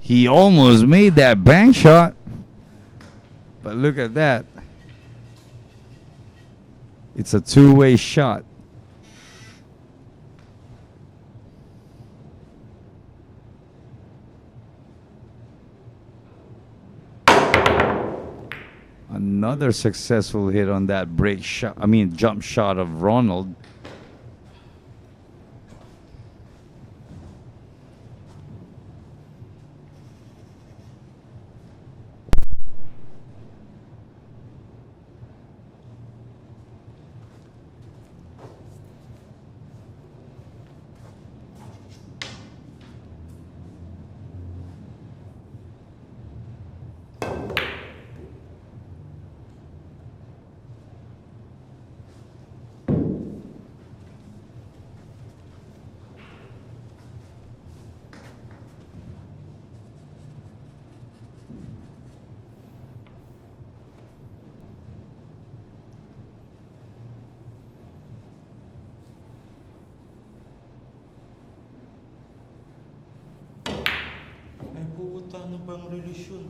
He almost made that bank shot. But look at that. It's a two-way shot. Another successful hit on that break shot. I mean, jump shot of Ronald. Ay, puta, ano bang relasyon?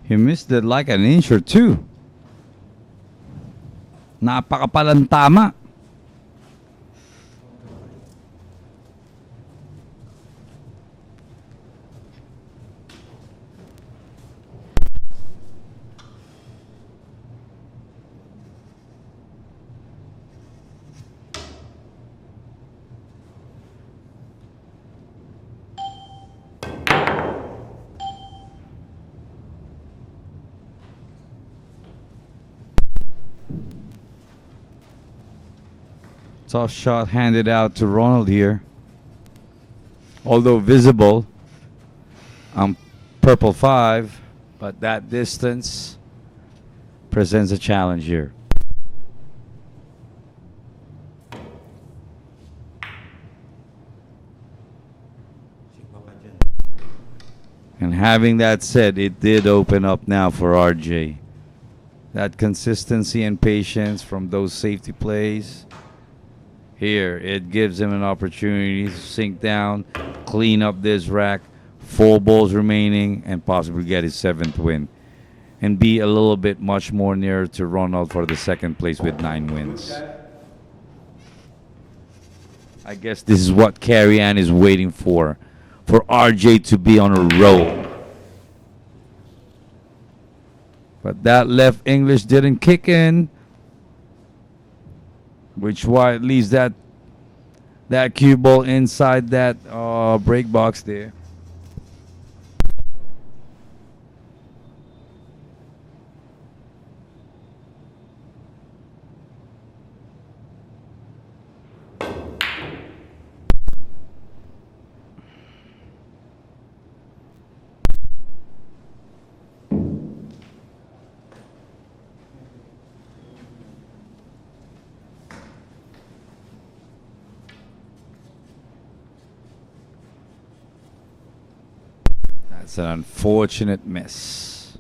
He missed it like an inch or two. Napakapalang tama. Tough shot handed out to Ronald here. Although visible on purple 5, but that distance presents a challenge here. Sigma ka dyan. And having that said, it did open up now for RJ. That consistency and patience from those safety plays. Here, it gives him an opportunity to sink down, clean up this rack, 4 balls remaining, and possibly get his 7th win. And be a little bit much more nearer to Ronald for the 2nd place with 9 wins. I guess this is what Carrie Ann is waiting for RJ to be on a roll. But that left English didn't kick in, which why it leaves that cue ball inside that break box there. That's an unfortunate miss.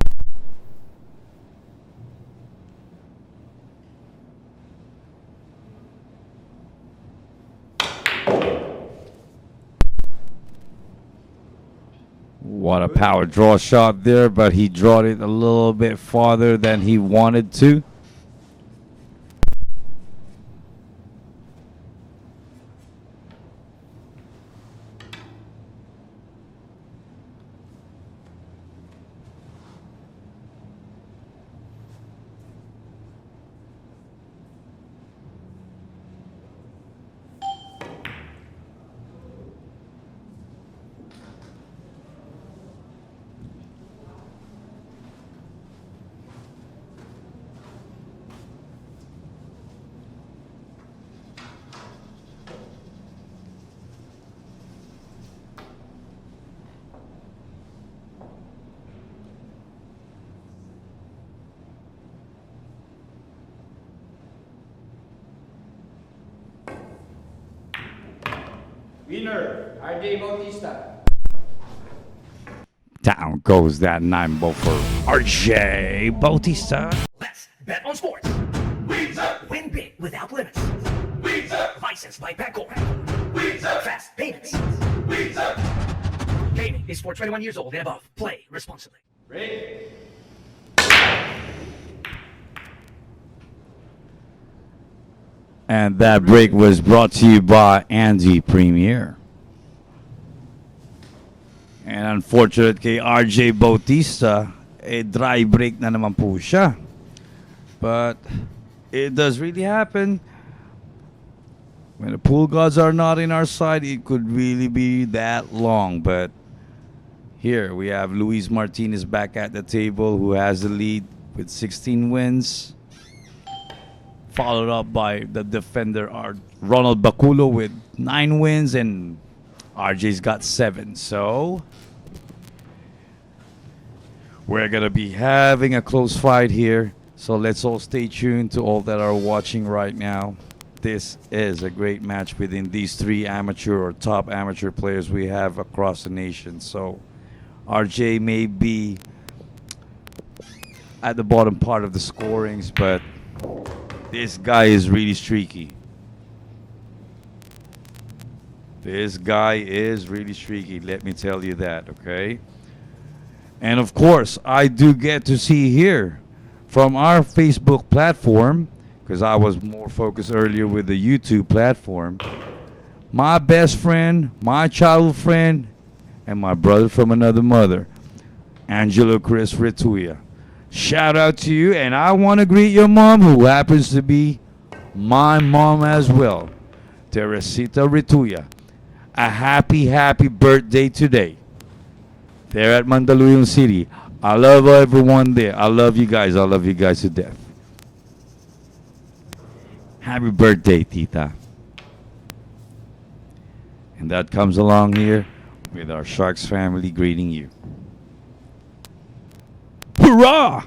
What a power draw shot there, but he drawed it a little bit farther than he wanted to. Winner, RJ Bautista. Down goes that 9 ball for RJ Bautista. Let's bet on sports. Win big without limits. Licensed by Baculo. Fast payments. Gaming is for 21 years old and above. Play responsibly. Break. And that break was brought to you by Andy Premier. And unfortunate kay RJ Bautista, dry break na naman po siya. But it does really happen. When the pool gods are not in our side, it could really be that long. But here we have Luis Martinez back at the table, who has the lead with 16 wins. Followed up by the defender, Ronald Baculo, with 9 wins, and RJ's got 7. So we're going to be having a close fight here. So let's all stay tuned to all that are watching right now. This is a great match within these 3 amateur or top amateur players we have across the nation. So RJ may be at the bottom part of the scorings, but this guy is really streaky. This guy is really streaky, let me tell you that, okay? And of course, I do get to see here from our Facebook platform, because I was more focused earlier with the YouTube platform, my best friend, my childhood friend, and my brother from another mother, Angelo Chris Rituya. Shout out to you, and I want to greet your mom, who happens to be my mom as well, Teresita Rituya. A happy, happy birthday today. There at Mandaluyong City. I love everyone there. I love you guys. I love you guys to death. Happy birthday, Tita. And that comes along here with our Sharks family greeting you. Hurrah!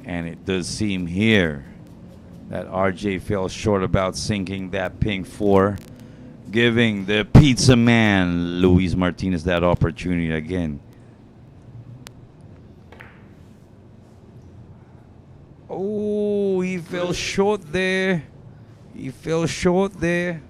And it does seem here that RJ fell short about sinking that pink 4, giving the pizza man, Luis Martinez, that opportunity again. Oh, he fell short there. He fell short there.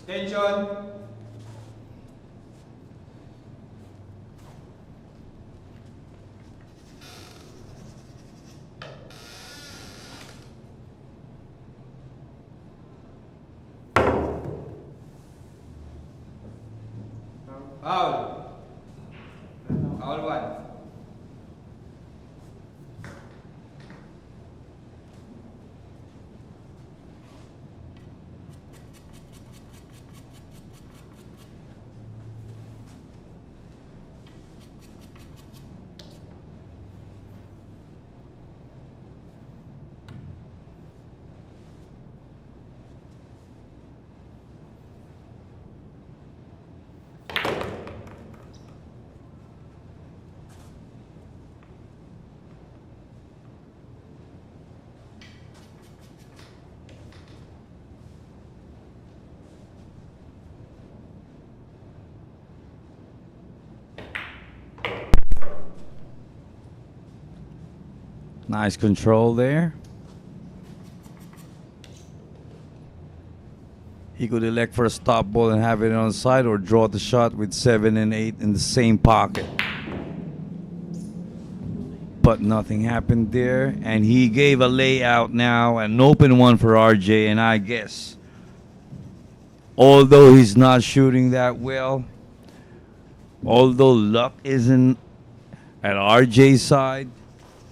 Extension. Foul. Foul 1. Nice control there. He could elect for a stop ball and have it on the side, or draw the shot with 7 and 8 in the same pocket. But nothing happened there, and he gave a layout now, an open one for RJ, and I guess, although he's not shooting that well, Although luck isn't at RJ's side,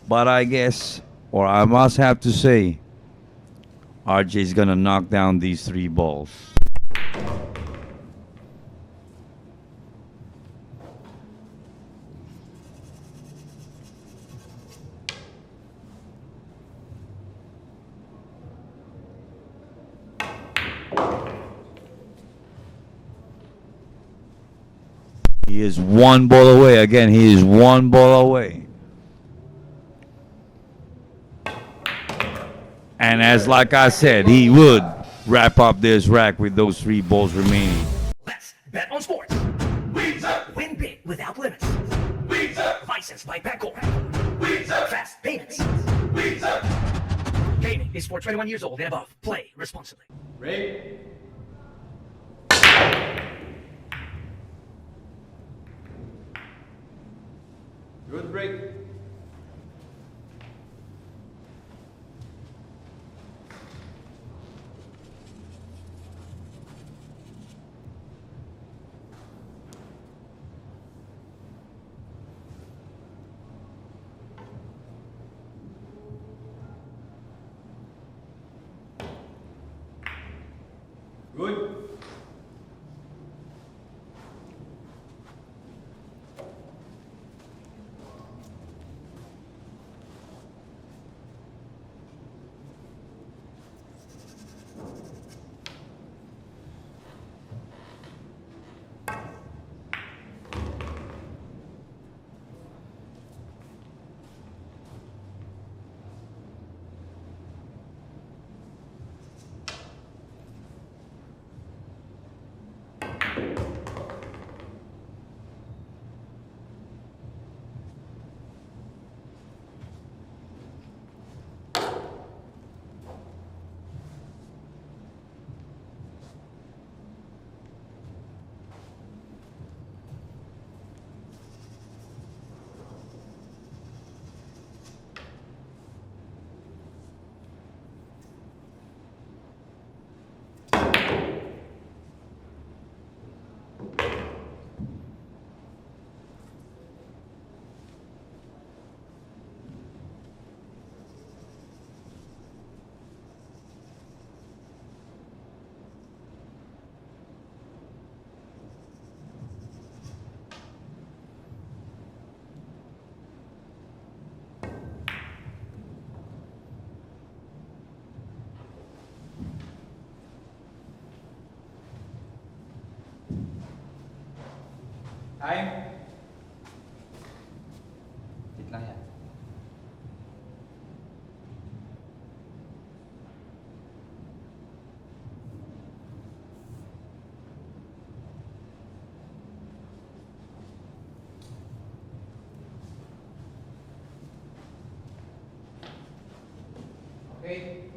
but I guess, or I must have to say, RJ's gonna knock down these 3 balls. He is 1 ball away. Again, he is 1 ball away. And as like I said, he would wrap up this rack with those 3 balls remaining. Let's bet on sports. Win big without limits. Licensed by Baculo. Fast payments. Gaming is for 21 years old and above. Play responsibly. Break. Good break. Good. Time. Hit lang yan. Okay.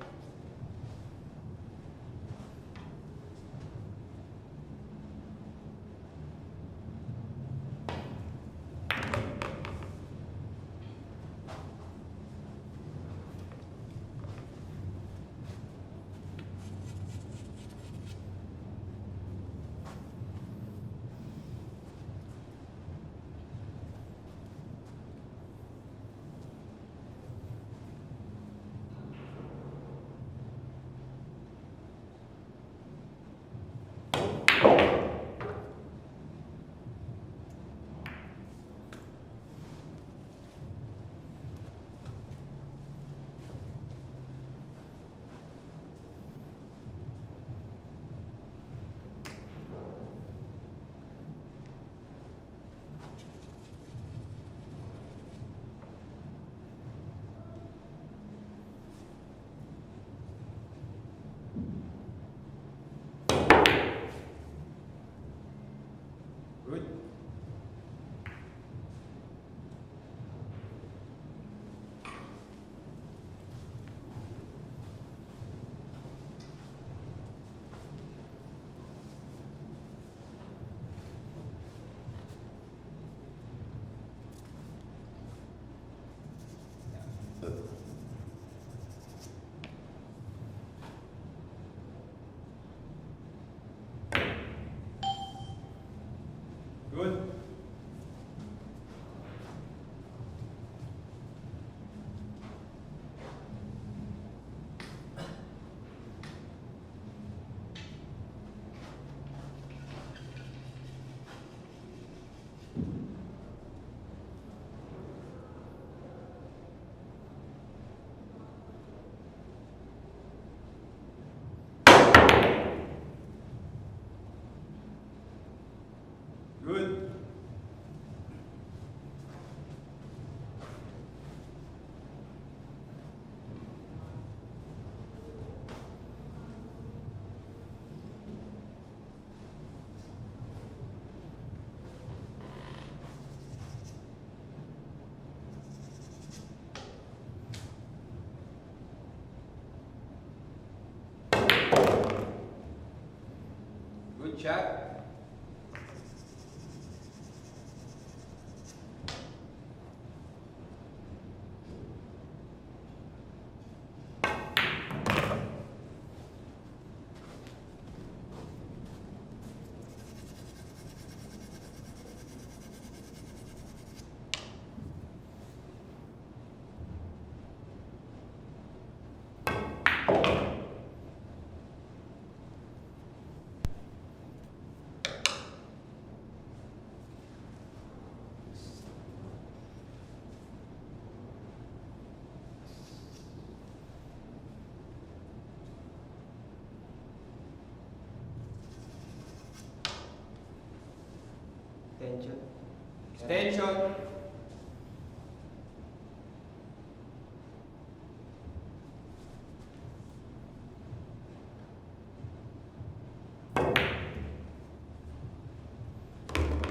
Extension.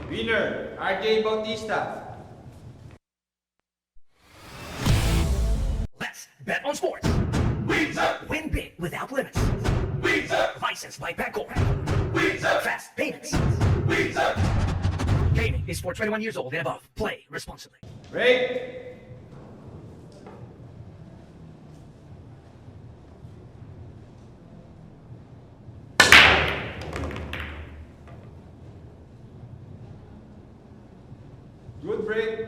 Winner, RJ Bautista. Let's bet on sports. Win big without limits. Licensed by Baculo. Fast payments. Gaming is for 21 years old and above. Play responsibly. Break. Good break.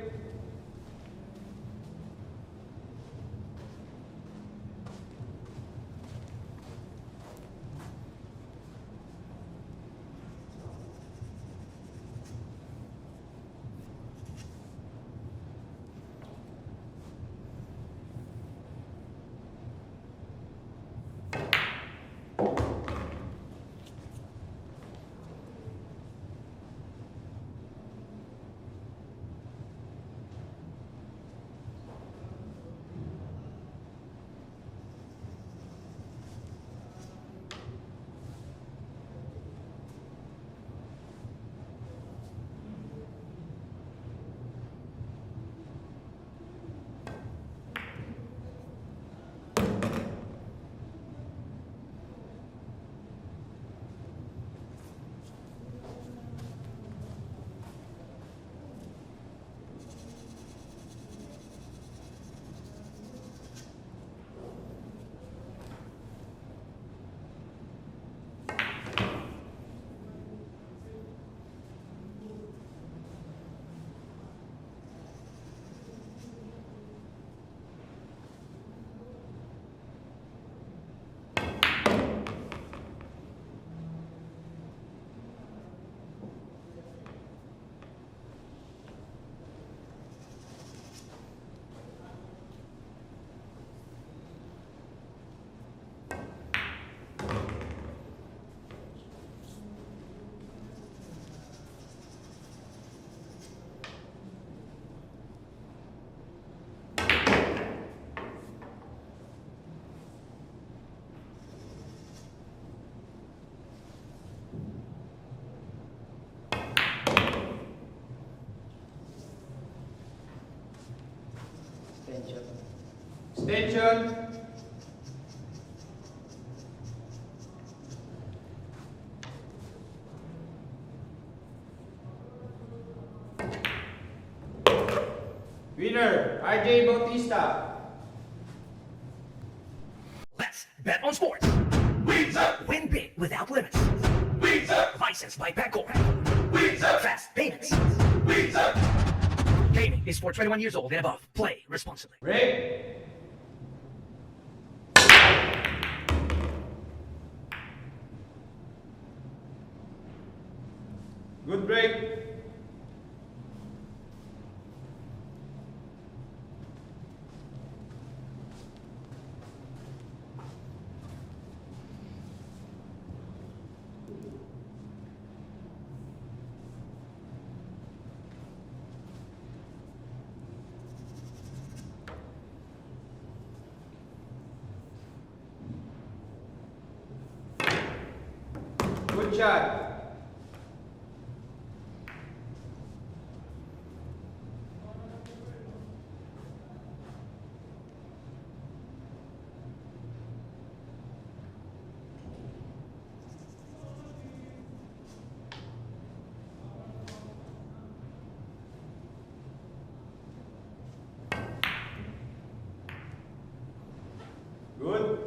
Extension. Winner, RJ Bautista. Let's bet on sports. Win big without limits. Licensed by Baculo. Fast payments. Gaming is for 21 years old and above. Play responsibly. Break. Good break. Good shot. Good.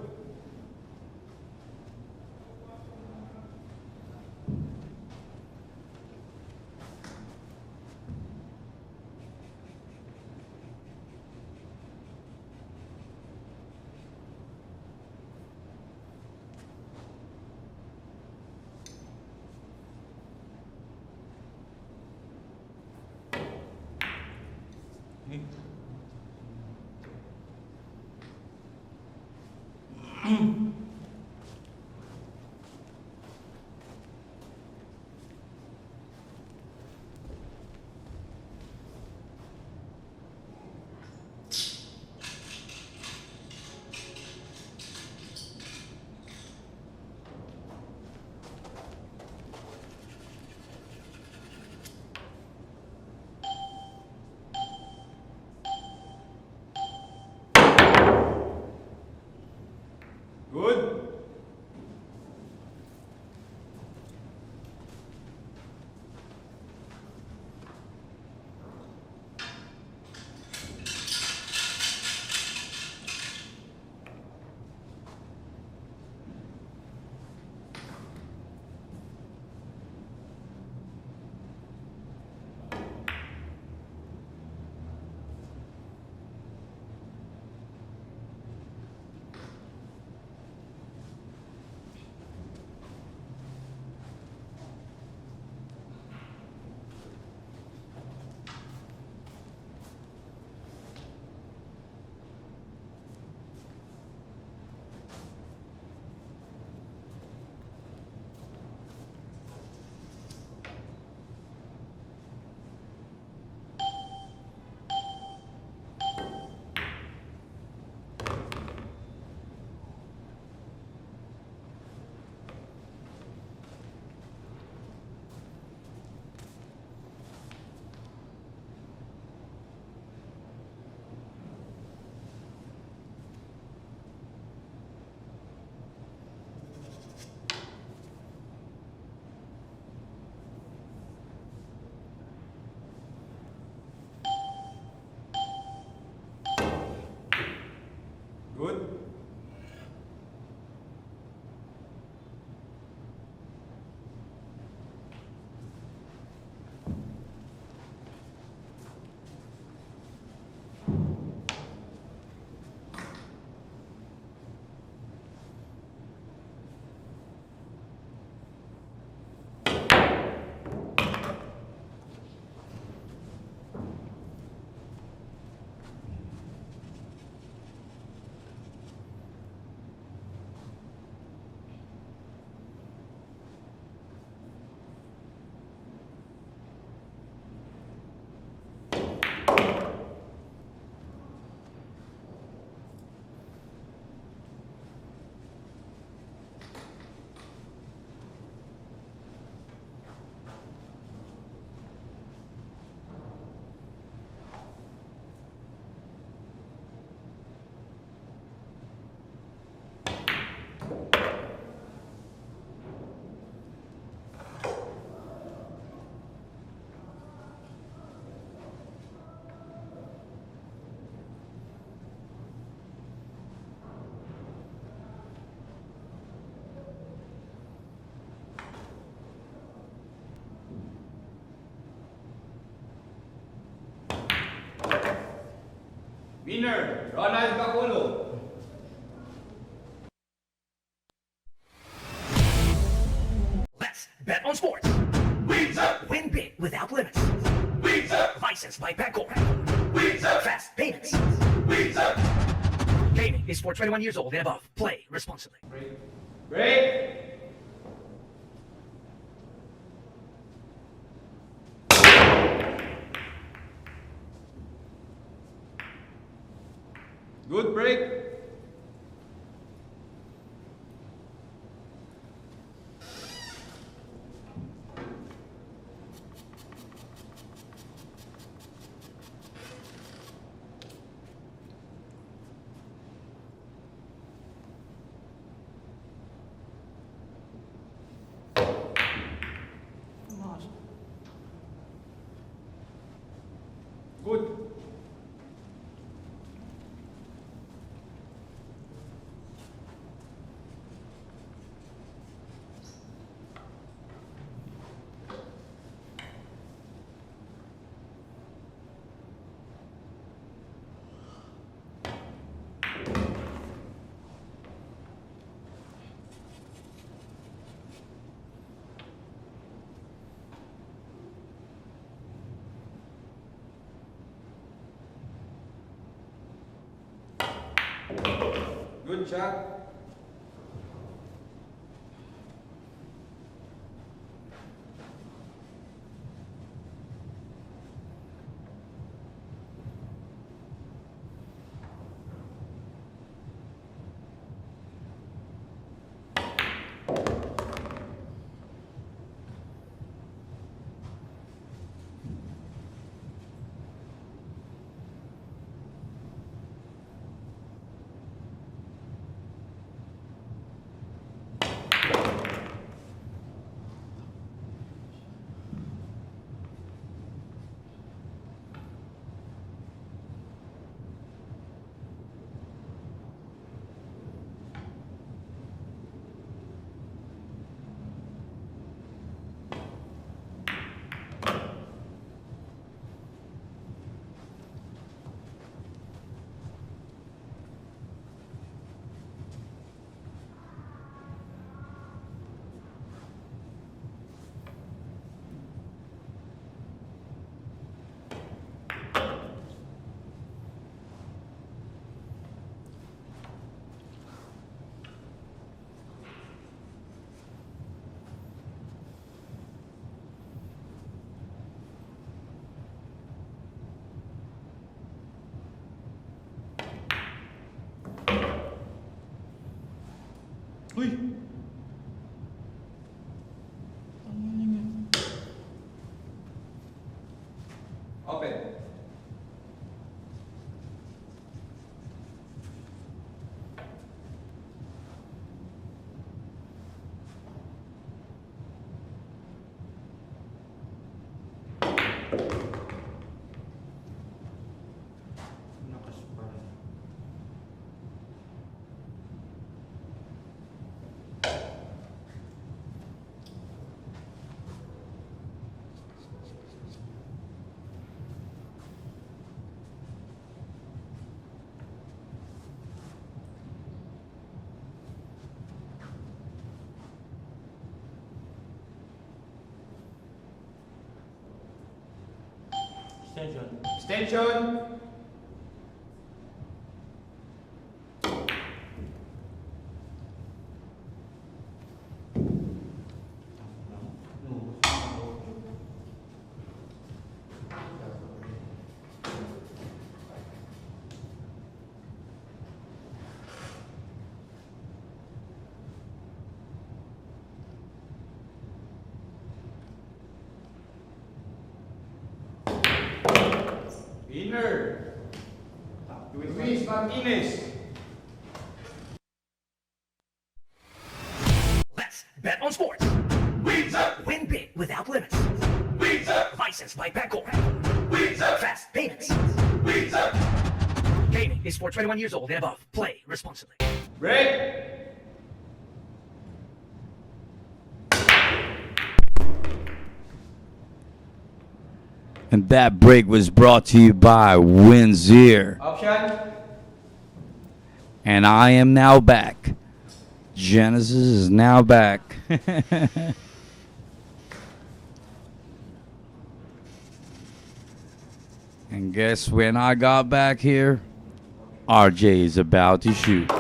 Winner, Ronald Baculo. Let's bet on sports. Win big without limits. Licensed by Baculo. Fast payments. Gaming is for 21 years old and above. Play responsibly. Break. Good break. Good. Good shot. Uy! Open. Nakas pa rin. Extension. Extension. Winner, Luis Martinez. Let's bet on sports. Win big without limits. Licensed by Baculo. Fast payments. Gaming is for 21 years old and above. Play responsibly. Break. And that break was brought to you by Windsor. Option. And I am now back. Genesis is now back. And guess when I got back here? RJ is about to shoot.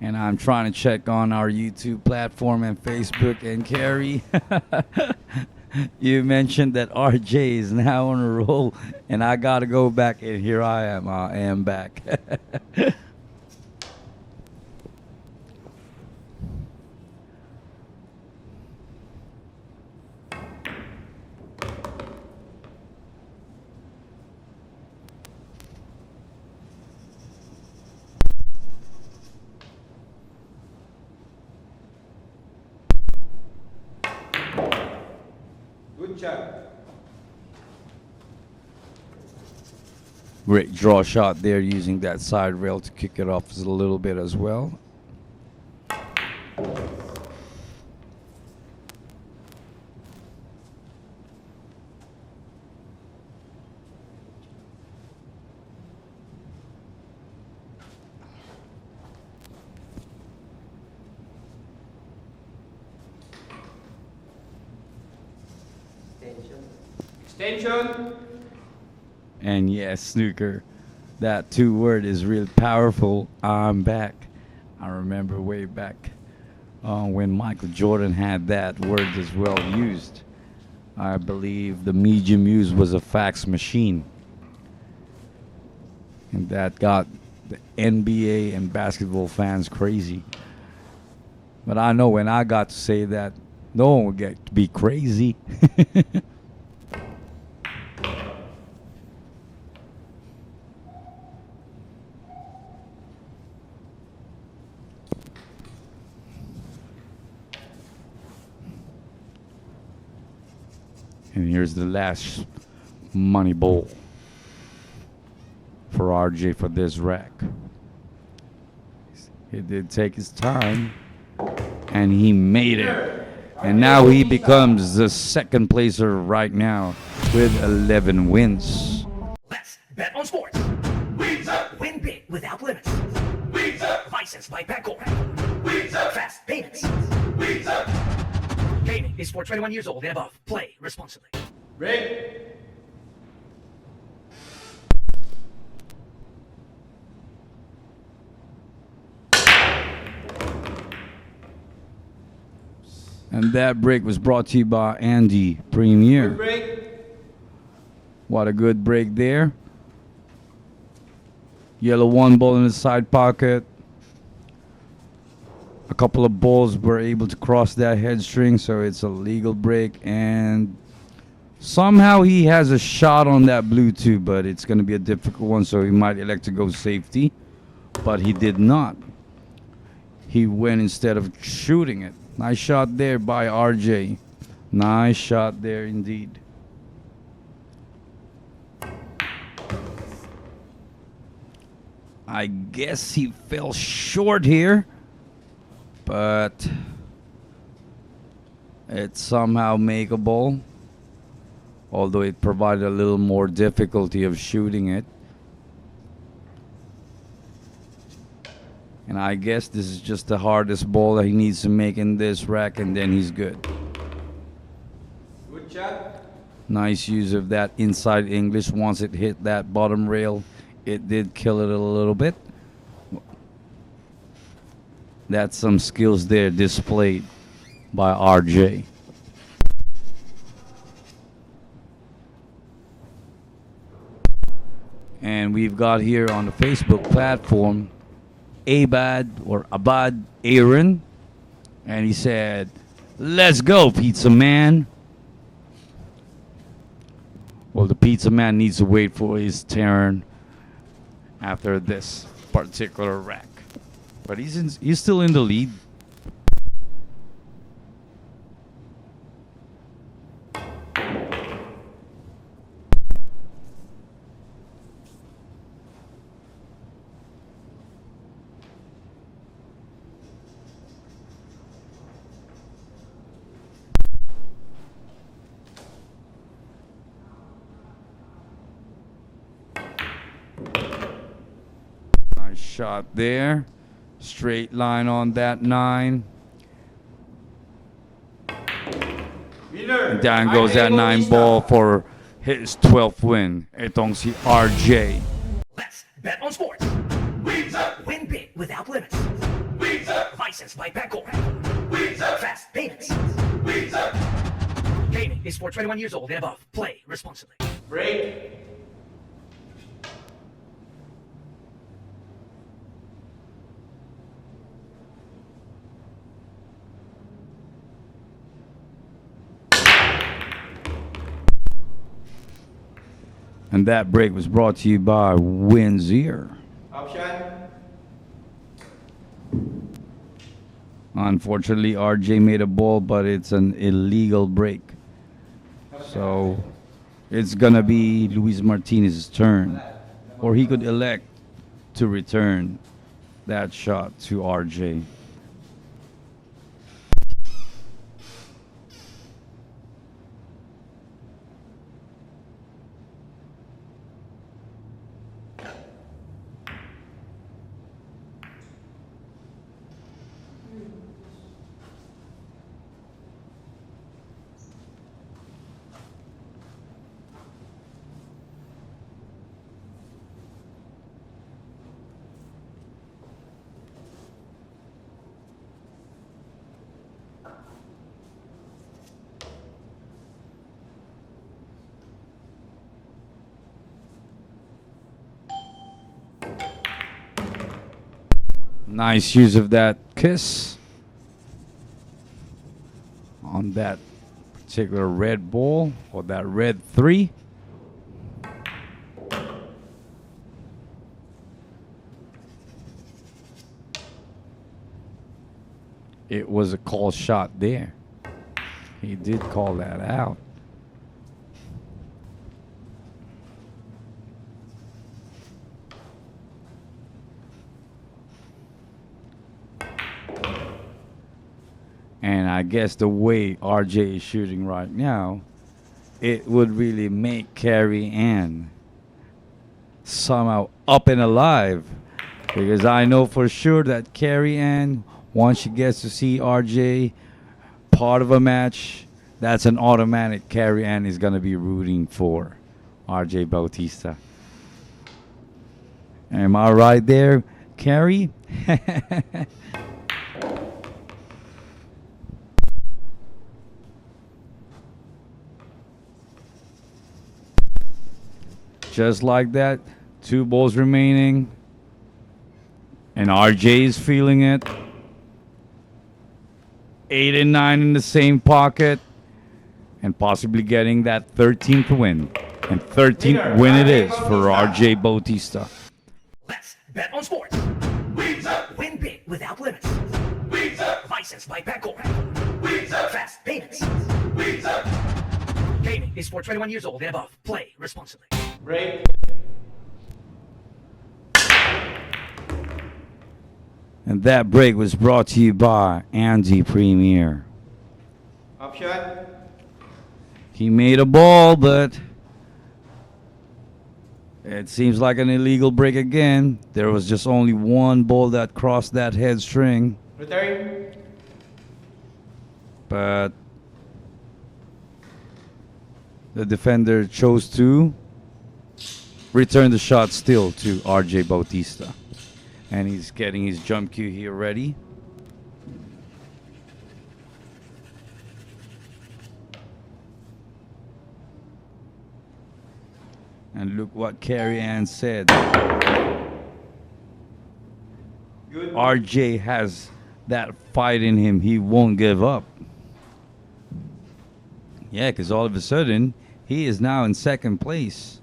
And I'm trying to check on our YouTube platform and Facebook. And Carrie, you mentioned that RJ is now on a roll, and I gotta go back. And here I am. I am back. Good shot. Great draw shot there, using that side rail to kick it off a little bit as well. Extension. And yes, snooker, that 2 word is real powerful. I'm back. I remember way back when Michael Jordan had that word as well used. I believe the medium used was a fax machine. And that got the NBA and basketball fans crazy. But I know when I got to say that, no one would get to be crazy. And here's the last money bowl for RJ for this rack. He did take his time, and he made it. And now he becomes the second placer right now with 11 wins. Let's bet on sports. Win big without limits. Licensed by Baculo. Fast payments. Gaming is for 21 years old and above. Play responsibly. Break. And that break was brought to you by Andy Premier. Good break. What a good break there. Yellow 1 ball in the side pocket. A couple of balls were able to cross that head string, so it's a legal break. And somehow he has a shot on that blue too, but it's going to be a difficult one, so he might elect to go safety. But he did not. He went instead of shooting it. Nice shot there by RJ. Nice shot there indeed. I guess he fell short here, but it's somehow makeable, although it provided a little more difficulty of shooting it. And I guess this is just the hardest ball that he needs to make in this rack, and then he's good. Good shot. Nice use of that inside English. Once it hit that bottom rail, it did kill it a little bit. That's some skills there displayed by RJ. And we've got here on the Facebook platform Abad or Abad Aaron, and he said, "Let's go, pizza man." Well, the pizza man needs to wait for his turn after this particular rack, but he's still in the lead. shot there. Straight line on that 9. Winner. And down goes that 9 ball for his 12th win. Itong si RJ. Let's bet on sports. Win big without limits. Licensed by Baculo. Fast payments. Gaming is for 21 years old and above. Play responsibly. Break. And that break was brought to you by Windsor. Option. Unfortunately, RJ made a ball, but it's an illegal break. So it's going to be Luis Martinez's turn. Or he could elect to return that shot to RJ. Nice use of that kiss on that particular red ball or that red 3. It was a call shot there. He did call that out. And I guess the way RJ is shooting right now, it would really make Carrie Ann somehow up and alive. Because I know for sure that Carrie Ann, once she gets to see RJ part of a match, that's an automatic Carrie Ann is going to be rooting for RJ Bautista. Am I right there, Carrie? Just like that, 2 balls remaining. And RJ is feeling it. 8 and 9 in the same pocket. And possibly getting that 13th win. And 13th win it is for RJ Bautista. Let's bet on sports. Win big without limits. Licensed by Baculo. Fast payments. Gaming is for 21 years old and above. Play responsibly. Break. And that break was brought to you by Andy Premier. Option. He made a ball, but it seems like an illegal break again. There was just only 1 ball that crossed that head string. Return. But the defender chose to return the shot still to RJ Bautista. And he's getting his jump cue here ready. And look what Carrie Ann said. Good. RJ has that fight in him. He won't give up. Yeah, because all of a sudden, he is now in 2nd place.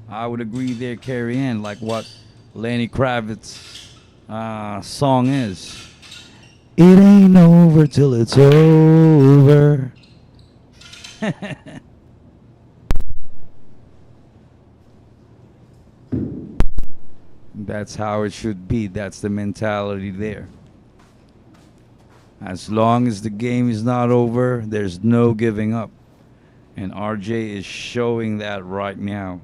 I would agree there, Carrie Ann, like what Lenny Kravitz's song is. It ain't over till it's over. That's how it should be. That's the mentality there. As long as the game is not over, there's no giving up. And RJ is showing that right now.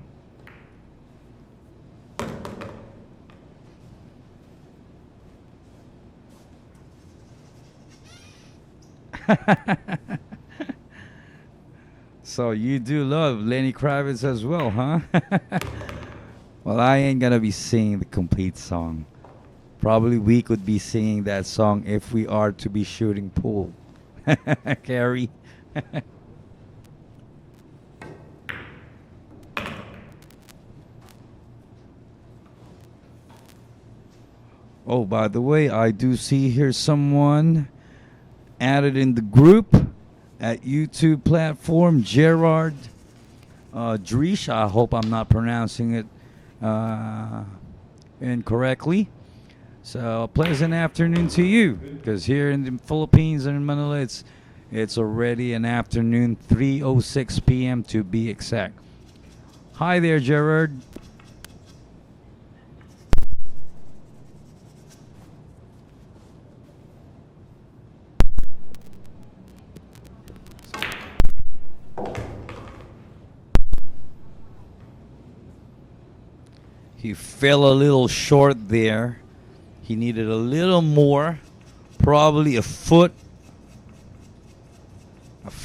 So you do love Lenny Kravitz as well, huh? Well, I ain't gonna be singing the complete song. Probably we could be singing that song if we are to be shooting pool. Carrie. Oh, by the way, I do see here someone added in the group at YouTube platform, Gerard Dreesh. I hope I'm not pronouncing it incorrectly. So, a pleasant afternoon to you, because here in the Philippines and in Manila, it's already an afternoon, 3:06 p.m. to be exact. Hi there, Gerard. He fell a little short there. He needed a little more, probably a foot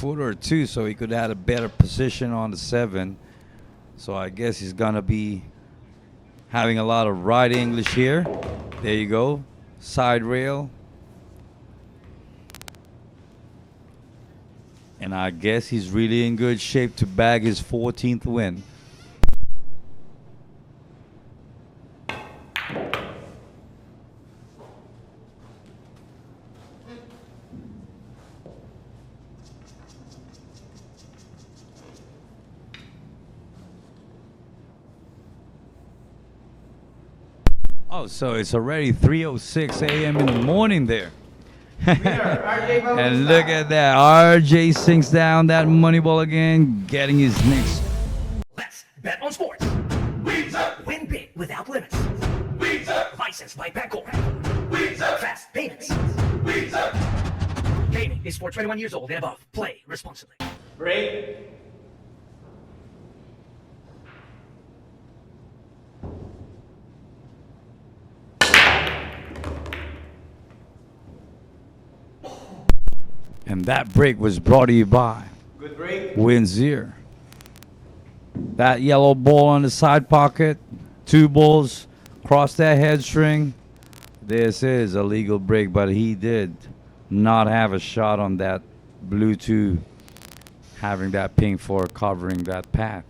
or two, so he could have a better position on the 7. So I guess he's gonna be having a lot of right English here. There you go, side rail. And I guess he's really in good shape to bag his 14th win. Oh, so it's already 3:06 a.m. in the morning there. Winner, RJ Bautista. And look at that. RJ sinks down that money ball again, getting his next. Let's bet on sports. Win big without limits. Licensed by Baculo. Fast payments. Gaming is for 21 years old and above. Play responsibly. Break. And that break was brought to you by Good break. Windsor. That yellow ball on the side pocket, 2 balls, cross that head string. This is a legal break, but he did not have a shot on that blue 2, having that pink 4 covering that path.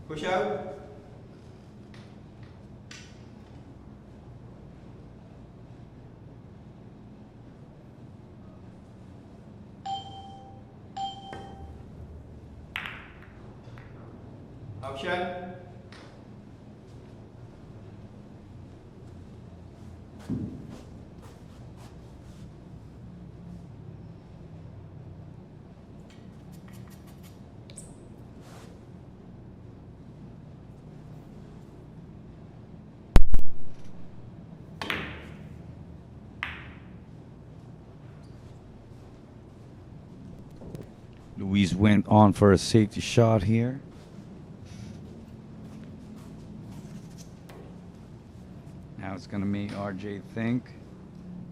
Push out. Option. Luis went on for a safety shot here. Now it's going to make RJ think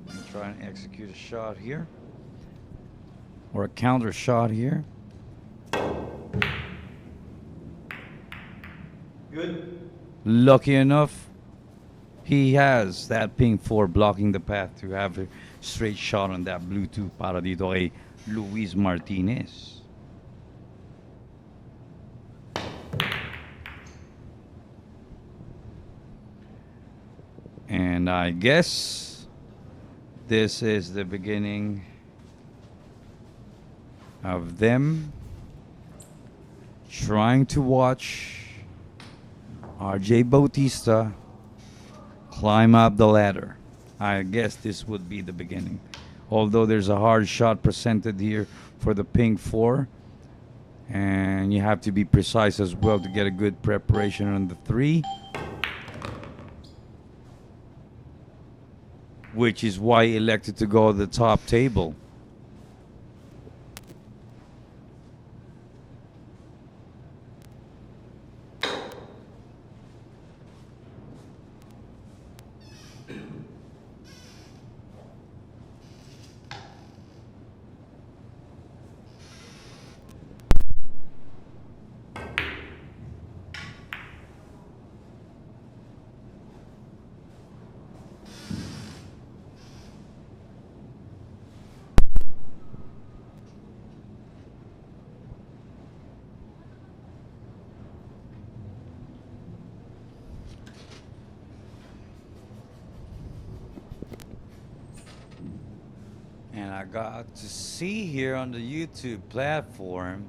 and try and execute a shot here. Or a counter shot here. Good. Lucky enough, he has that pink 4 blocking the path to have a straight shot on that blue 2 para dito kay Luis Martinez. And I guess this is the beginning of them trying to watch RJ Bautista climb up the ladder. I guess this would be the beginning. Although there's a hard shot presented here for the pink 4. And you have to be precise as well to get a good preparation on the 3. Which is why he elected to go to the top table. I got to see here on the YouTube platform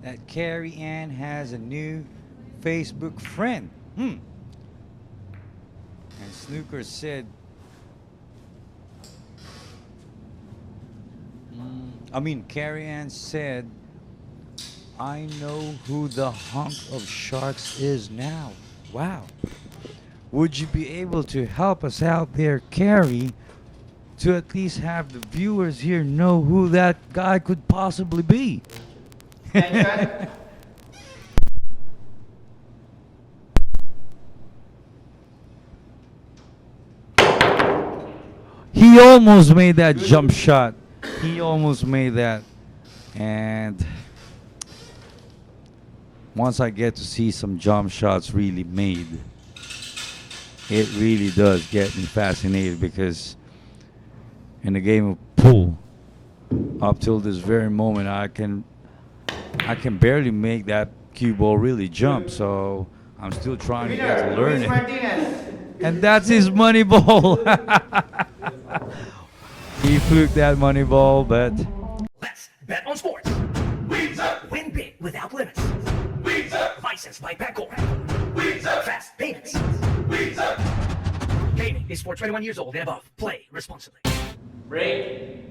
that Carrie Ann has a new Facebook friend. And Snooker said, Carrie Ann said, I know who the hunk of sharks is now. Wow. Would you be able to help us out there, Carrie, to at least have the viewers here know who that guy could possibly be? Attention. He almost made that jump shot. He almost made that. And once I get to see some jump shots really made, it really does get me fascinated, because in the game of pool, up till this very moment, I can barely make that cue ball really jump. So I'm still trying to get to Winner, learn Luis it. Martinez. And that's his money ball. He fluked that money ball, but Let's bet on sports. Win big without limits. Licensed by Baculo. Fast payments. Gaming is for 21 years old and above. Play responsibly. Break.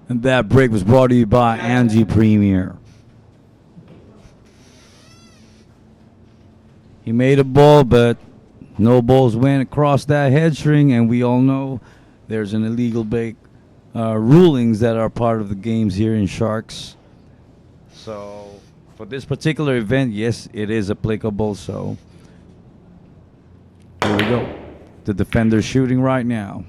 and that break was brought to you by Angie Premier. He made a ball, but no balls went across that head string, and we all know there's an illegal break rulings that are part of the games here in Sharks. So for this particular event, yes, it is applicable. So here we go. The defender's shooting right now.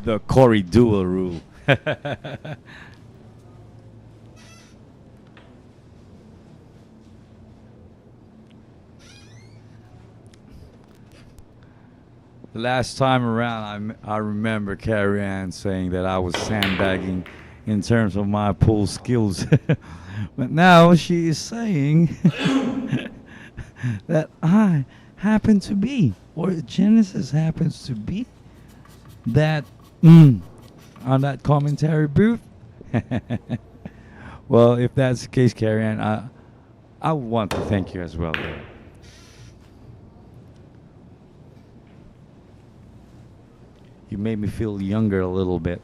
The Corey Duel rule. Last time around, I remember Carrie Ann saying that I was sandbagging in terms of my pool skills. But now she is saying that I happen to be, or Genesis happens to be, that on that commentary booth. Well, if that's the case, Carrie Ann, I want to thank you as well there. You made me feel younger a little bit.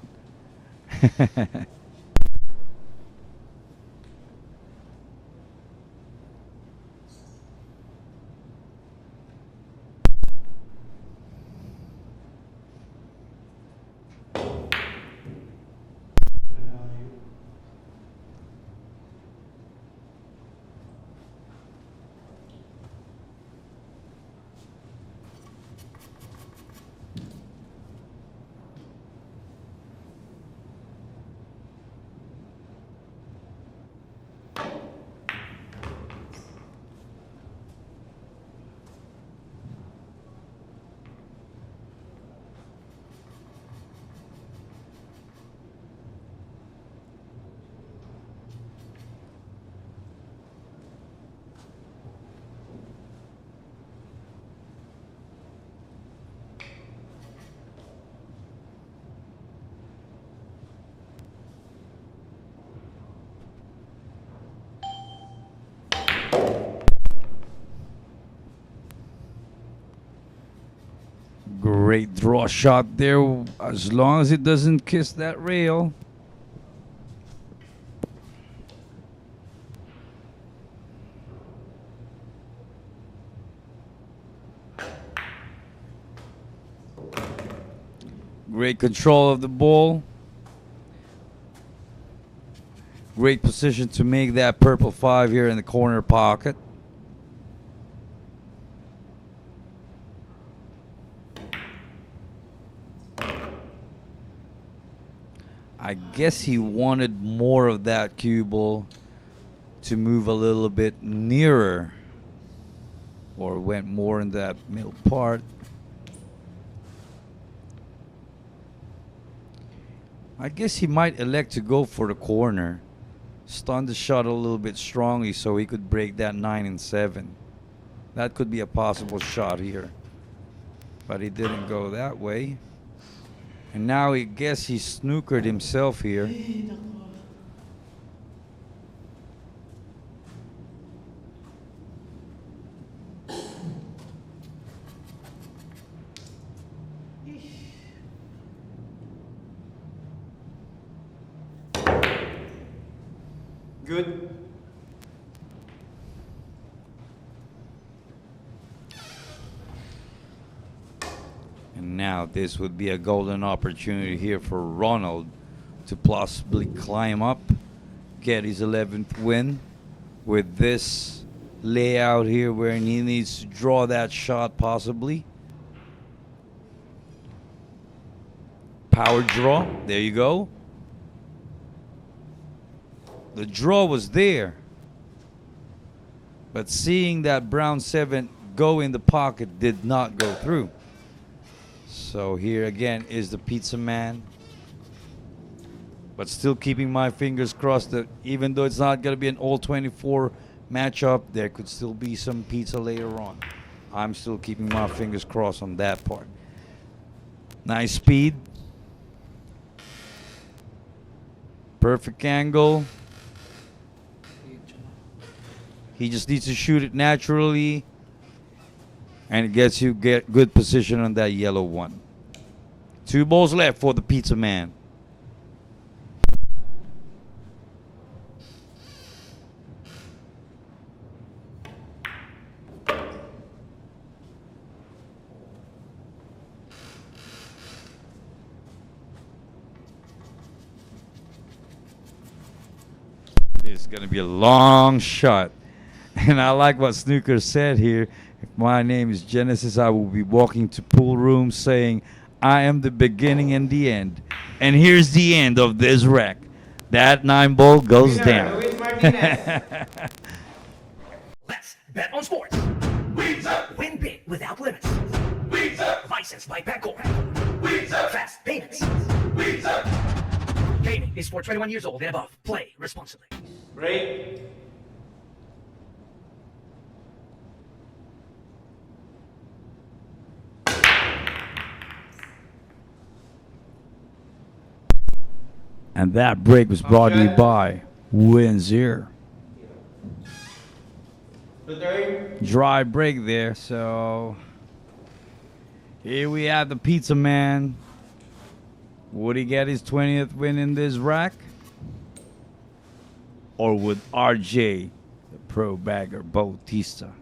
Great draw shot there, as long as it doesn't kiss that rail. Great control of the ball. Great position to make that purple 5 here in the corner pocket. I guess he wanted more of that cue ball to move a little bit nearer or went more in that middle part. I guess he might elect to go for the corner, stun the shot a little bit strongly so he could break that 9 and 7. That could be a possible shot here, but he didn't go that way. And now I guess he snookered himself here. Good. And now this would be a golden opportunity here for Ronald to possibly climb up, get his 11th win with this layout here where he needs to draw that shot possibly. Power draw, there you go. The draw was there, but seeing that brown 7 go in the pocket did not go through. So here again is the pizza man, but still keeping my fingers crossed that even though it's not going to be an all 24 matchup, there could still be some pizza later on. I'm still keeping my fingers crossed on that part. Nice speed, perfect angle. He just needs to shoot it naturally, and it gets you good position on that yellow one. 2 balls left for the pizza man. This is going to be a long shot. And I like what Snooker said here. If my name is Genesis, I will be walking to pool room saying, I am the beginning and the end. And here's the end of this wreck. That 9 ball goes Winner, down. Luis Martinez. Let's bet on sports. Win big without limits. Licensed by Baculo. Fast payments. Gaming is for 21 years old and above. Play responsibly. Break. And that break was brought to you by Windsor. The third. Dry break there. So here we have the pizza man. Would he get his 20th win in this rack? Or would RJ, the pro bagger Bautista,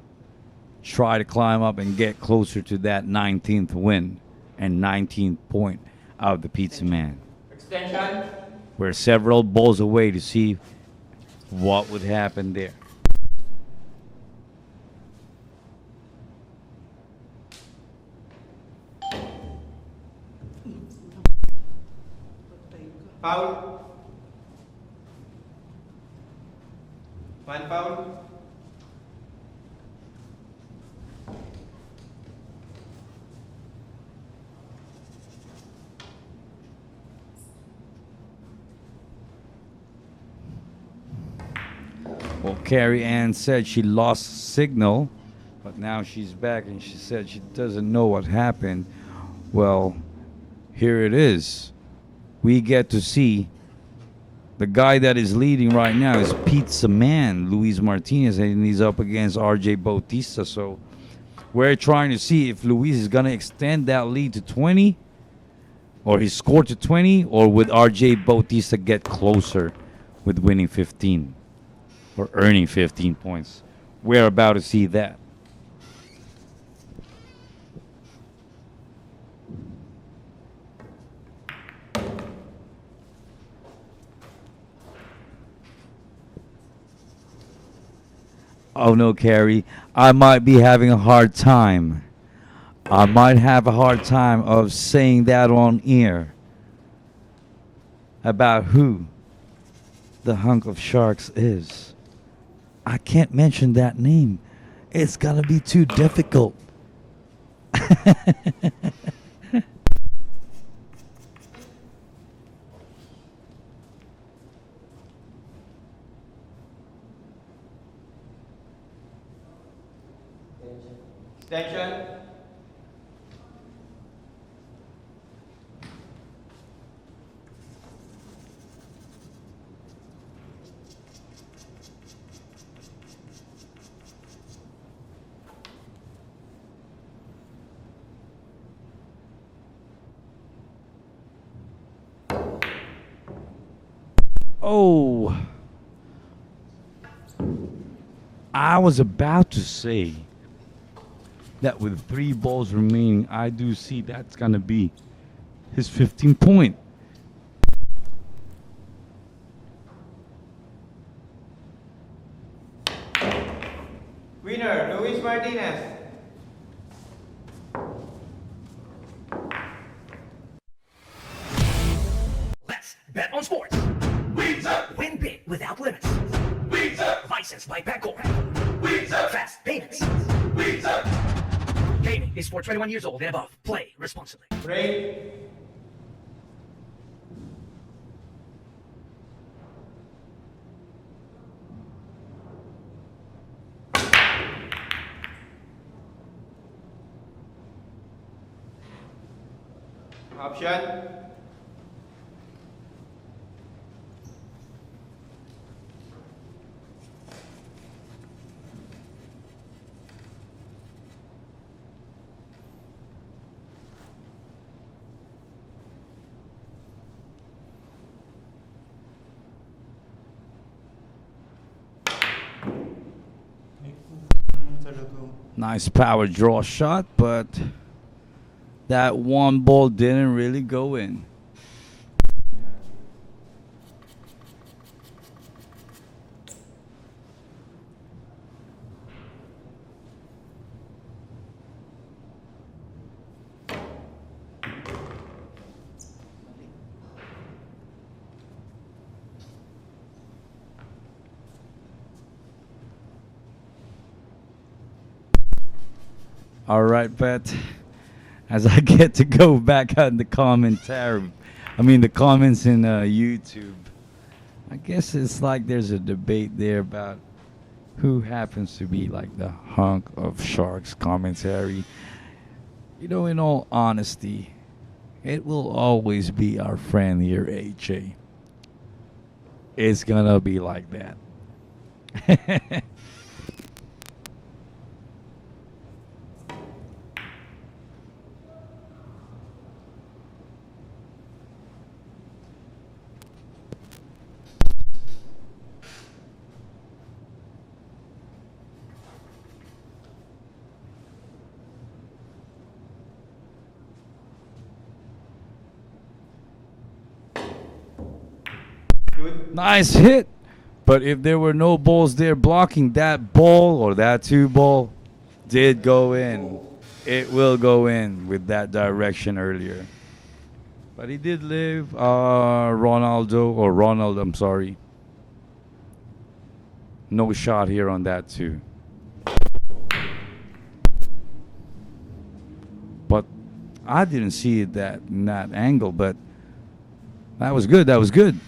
try to climb up and get closer to that 19th win and 19th point of the pizza man? Extension. We're several balls away to see what would happen there. Foul. One foul. Well, Carrie Ann said she lost signal, but now she's back and she said she doesn't know what happened. Well, here it is. We get to see the guy that is leading right now is Pizza Man, Luis Martinez, and he's up against RJ Bautista. So we're trying to see if Luis is going to extend that lead to 20, or his score to 20, or would RJ Bautista get closer with winning 15 or earning 15 points. We're about to see that. Oh no, Carrie, I might be having a hard time. I might have a hard time of saying that on air about who the hunk of sharks is. I can't mention that name It's gonna be too difficult. Extension. Oh, I was about to say that with 3 balls remaining, I do see that's gonna be his 15 point. Winner, Luis Martinez. Let's bet on sports. Win big without limits. Licensed by Baculo. Fast payments. Gaming is for 21 years old and above. Play responsibly. Break. Option. Talagang Nice power draw shot, but that one ball didn't really go in. All right, Bet. As I get to go back on the commentary, the comments in YouTube. I guess it's like there's a debate there about who happens to be like the hunk of Sharks commentary. In all honesty, it will always be our friend here, HA. It's gonna be like that. Good. Nice hit. But if there were no balls there blocking, that ball or that 2 ball did go in. It will go in with that direction earlier. But he did live Ronald, I'm sorry. No shot here on that too. But I didn't see it in that angle, but that was good. That was good.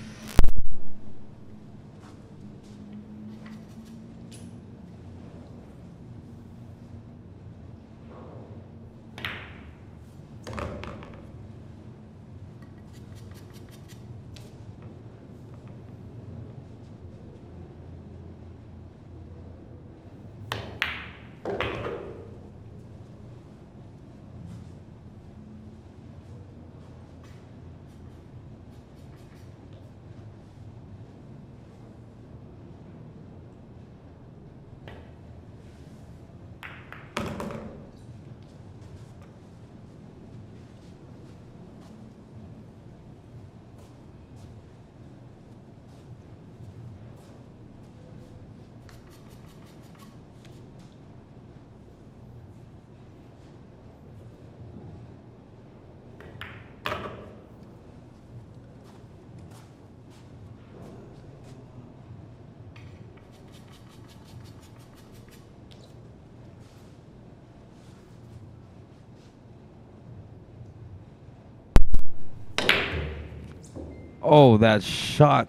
Oh, that shot.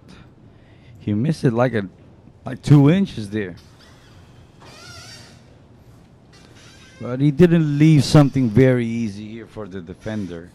He missed it like 2 inches there. But he didn't leave something very easy here for the defender.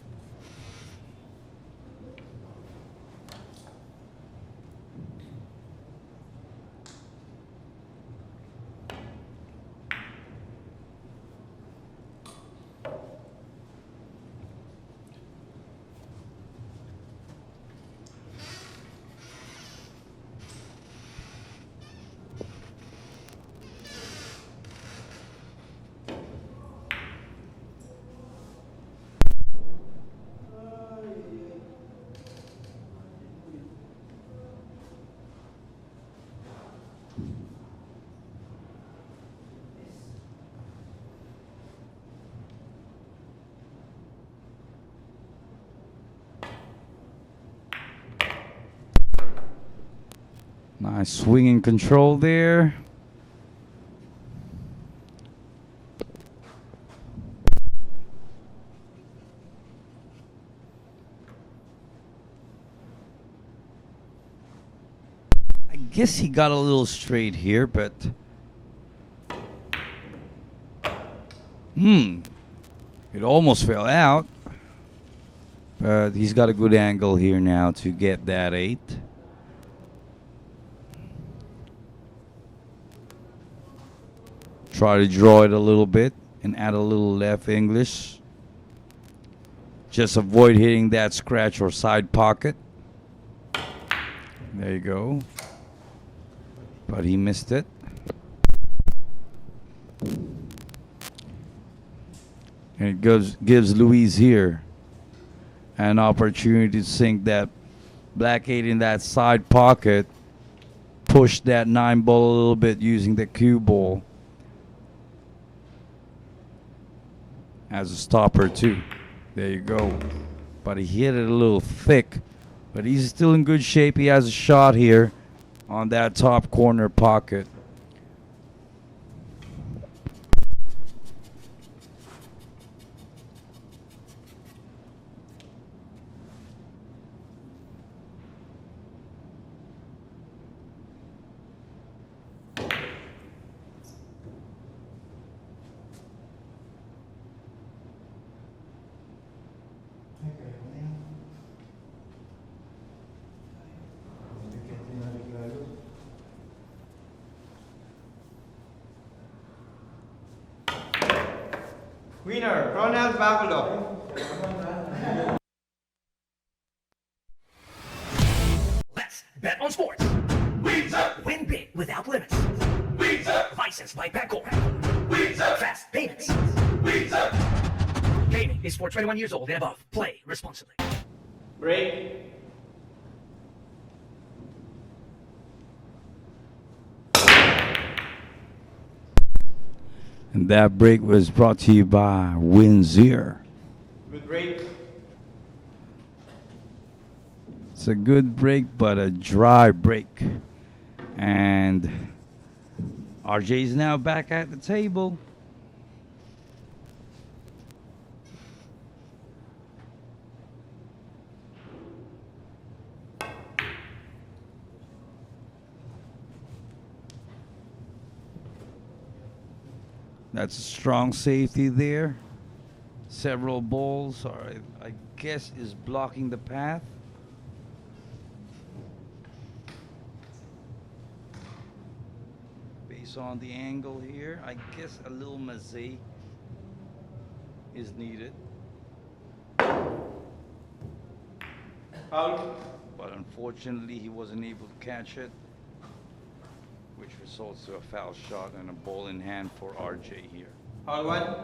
Nice swinging control there. I guess he got a little straight here, but it almost fell out. But he's got a good angle here now to get that 8. Try to draw it a little bit and add a little left English. Just avoid hitting that scratch or side pocket. There you go. But he missed it. And it gives Luis here an opportunity to sink that black 8 in that side pocket. Push that 9 ball a little bit using the cue ball as a stopper too. There you go. But he hit it a little thick. But he's still in good shape. He has a shot here on that top corner pocket. Winner, Ronald Baculo. Let's bet on sports. Win big without limits. Licensed by Baculo. Fast payments. Gaming is for 21 years old and above. Play responsibly. Break. And that break was brought to you by Windsor. Good break. It's a good break, but a dry break. And RJ's now back at the table. That's a strong safety there. Several balls are, I guess, is blocking the path. Based on the angle here, I guess a little maze is needed. Foul. But unfortunately, he wasn't able to catch it, which results to a foul shot and a ball in hand for RJ here. Foul 1.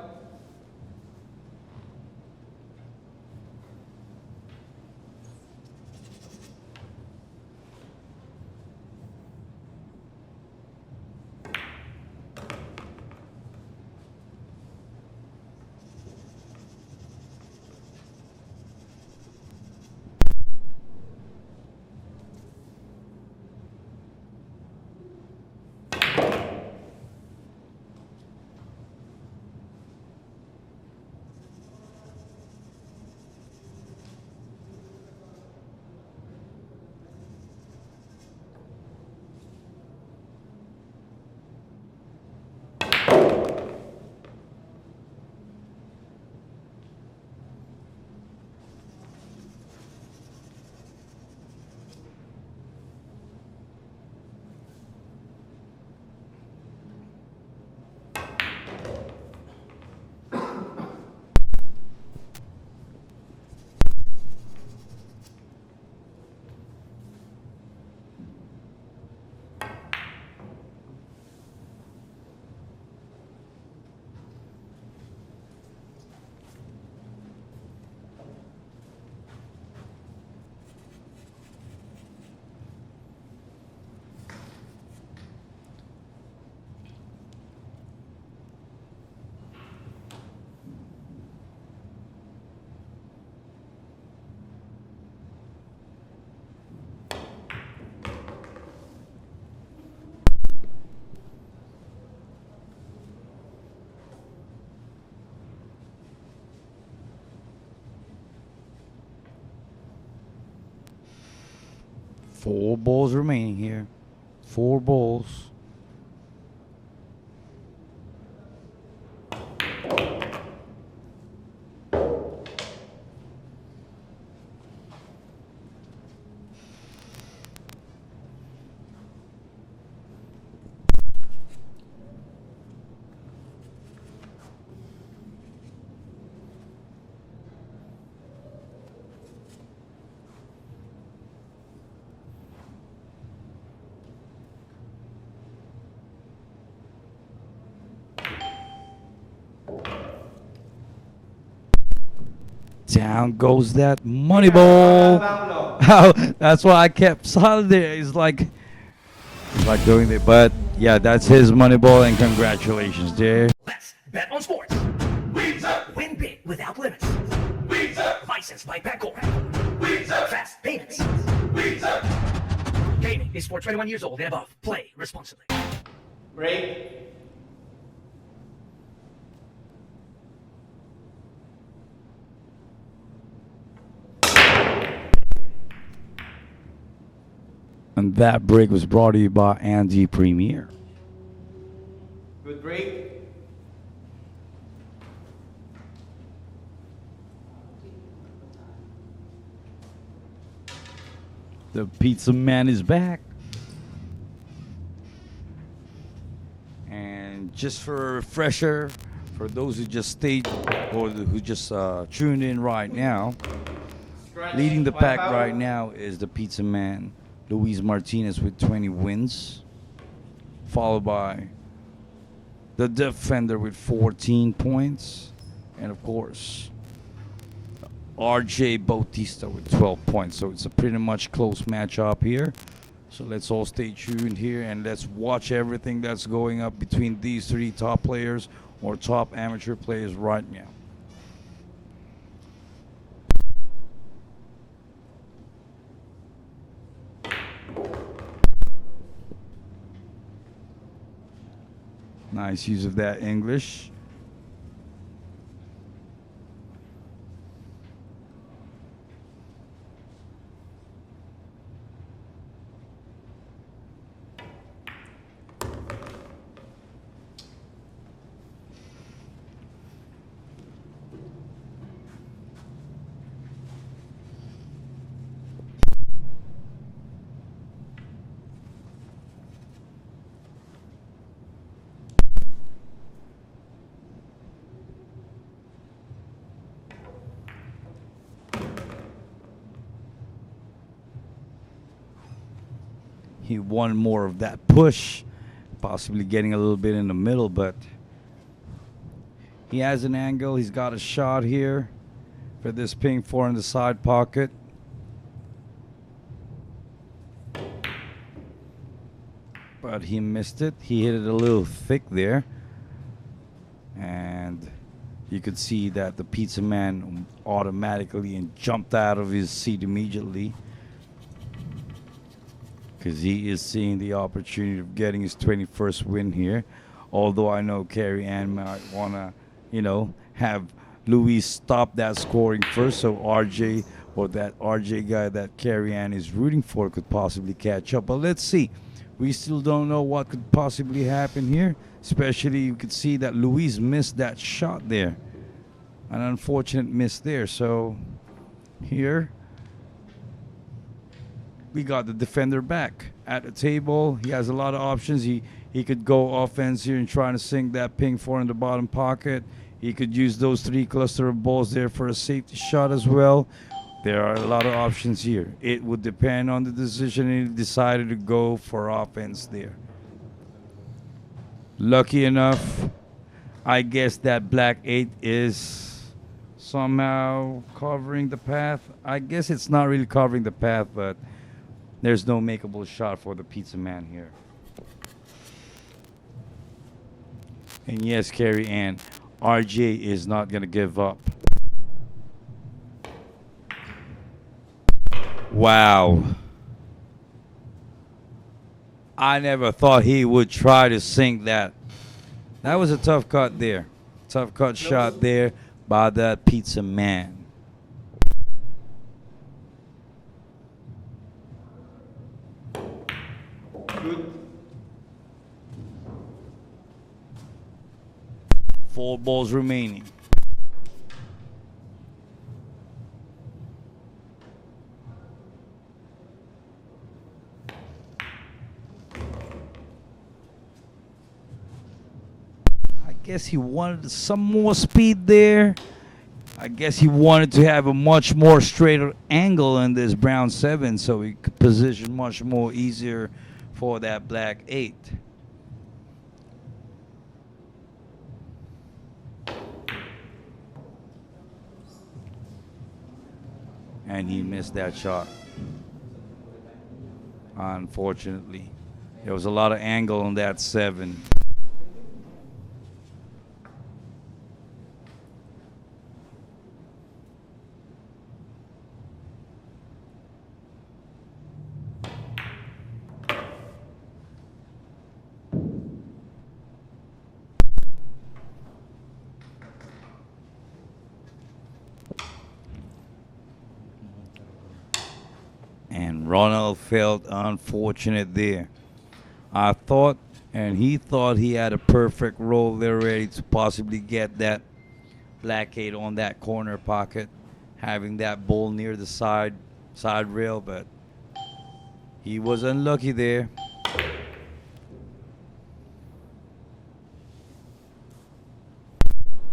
4 balls remaining here. 4 balls. Down goes that money ball. Baculo. That's why I kept solid there. It's like doing it. But yeah, that's his money ball, and congratulations there. Let's bet on sports. Win big without limits. Licensed by Baculo. Fast payments. Gaming is for 21 years old and above. Play responsibly. Break. And that break was brought to you by Andy Premier. Good break. The pizza man is back. And just for a refresher, for those who just stayed or who just tuned in right now, Scratch. leading the One pack foul. right now is the pizza man, Luis Martinez, with 20 wins, followed by the defender with 14 points, and of course RJ Bautista with 12 points. So it's a pretty much close matchup here. So let's all stay tuned here and let's watch everything that's going up between these 3 top players or top amateur players right now. Nice use of that English. He won more of that push, possibly getting a little bit in the middle, but he has an angle. He's got a shot here for this ping 4 in the side pocket. But he missed it. He hit it a little thick there. And you could see that the pizza man automatically and jumped out of his seat immediately, because he is seeing the opportunity of getting his 21st win here. Although I know Carrie Ann might want to, have Luis stop that scoring first, so RJ or that RJ guy that Carrie Ann is rooting for could possibly catch up. But let's see. We still don't know what could possibly happen here. Especially you could see that Luis missed that shot there. An unfortunate miss there. So here we got the defender back at the table. He has a lot of options. He could go offense here and try to sink that ping 4 in the bottom pocket. He could use those 3 cluster of balls there for a safety shot as well. There are a lot of options here. It would depend on the decision, and he decided to go for offense there. Lucky enough, I guess that black 8 is somehow covering the path. I guess it's not really covering the path, but there's no makeable shot for the pizza man here. And yes, Carrie Ann, RJ is not going to give up. Wow. I never thought he would try to sink that. That was a tough cut there. Tough cut shot there by that pizza man. Good. 4 balls remaining. I guess he wanted some more speed there. I guess he wanted to have a much more straighter angle in this brown 7 so he could position much more easier for that black 8. And he missed that shot. Unfortunately. There was a lot of angle on that 7. And Ronald felt unfortunate there. I thought, and he thought he had a perfect roll there ready to possibly get that black 8 on that corner pocket, having that ball near the side rail, but he was unlucky there.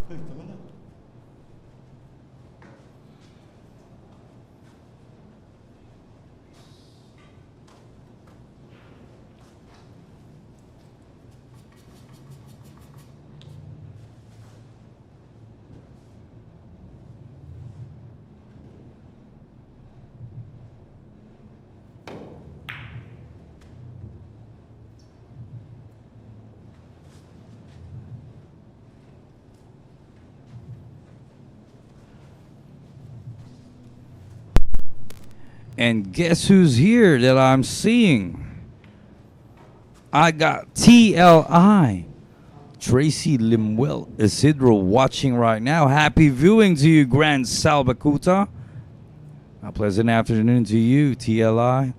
Hey, tama na. And guess who's here that I'm seeing? I got TLI. Tracy Limwell Isidro watching right now. Happy viewing to you, Grand Salbacuta. A pleasant afternoon to you, TLI.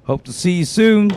Hope to see you soon.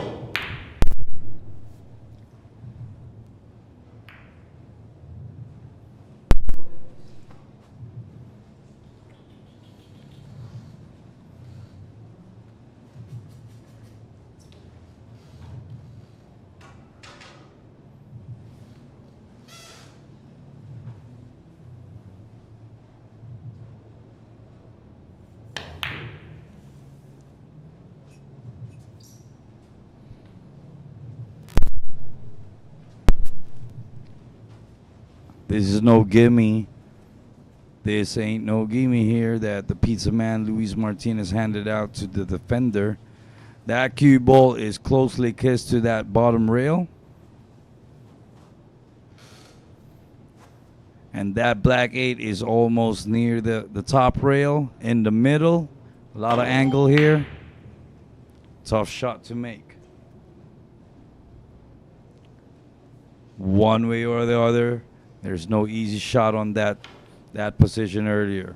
This is no gimme. This ain't no gimme here that the pizza man Luis Martinez handed out to the defender. That cue ball is closely kissed to that bottom rail. And that black 8 is almost near the top rail in the middle. A lot of angle here. Tough shot to make. One way or the other. There's no easy shot on that position earlier.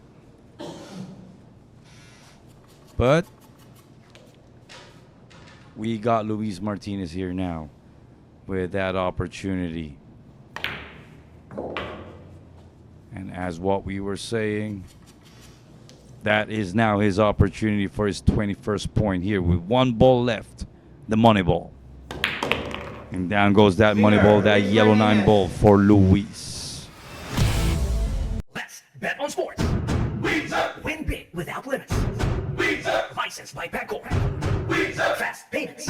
But we got Luis Martinez here now with that opportunity. And as what we were saying, that is now his opportunity for his 21st point here with 1 ball left, the money ball. And down goes that money ball, that yellow 9 ball for Luis. Let's bet on sports. Win big without limits. Licensed by Baculo. Fast payments.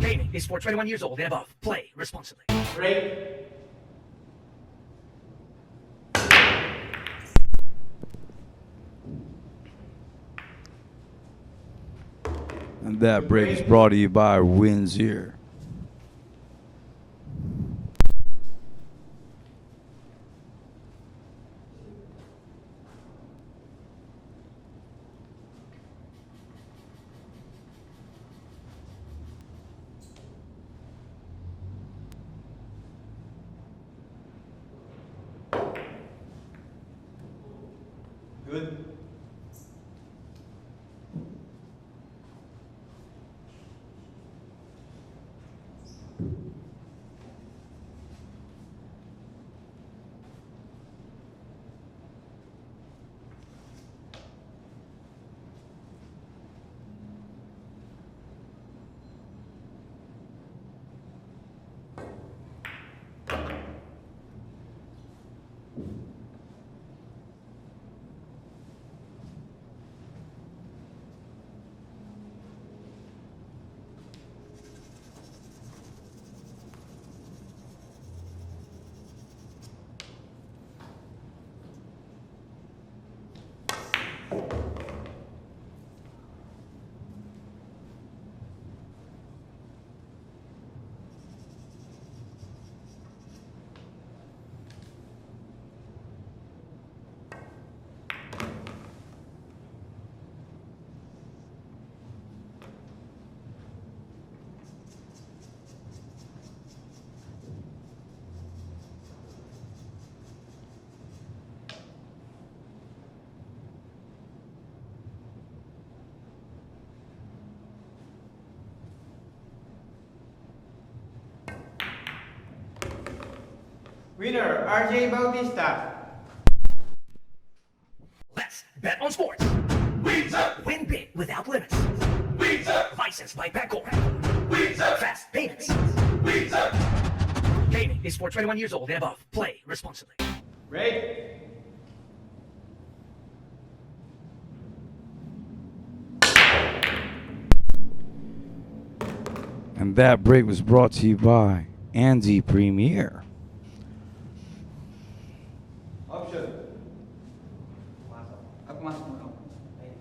Gaming is for 21 years old and above. Play responsibly. Break. And that break is brought to you by Windsor. Good. Winner, RJ Bautista. Let's bet on sports. Win big without limits. Licensed by Baculo. Fast payments. Gaming is for 21 years old and above. Play responsibly. Ready? And that break was brought to you by Andy Premier. Option. Pumasok mo lang. Ay,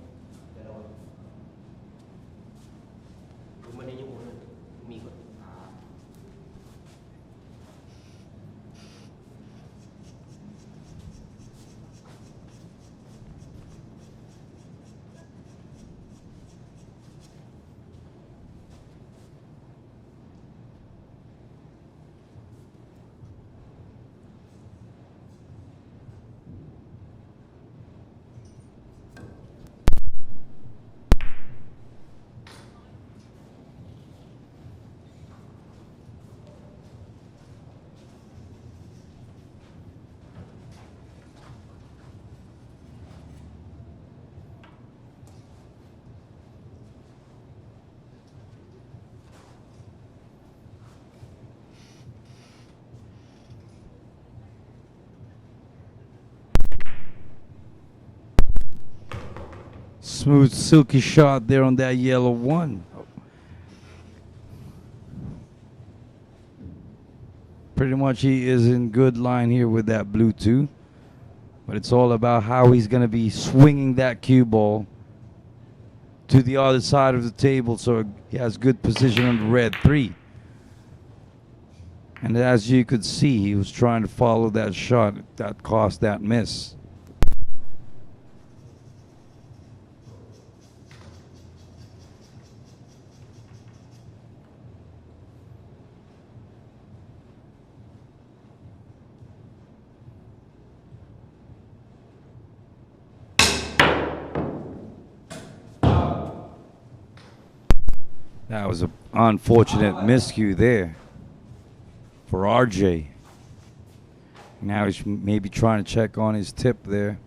dalawa. Gumanin yung ulo. Umikot. Smooth, silky shot there on that yellow one. Pretty much he is in good line here with that blue two. But it's all about how he's going to be swinging that cue ball to the other side of the table so he has good position on the red three. And as you could see, he was trying to follow that shot that caused that miss. That was an unfortunate miscue there for RJ. Now he's maybe trying to check on his tip there.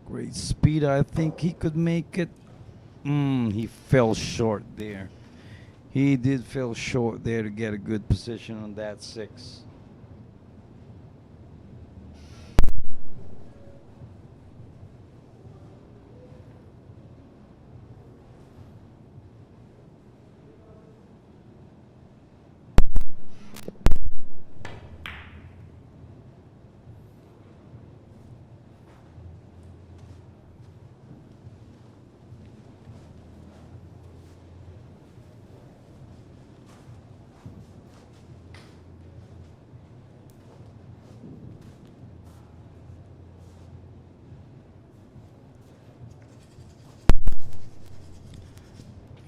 Great speed. I think he could make it. He fell short there. He did feel short there to get a good position on that 6.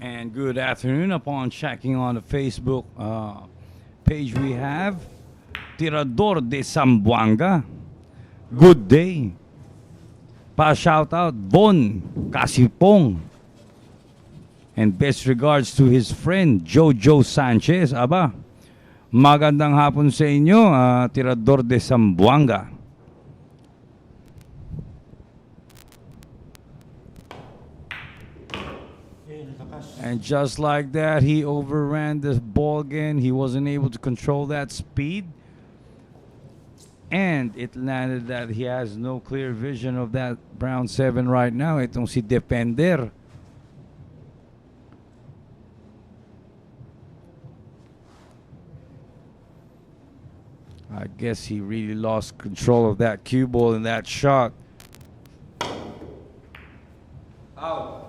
And good afternoon. Upon checking on the Facebook page, we have Tirador de Zamboanga. Good day. Pa shout out Bon Kasipong. And best regards to his friend Jojo Sanchez. Aba, magandang hapon sa inyo, Tirador de Zamboanga. And just like that, he overran the ball again. He wasn't able to control that speed. And it landed that he has no clear vision of that brown 7 right now. Itong si Defender. I guess he really lost control of that cue ball in that shot. Out.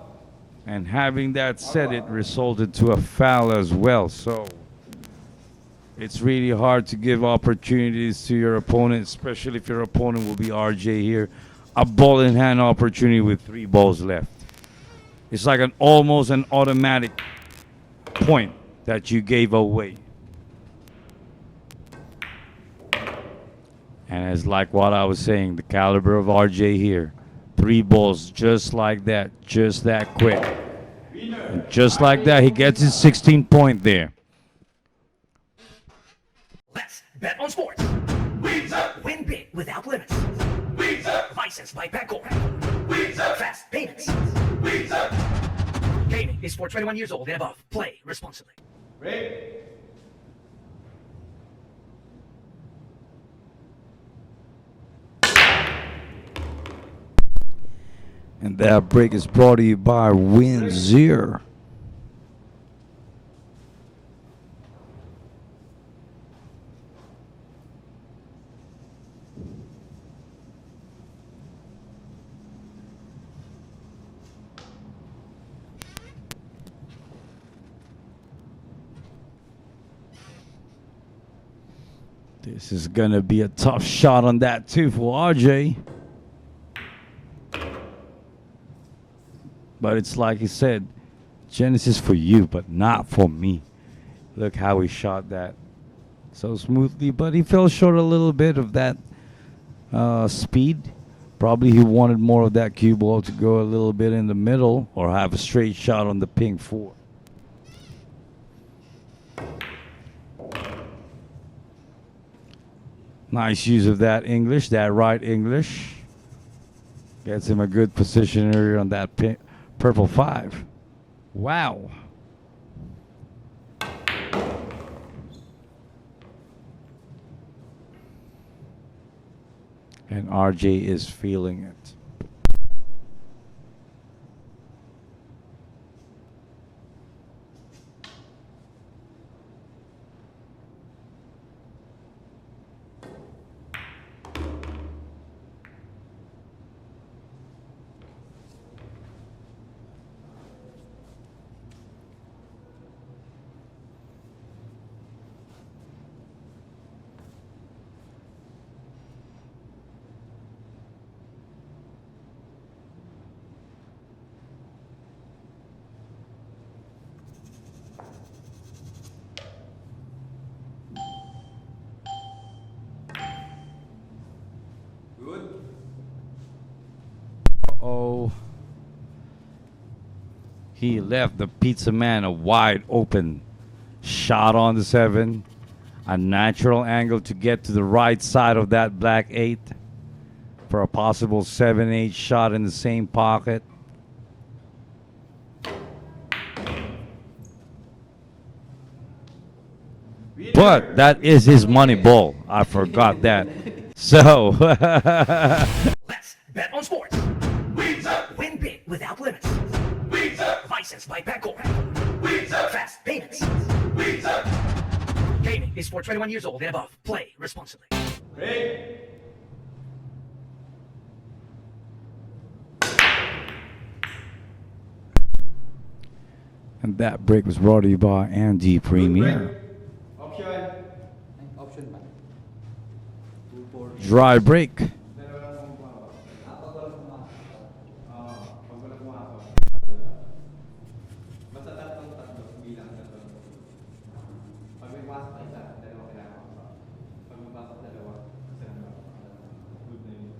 And having that said, it resulted to a foul as well. So it's really hard to give opportunities to your opponent, especially if your opponent will be RJ here. A ball in hand opportunity with 3 balls left. It's like almost an automatic point that you gave away. And it's like what I was saying, the caliber of RJ here. 3 balls just like that, just that quick. And just like that, he gets his 16th point there. Let's bet on sports. Win big without limits. Licensed by Baculo. Fast payments. Gaming is for 21 years old and above. Play responsibly. Break. And that break is brought to you by Windsor. This is going to be a tough shot on that too for RJ. But it's like he said, Genesis for you, but not for me. Look how he shot that so smoothly, but he fell short a little bit of that speed. Probably he wanted more of that cue ball to go a little bit in the middle or have a straight shot on the pink 4. Nice use of that English, that right English. Gets him a good position area on that purple 5. Wow. And RJ is feeling it. Oh, he left the pizza man a wide open shot on the 7. A natural angle to get to the right side of that black 8 for a possible 7-8 shot in the same pocket. But that is his money ball. I forgot that. So, Let's bet on sports. Win big without limits. Licensed by Baculo. Fast payments. Gaming is for 21 years old and above. Play responsibly. Break. and that break was brought to you by Andy Premier. Option. Option ba? Dry break. Basta tatlong bilang tatlo. Pag may pasok isa, dalawa kailangan ako. Pag may pasok dalawa, isa lang ako. Good na yun.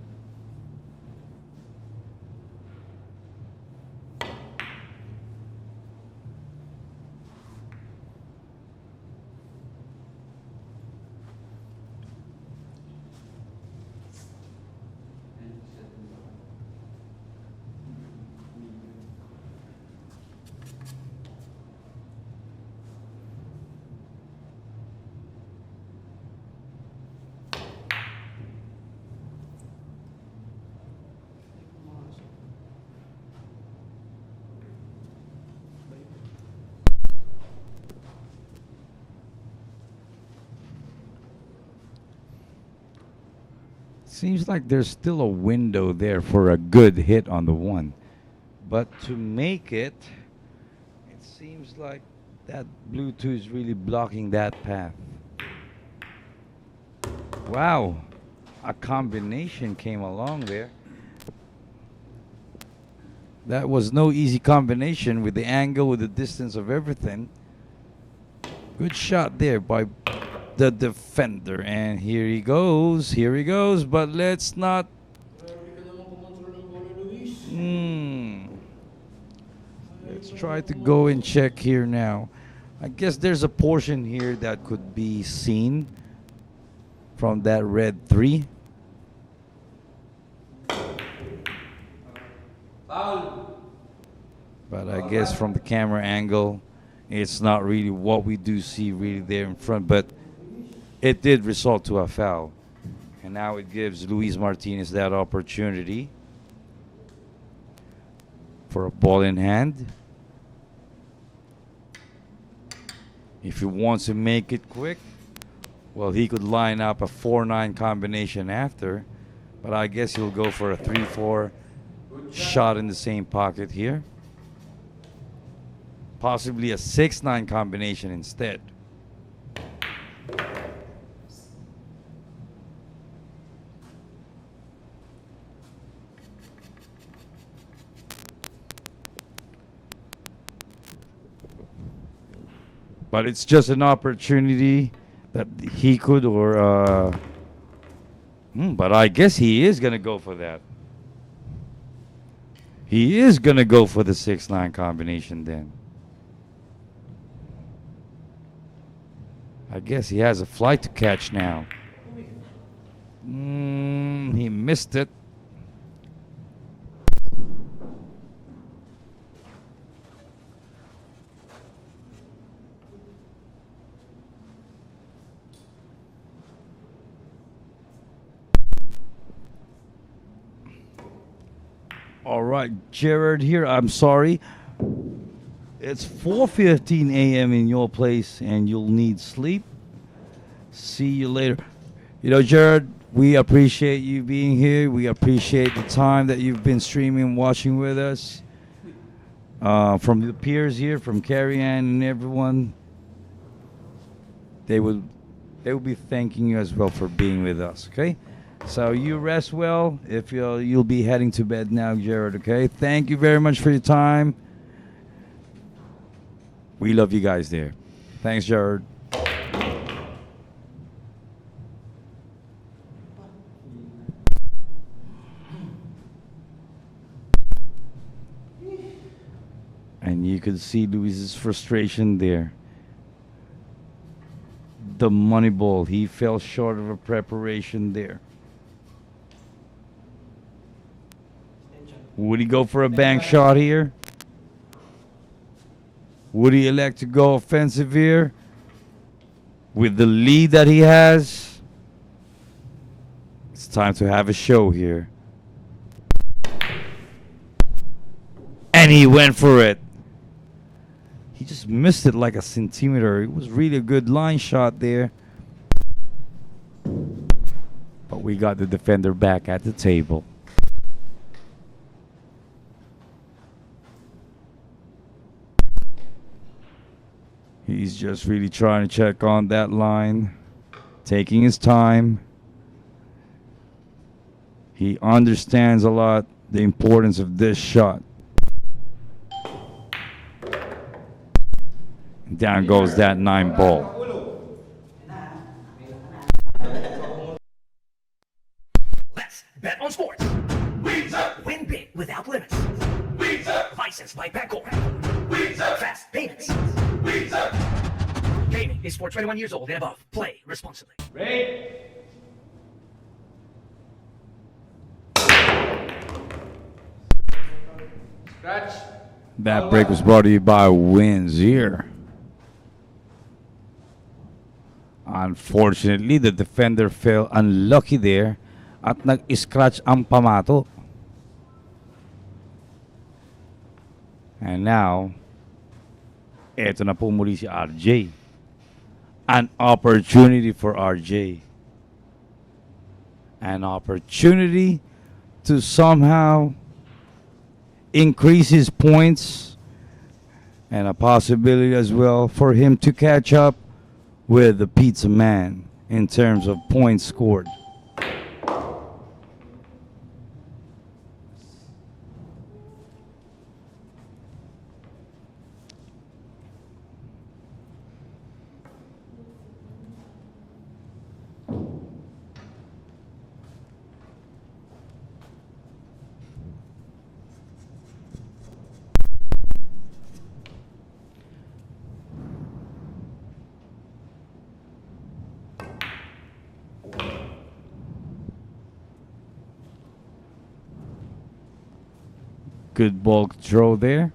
Seems like there's still a window there for a good hit on the one. But to make it, it seems like that Bluetooth is really blocking that path. Wow, a combination came along there. That was no easy combination with the angle, with the distance of everything. Good shot there by the defender. And here he goes, but let's not. Let's try to go and check here now. I guess there's a portion here that could be seen from that red 3. Foul. But I guess from the camera angle, it's not really what we do see really there in front. But it did result to a foul. And now it gives Luis Martinez that opportunity for a ball in hand. If he wants to make it quick, well, he could line up a 4-9 combination after. But I guess he'll go for a 3-4 shot in the same pocket here. Possibly a 6-9 combination instead. But it's just an opportunity that he could but I guess he is going to go for that. He is going to go for the 6-9 combination then. I guess he has a flight to catch now. He missed it. All right, Jared here. I'm sorry. It's 4:15 a.m. in your place, and you'll need sleep. See you later. You know, Jared, we appreciate you being here. We appreciate the time that you've been streaming, watching with us. From the peers here, from Carrie Ann and everyone, they will be thanking you as well for being with us. Okay. So you rest well. If you'll be heading to bed now, Jared, okay? Thank you very much for your time. We love you guys there. Thanks, Jared. And you could see Luis's frustration there. The money ball. He fell short of a preparation there. Would he go for a bank shot here? Would he elect to go offensive here? with the lead that he has, it's time to have a show here. And he went for it. He just missed it like a centimeter. It was really a good line shot there. But we got the defender back at the table. He's just really trying to check on that line, taking his time. He understands a lot the importance of this shot. Down goes that 9 ball. Let's bet on sports. Win big without limits. Licensed by Baculo. Fast payments. Gaming is for 21 years old and above. Play responsibly. Scratch. That break was brought to you by Windsor. Unfortunately, the defender fell unlucky there at nag-scratch ang pamato. And now, eto na po muli si RJ. An opportunity for RJ. An opportunity to somehow increase his points, and a possibility as well for him to catch up with the Pizza Man in terms of points scored. Good ball control there.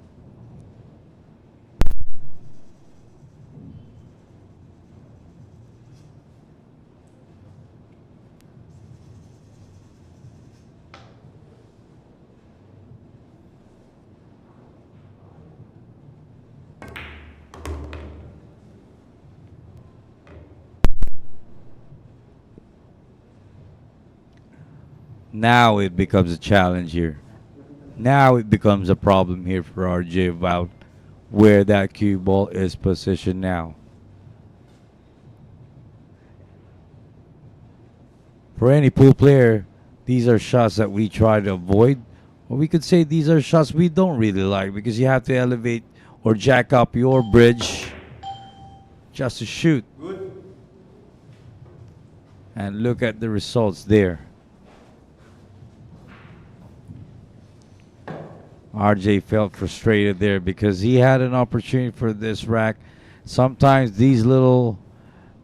Now it becomes a challenge here. Now it becomes a problem here for RJ about where that cue ball is positioned now. For any pool player, these are shots that we try to avoid. Or we could say these are shots we don't really like because you have to elevate or jack up your bridge just to shoot. Good. And look at the results there. RJ felt frustrated there because he had an opportunity for this rack. Sometimes these little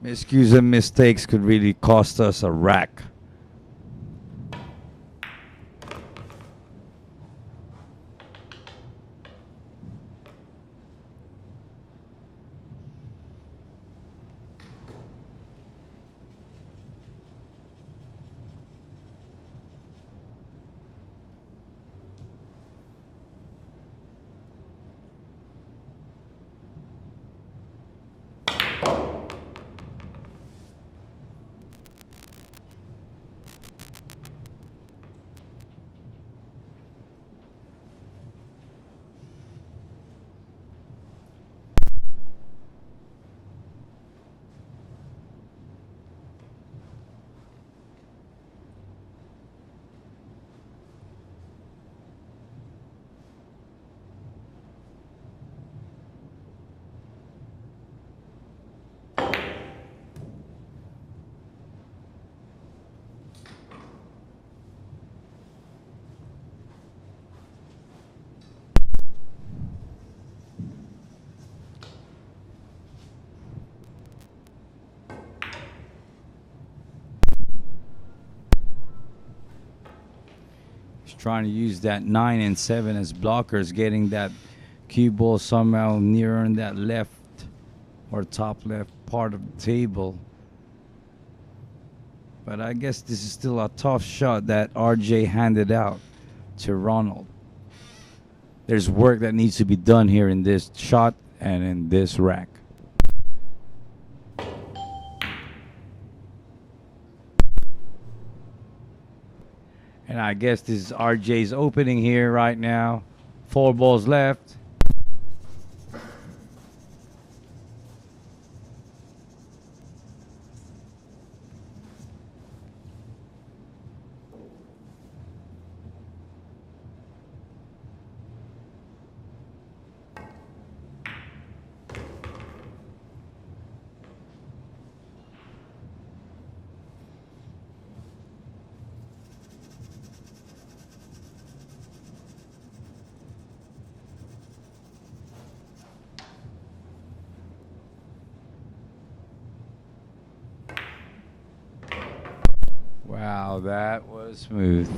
miscues and mistakes could really cost us a rack. Trying to use that 9 and 7 as blockers, getting that cue ball somehow nearer on that left or top left part of the table. But I guess this is still a tough shot that RJ handed out to Ronald. There's work that needs to be done here in this shot and in this rack. And I guess this is RJ's opening here right now. 4 balls left. Wow, that was smooth.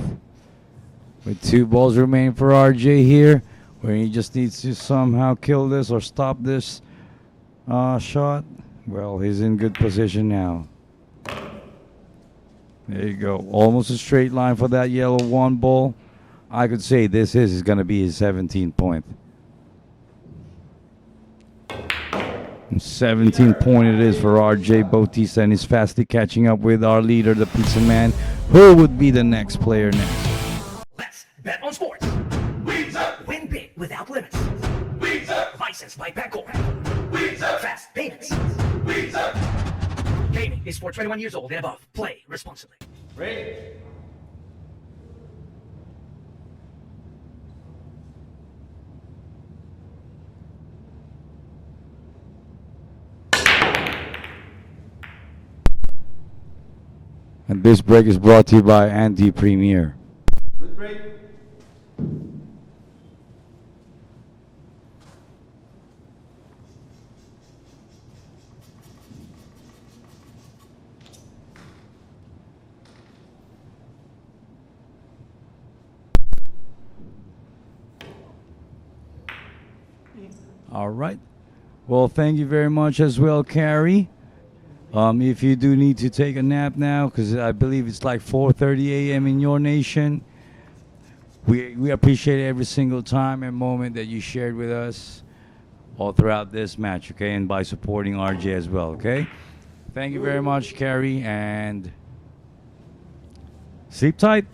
With 2 balls remaining for RJ here, where he just needs to somehow kill this or stop this shot. Well, he's in good position now. There you go. Almost a straight line for that yellow 1 ball. I could say this is going to be his 17th point. 17 point it is for RJ Bautista, and he's fastly catching up with our leader, the Pizza Man. Who would be the next player next? Let's bet on sports. Win big without limits. Licensed by Baculo. Fast payments. Gaming is for 21 years old and above. Play responsibly. Break. And this break is brought to you by Andy Premier. Good break. All right. Well, thank you very much as well, Carrie. If you do need to take a nap now, because I believe it's like 4:30 a.m. in your nation, we appreciate every single time and moment that you shared with us all throughout this match, okay? And by supporting RJ as well, okay? Thank you very much, Carrie, and sleep tight.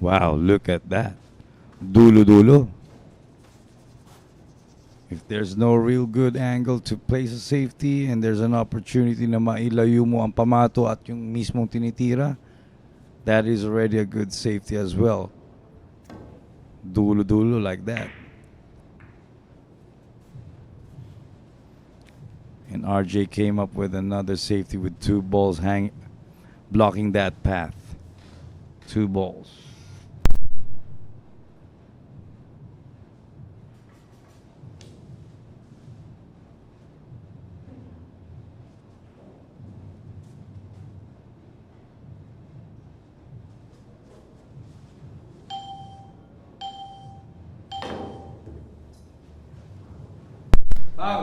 Wow, look at that. Dulo. If there's no real good angle to place a safety and there's an opportunity na mailayo mo ang pamato at yung mismong tinitira, that is already a good safety as well. Dulo like that. And RJ came up with another safety with 2 balls blocking that path. 2 balls.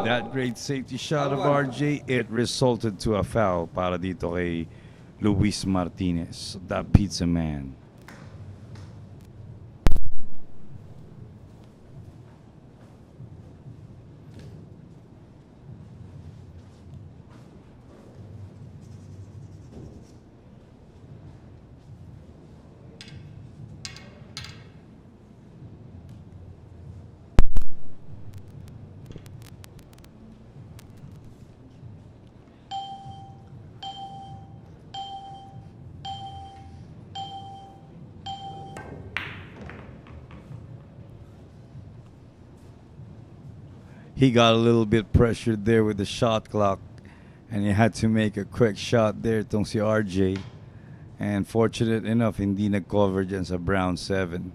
That great safety shot of RJ, it resulted to a foul para dito kay Luis Martinez, the Pizza Man. he got a little bit pressured there with the shot clock, and he had to make a quick shot there tong si RJ. And fortunate enough, hindi nag-cover dyan sa Brown 7.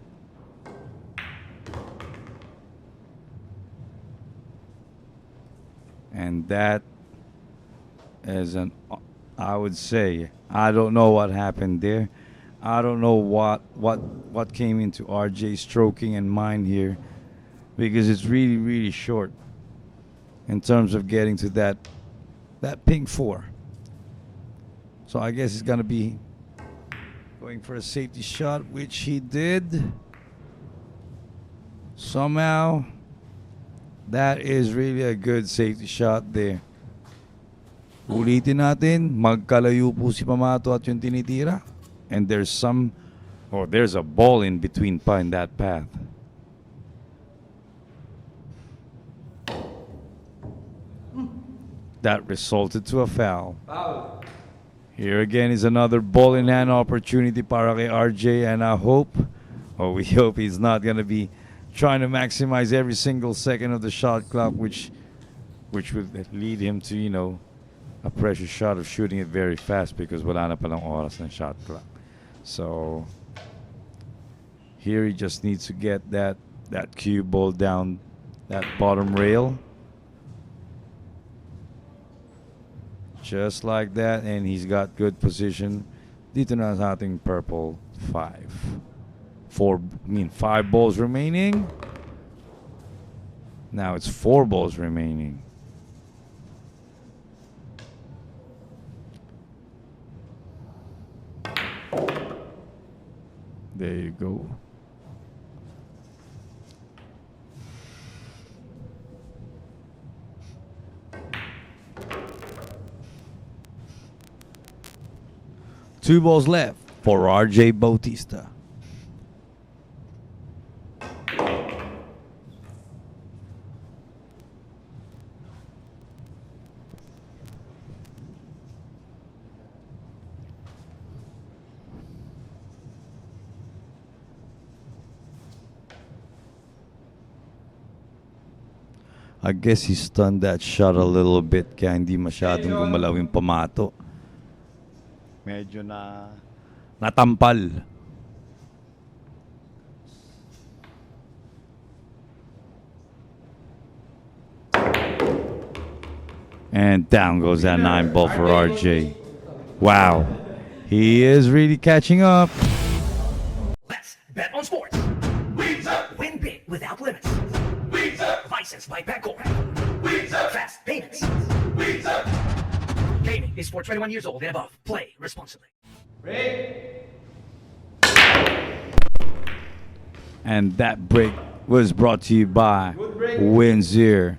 And that is I would say, I don't know what happened there. I don't know what came into RJ's stroking and mind here, because it's really, really short in terms of getting to that pink 4. So I guess he's going to be going for a safety shot, which he did. Somehow, that is really a good safety shot there. Ulitin natin, magkalayo po si Pamato at yung tinitira. And there's a ball in between pa in that path. That resulted to a foul. Foul. Here again is another ball in hand opportunity para kay RJ, and we hope he's not going to be trying to maximize every single second of the shot clock, which would lead him to, a pressure shot of shooting it very fast because wala na palang oras ng shot clock. So here he just needs to get that cue ball down that bottom rail. Just like that, and he's got good position. Dito na sa ating purple 5. 5 balls remaining. Now it's 4 balls remaining. There you go. Two balls left for RJ Bautista. I guess he stunned that shot a little bit kaya hindi masyadong gumalaw yung Pamato. Medyo natampal. And down goes that 9 ball for RJ. Wow. He is really catching up. Let's bet on sports. Win big without limits. Licensed by Baculo. Fast payments. Gaming is for 21 years old and above. Play responsibly. Break. And that break was brought to you by Good break. Windsor.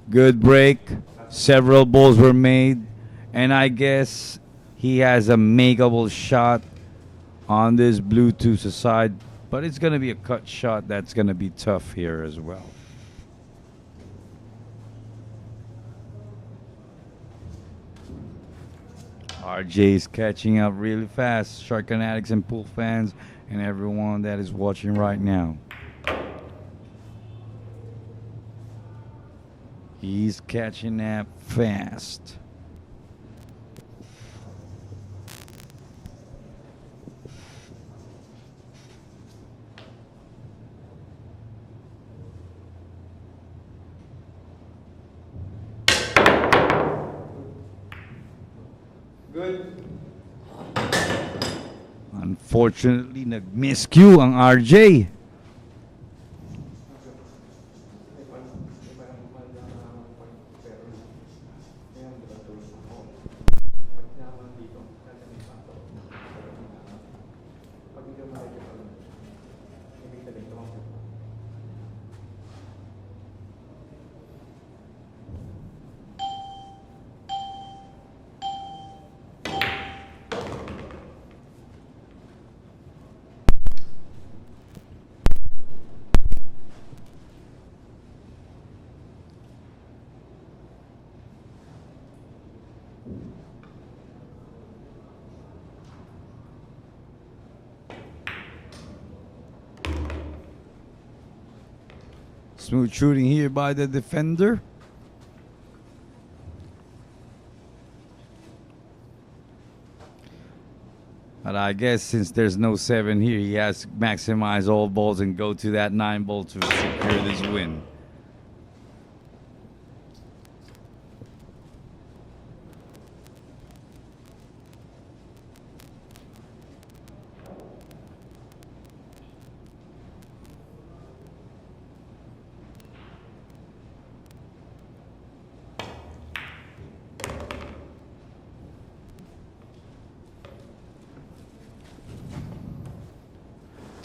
Good break. Several balls were made. And I guess he has a makeable shot on this Bluetooth side. But it's going to be a cut shot that's going to be tough here as well. RJ is catching up really fast. Shark fanatics and pool fans and everyone that is watching right now. He's catching up fast. Good. Unfortunately, nag-miscue ang RJ. Smooth shooting here by the defender. But I guess since there's no 7 here, he has to maximize all balls and go to that 9 ball to secure this win.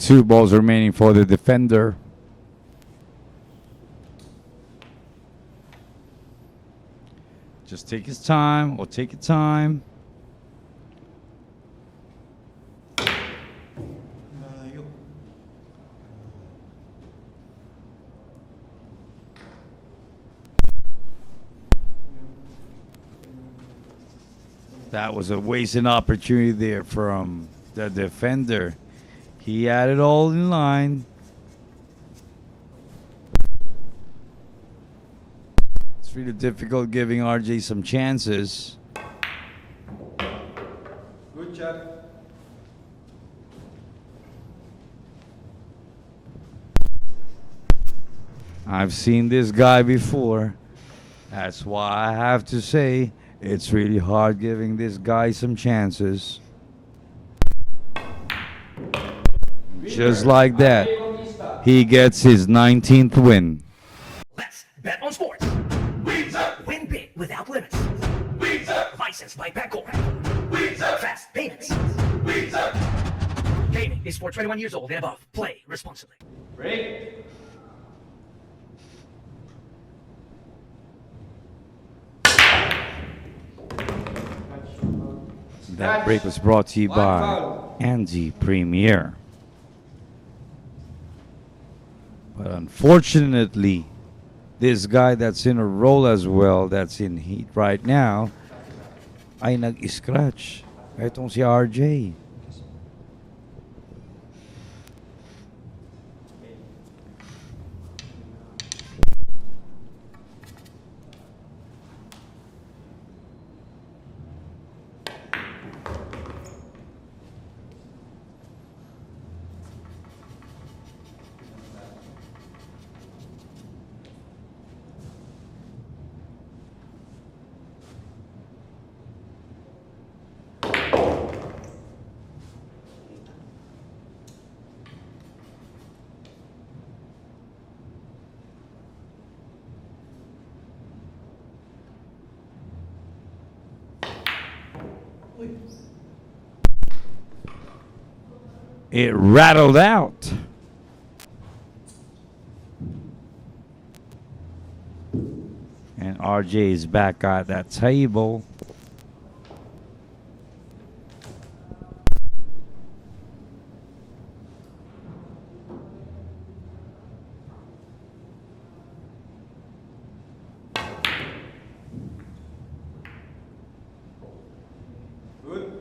Two balls remaining for the defender. Just take his time, or take your time. Layo. That was a wasted opportunity there from the defender. He had it all in line. It's really difficult giving RJ some chances. Good shot. I've seen this guy before. That's why I have to say it's really hard giving this guy some chances. Just like that, he gets his 19th win. Let's bet on sports. Win big without limits. Licensed by Baculo. Fast payments. Gaming is for 21 years old and above. Play responsibly. Break. That break was brought to you One by foul. Andy Premier. But unfortunately, this guy that's in a roll as well, that's in heat right now, ay nag-scratch. Itong si RJ. It rattled out. And RJ is back at that table. Good.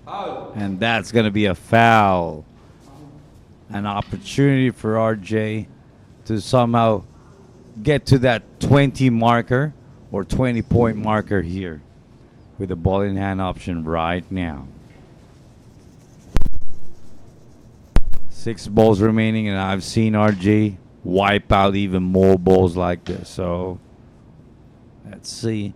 Foul. And that's going to be a foul. An opportunity for RJ to somehow get to that 20 marker or 20-point marker here with the ball in hand option right now. 6 balls remaining, and I've seen RJ wipe out even more balls like this. So let's see.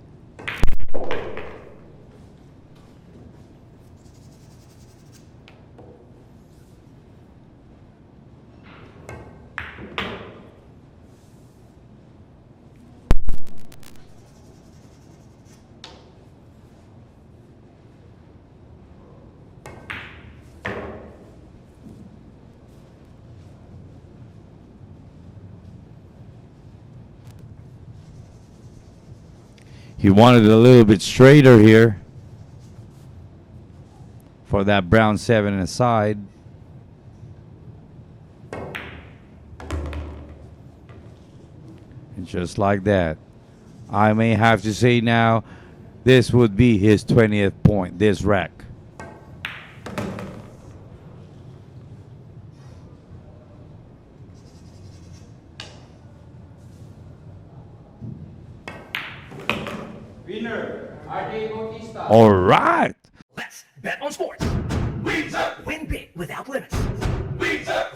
He wanted it a little bit straighter here for that brown 7 aside. And just like that, I may have to say now, this would be his 20th point, this rack. Winner, RJ Bautista. All right. Let's bet on sports. Win big without limits.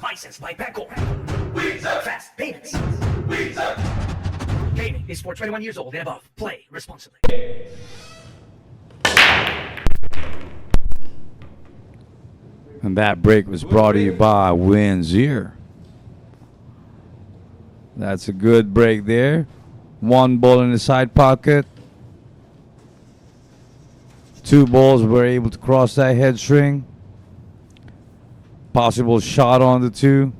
Licensed by Baculo. Fast payments. Gaming is for 21 years old and above. Play responsibly. And that break was brought to you by Windsor. That's a good break there. One ball in the side pocket. Two balls were able to cross that head string. Possible shot on the two.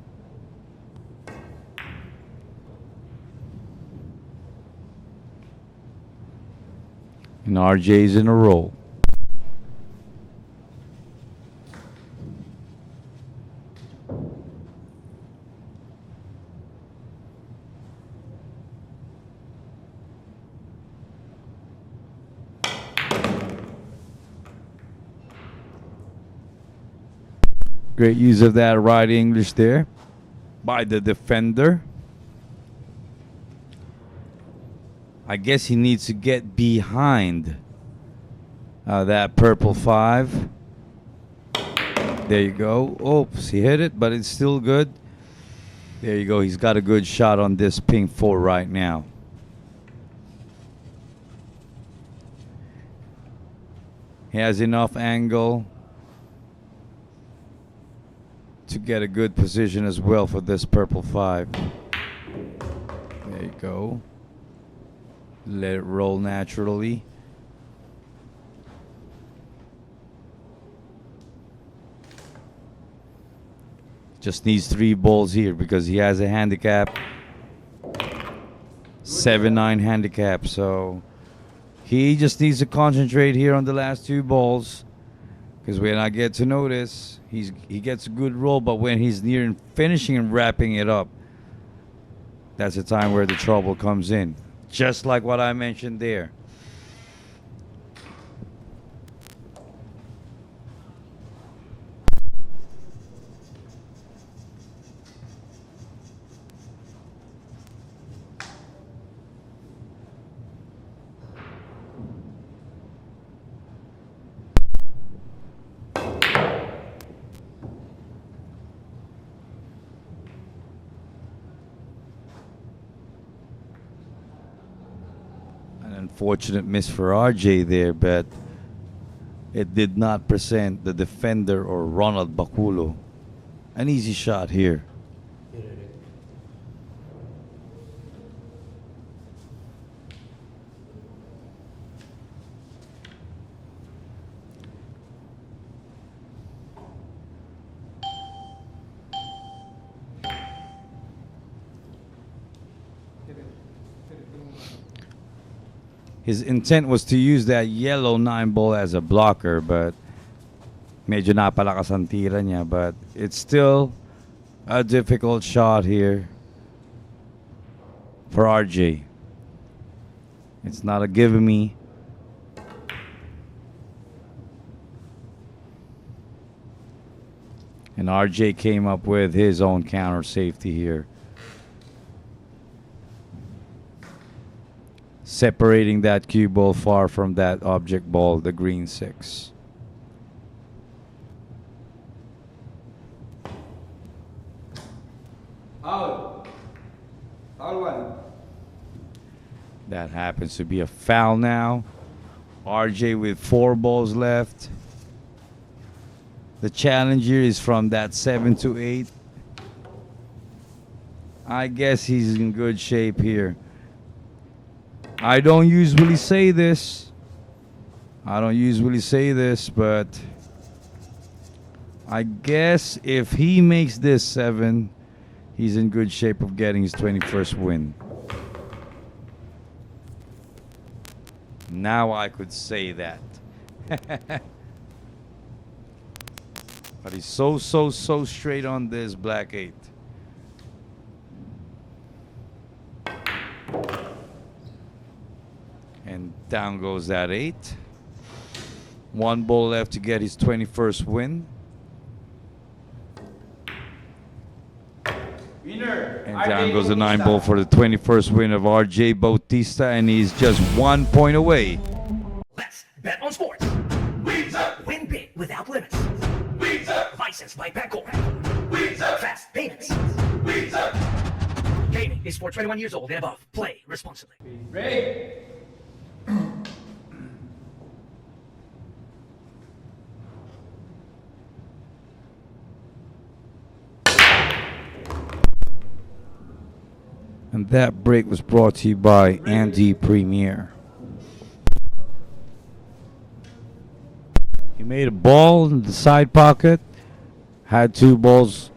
And RJ's in a roll. Great use of that right English there by the defender. I guess he needs to get behind that purple 5. There you go. Oops, he hit it, but it's still good. There you go. He's got a good shot on this pink 4 right now. He has enough angle to get a good position as well for this purple 5. There you go. Let it roll naturally. Just needs 3 balls here because he has a handicap. 7-9 handicap. So he just needs to concentrate here on the last 2 balls. Because when I get to notice, he gets a good roll, but when he's near finishing and wrapping it up, that's the time where the trouble comes in. Just like what I mentioned there. Unfortunate miss for RJ there, but it did not present the defender or Ronald Baculo. An easy shot here. His intent was to use that yellow 9 ball as a blocker, but medyo napalakas ang tira niya. But it's still a difficult shot here for RJ. It's not a give me. And RJ came up with his own counter safety here. Separating that cue ball far from that object ball, the green 6. Foul. Foul 1. That happens to be a foul now. RJ with 4 balls left. The challenge here is from that 7 to 8. I guess he's in good shape here. I don't usually say this. But I guess if he makes this 7, he's in good shape of getting his 21st win. Now I could say that. But he's so straight on this black 8. And down goes that 8. 1 ball left to get his 21st win. Winner. And down goes the 9 ball for the 21st win of RJ Bautista, and he's just 1 point away. Let's bet on sports. Win big without limits. Licensed by Baculo. Fast payments. Gaming is for 21 years old and above. Play responsibly. Break. And that break was brought to you by Andy Premier. He made a ball in the side pocket, had 2 balls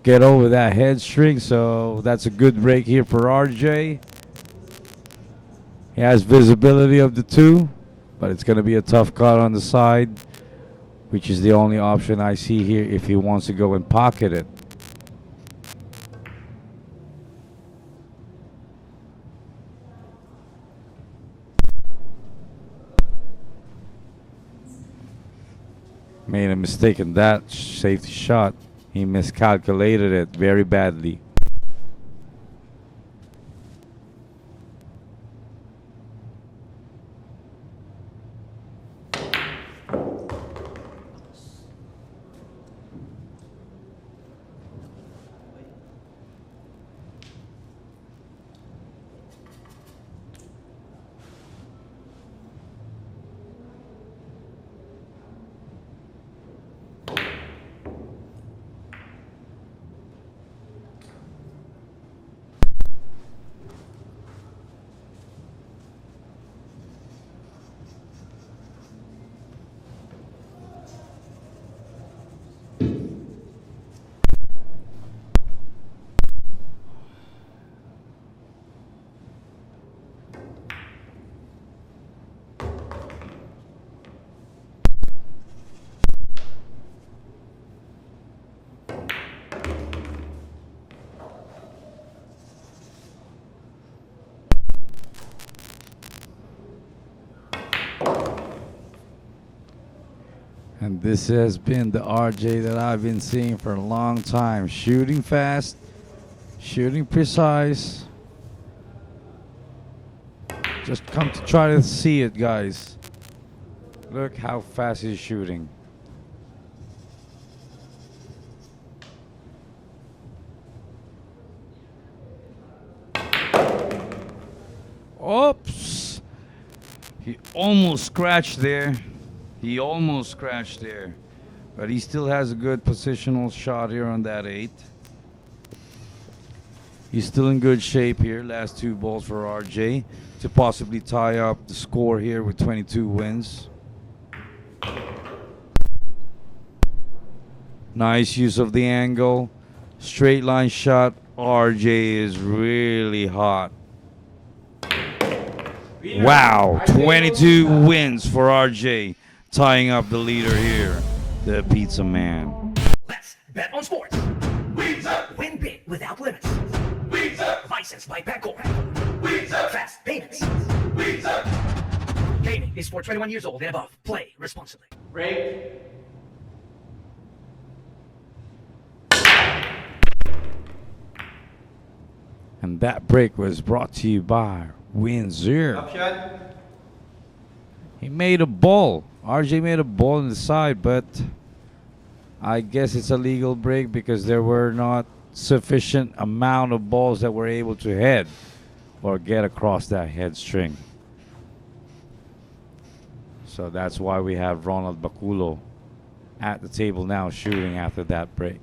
get over that head string, so that's a good break here for RJ. He has visibility of the 2, but it's going to be a tough cut on the side, which is the only option I see here if he wants to go and pocket it. Made a mistake in that safety shot. He miscalculated it very badly. And this has been the RJ that I've been seeing for a long time. Shooting fast, shooting precise. Just come to try to see it, guys. Look how fast he's shooting. Oops. He almost scratched there. He almost scratched there. But he still has a good positional shot here on that 8. He's still in good shape here. Last 2 balls for RJ to possibly tie up the score here with 22 wins. Nice use of the angle. Straight line shot. RJ is really hot. Wow, 22 wins for RJ, tying up the leader here, the Pizza Man. Let's bet on sports. Win big without limits. Licensed by Baculo. Fast payments. Gaming is for 21 years old and above. Play responsibly. Break. And that break was brought to you by Windsor. Option. He made a ball. RJ made a ball on the side, but I guess it's a legal break because there were not sufficient amount of balls that were able to head or get across that head string. So that's why we have Ronald Baculo at the table now shooting after that break.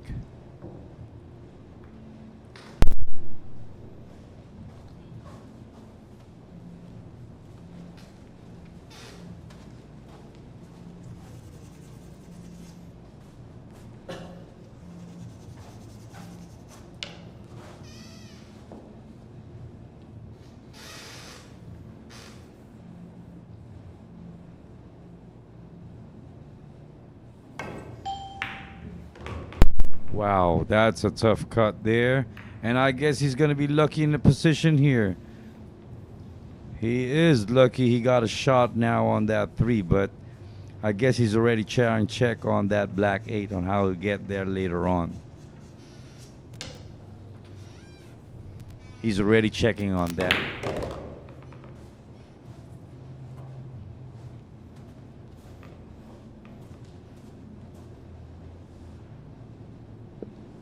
Wow, that's a tough cut there. And I guess he's going to be lucky in the position here. He is lucky he got a shot now on that 3, but I guess he's already trying to check on that black 8 on how to get there later on. He's already checking on that.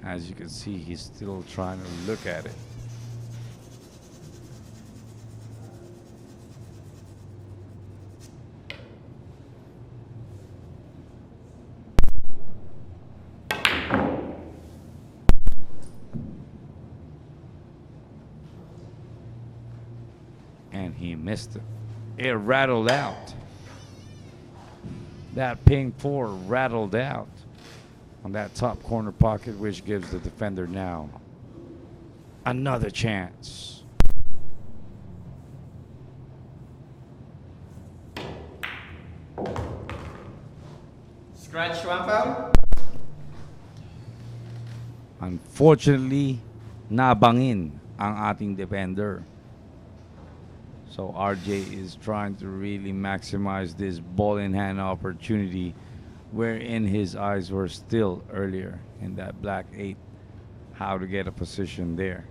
As you can see, he's still trying to look at it. And he missed it. It rattled out. That ping 4 rattled out on that top corner pocket, which gives the defender now another chance. Scratch, one foul. Unfortunately, nabangin ang ating defender. So RJ is trying to really maximize this ball in hand opportunity, wherein his eyes were still earlier in that black 8, how to get a position there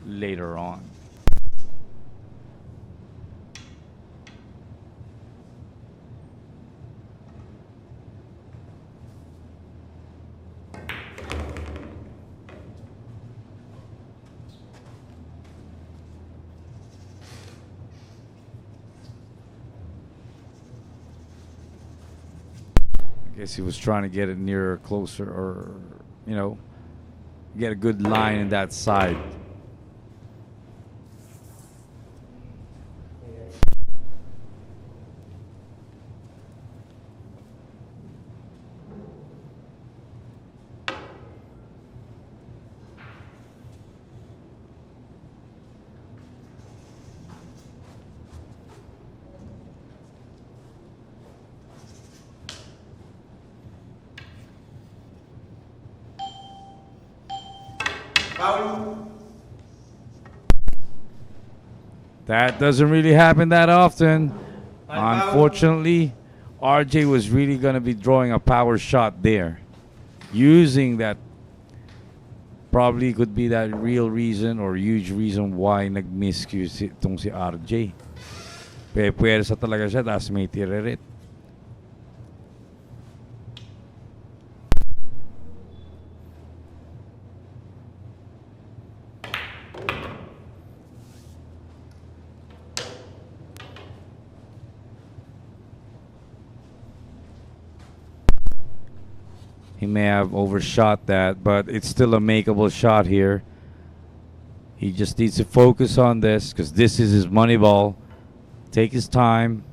later on. I guess he was trying to get it nearer, closer, or, you know, get a good line in that side. Foul. That doesn't really happen that often. Foul. Unfortunately, RJ was really going to be drawing a power shot there. Using that, probably could be that real reason or huge reason why nag-miscue itong si RJ. Pwede talaga siya, tapos may tiririt. He may have overshot that, but it's still a makeable shot here. He just needs to focus on this because this is his money ball. Take his time.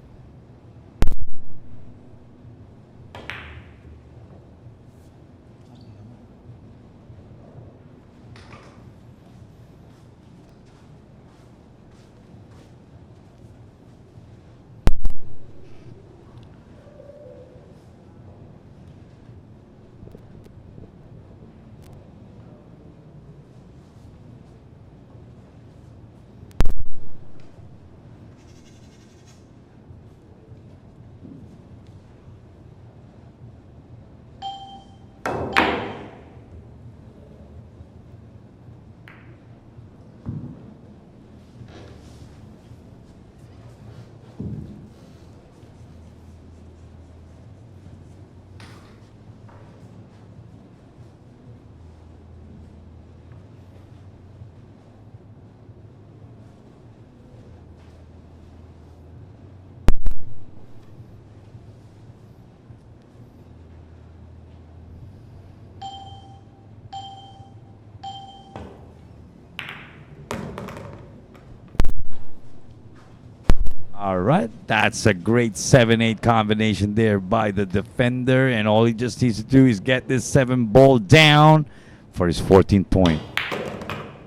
All right, that's a great 7-8 combination there by the defender, and all he just needs to do is get this 7 ball down for his 14th point.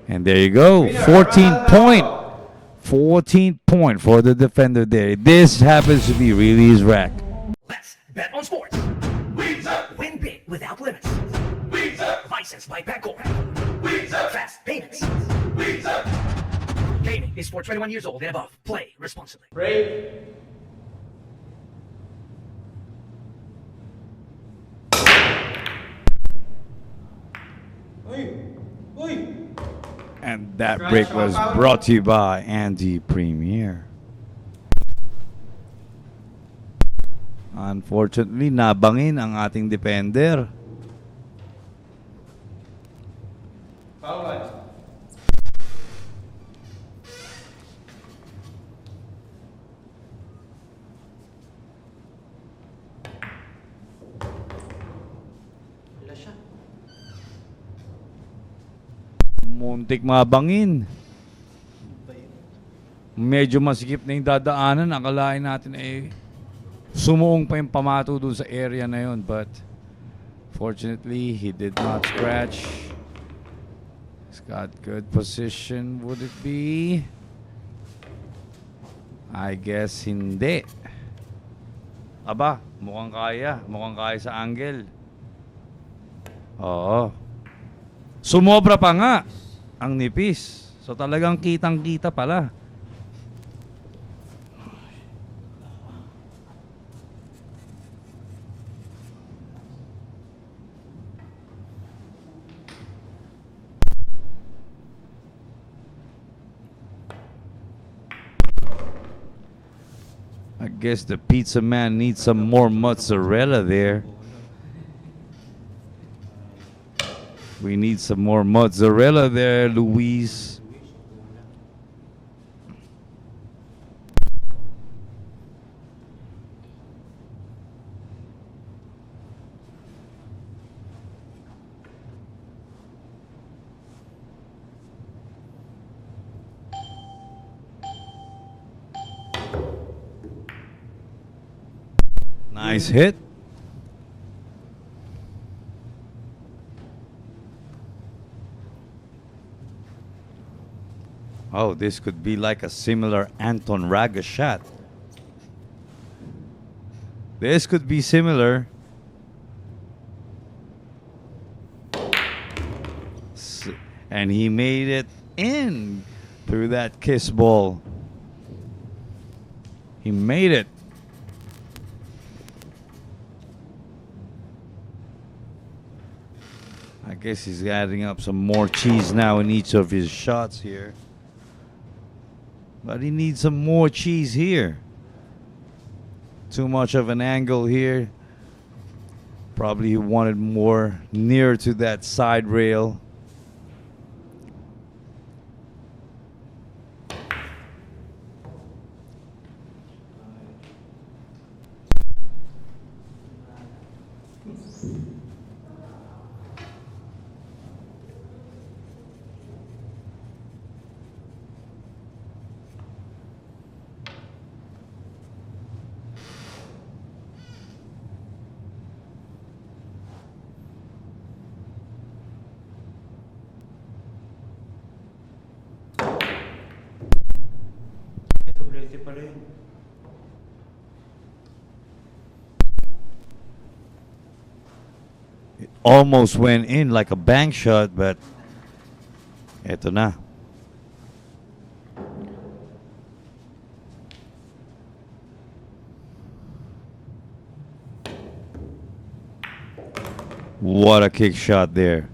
And there you go, 14 point. 14 point for the defender there. This happens to be really his rack. Let's bet on sports. Win big without limits. Licensed by Baculo. Fast payments. Gaming is is for 21 years old and above. Play responsibly. Break. Uy! Uy! And that break was brought to you by Andy Premier. Unfortunately, nabangin ang ating defender. Foul line. Wala siya. Muntik mabangin. Medyo masikip na yung dadaanan. Akalain natin sumuong pa yung pamato doon sa area na yun. But fortunately, he did not scratch. He's got good position. Would it be? I guess hindi. Aba, mukhang kaya. Mukhang kaya sa angle. Oo. Sumobra pa nga ang nipis. So talagang kitang-kita pala. I guess the pizza man needs some more mozzarella there. We need some more mozzarella there, Luis. Nice hit. Oh, this could be like a similar Anton Raga shot. This could be similar. And he made it in through that kiss ball. He made it. I guess he's adding up some more cheese now in each of his shots here. But he needs some more cheese here. Too much of an angle here. Probably he wanted more near to that side rail. Doblete pa rin. It almost went in like a bank shot, but eto na. What a kick shot there.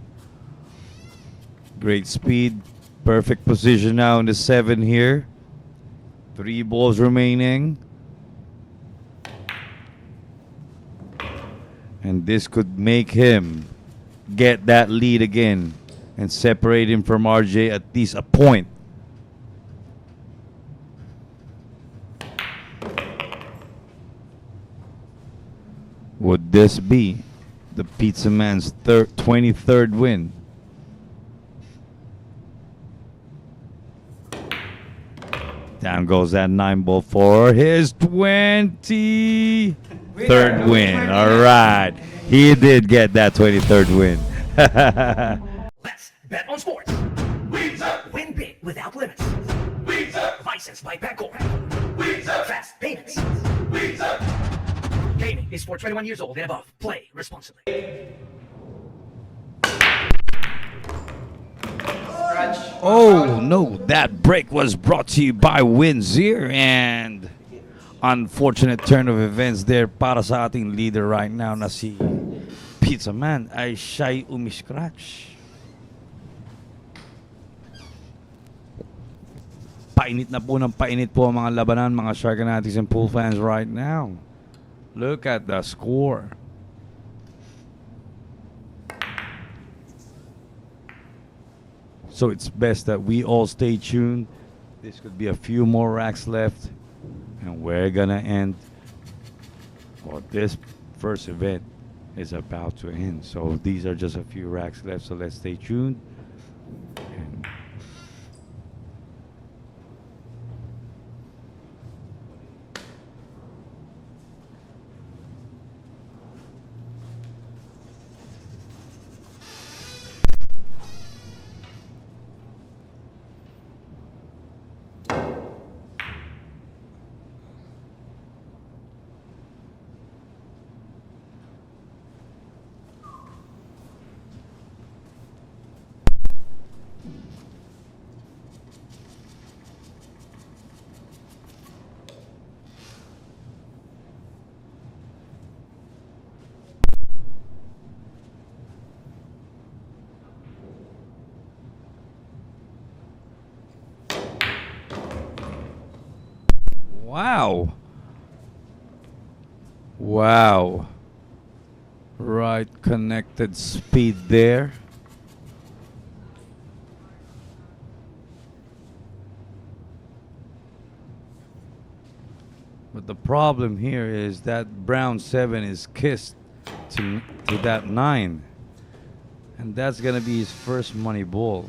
Great speed. Perfect position now in the 7 here. 3 balls remaining. And this could make him get that lead again and separate him from RJ at least a point. Would this be the Pizza Man's 23rd win? Down goes that 9 ball for his 23rd win. All right. He did get that 23rd win. Let's bet on sports. Win big without limits. Licensed by Baculo. Fast payments. Gaming is for 21 years old and above. Play responsibly. scratch. Oh no, that break was brought to you by Windsor, and unfortunate turn of events there para sa ating leader right now na si Pizza Man ay siya'y umiscratch. Painit na po ng painit po ang mga labanan, mga Sharkanatics and Pool fans right now. Look at the score. So it's best that we all stay tuned. This could be a few more racks left, and we're gonna end. Well, this first event is about to end. So these are just a few racks left. So let's stay tuned. And wow. Wow. Right connected speed there. But the problem here is that brown 7 is kissed to that 9. And that's going to be his first money ball.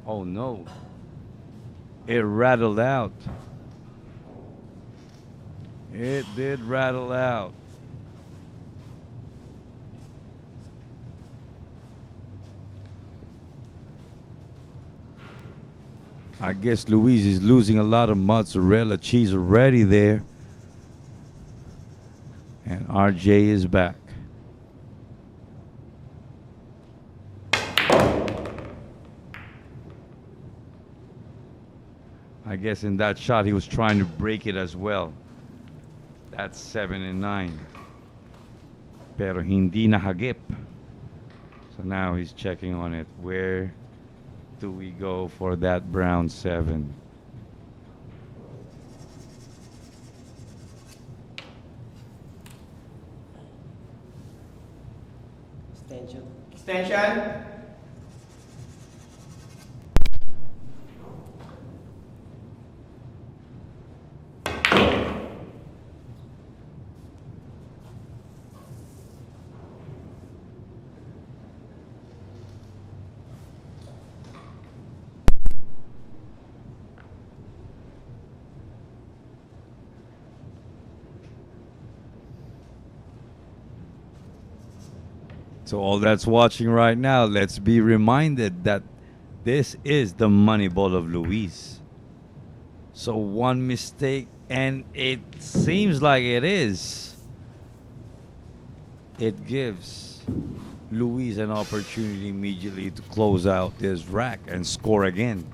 Oh no. It rattled out. It did rattle out. I guess Luis is losing a lot of mozzarella cheese already there. And RJ is back. I guess in that shot he was trying to break it as well. That's 7 and 9. Pero hindi nahagip. So now he's checking on it. Where do we go for that brown 7? Extension. Extension. So all that's watching right now, let's be reminded that this is the money ball of Luis. So one mistake, and it seems like it is. It gives Luis an opportunity immediately to close out this rack and score again.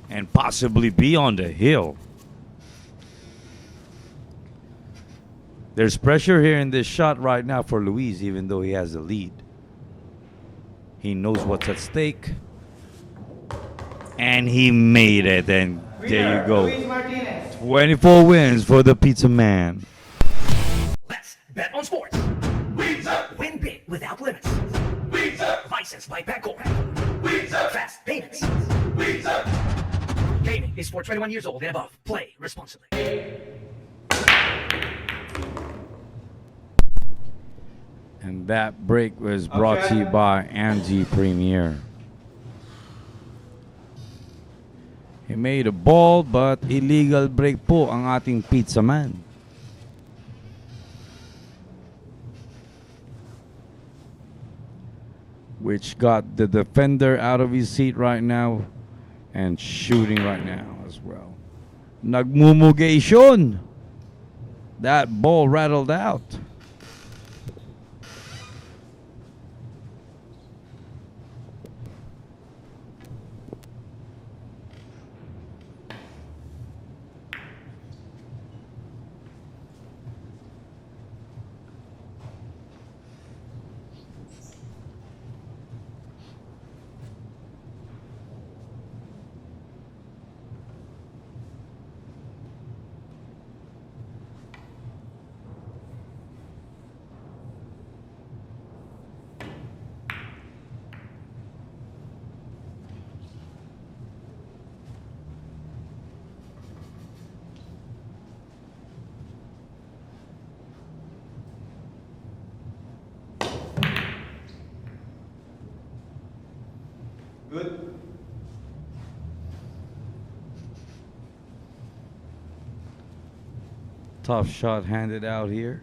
And possibly be on the hill. There's pressure here in this shot right now for Luis, even though he has the lead. He knows what's at stake. And he made it, and there you go. Luis Martinez. 24 wins for the Pizza Man. Let's bet on sports. Win big without limits. Licensed by Baculo. Fast payments. Gaming is for 21 years old and above. Play responsibly. And that break was brought to you by Angie Premier. He made a ball, but illegal break po ang ating Pizza Man. which got the defender out of his seat right now and shooting right now as well. Nagmumugation. That ball rattled out. Good. Tough shot handed out here.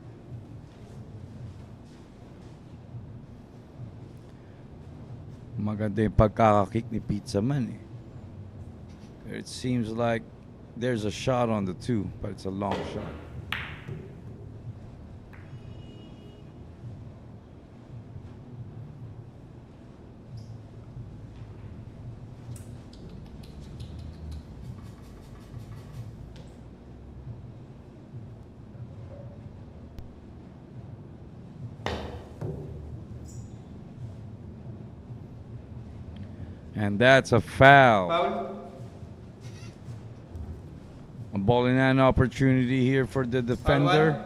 Maganda yung pagkakakick ni Pizza Man eh. It seems like there's a shot on the two, but it's a long shot. And that's a foul. Foul. A ball in an opportunity here for the defender.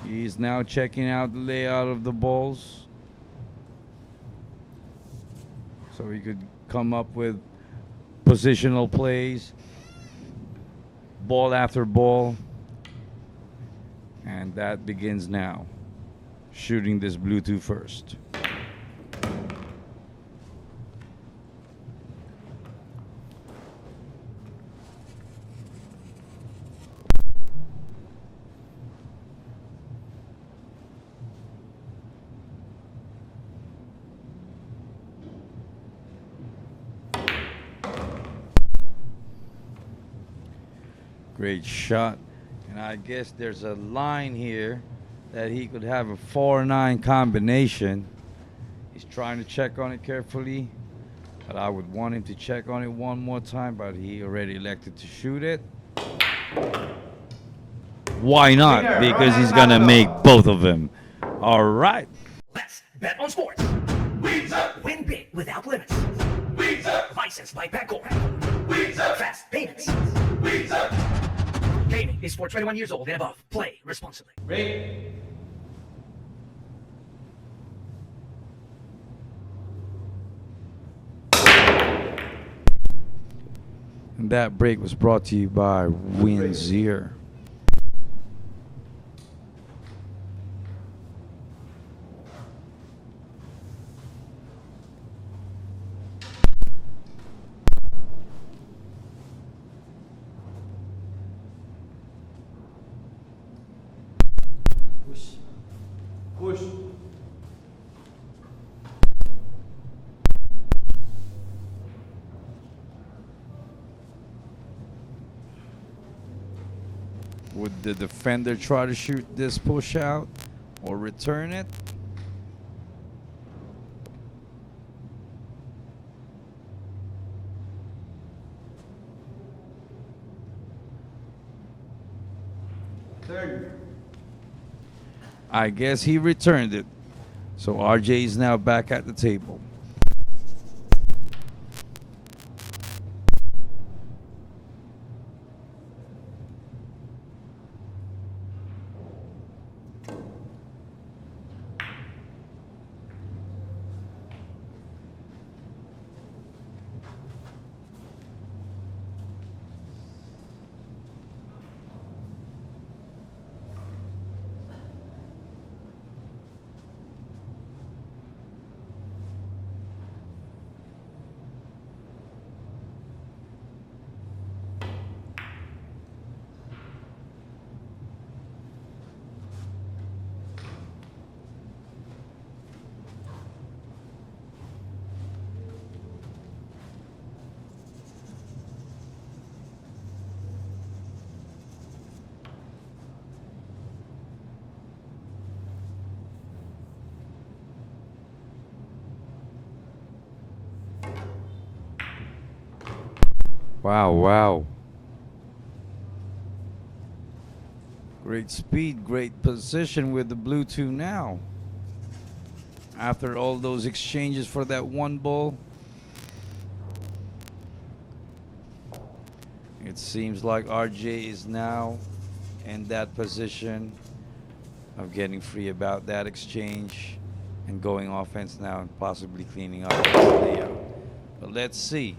He's now checking out the layout of the balls, so he could come up with positional plays, ball after ball. And that begins now. Shooting this blue two first. Great shot. And I guess there's a line here that he could have a 4-9 combination. He's trying to check on it carefully, but I would want him to check on it one more time, but he already elected to shoot it. Why not? Because he's gonna make both of them. All right. Let's bet on sports. Win big without limits. Licensed by Baculo. Fast payments. Gaming is for 21 years old and above. Play responsibly. Break. And that break was brought to you by Windsor. Push. Push. Would the defender try to shoot this push out or return it? Third. I guess he returned it. So RJ is now back at the table. Wow, wow. Great speed, great position with the blue 2 now. After all those exchanges for that one ball, it seems like RJ is now in that position of getting free about that exchange and going offense now and possibly cleaning up his layout. But let's see.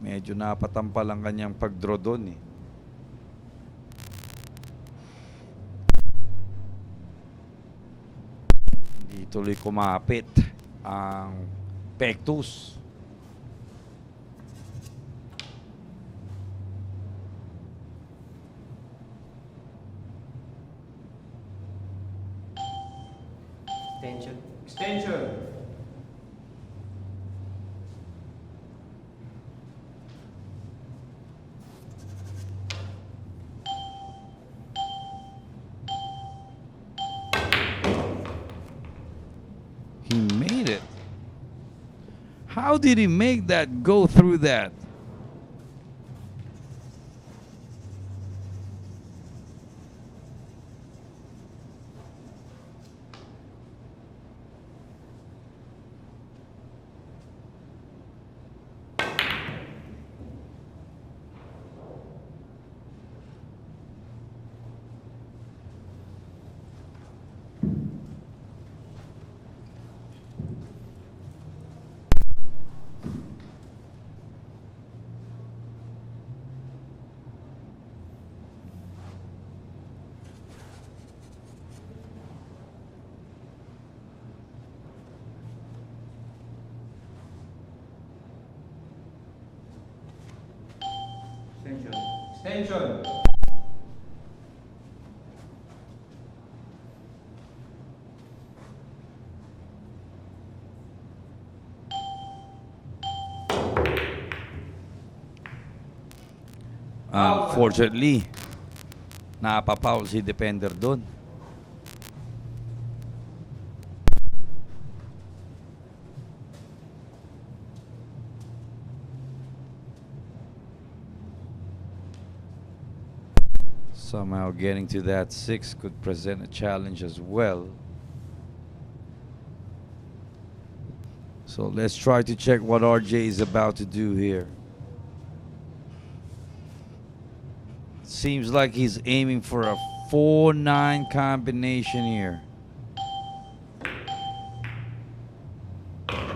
Medyo napatampal ang kanyang pag-draw doon eh. Hindi tuloy kumapit ang Pectus. Extension. Extension. He made it. How did he make that go through that? Extension. Extension. Unfortunately, napapaul si defender doon. Somehow getting to that 6 could present a challenge as well. So let's try to check what RJ is about to do here. Seems like he's aiming for a 4-9 combination here.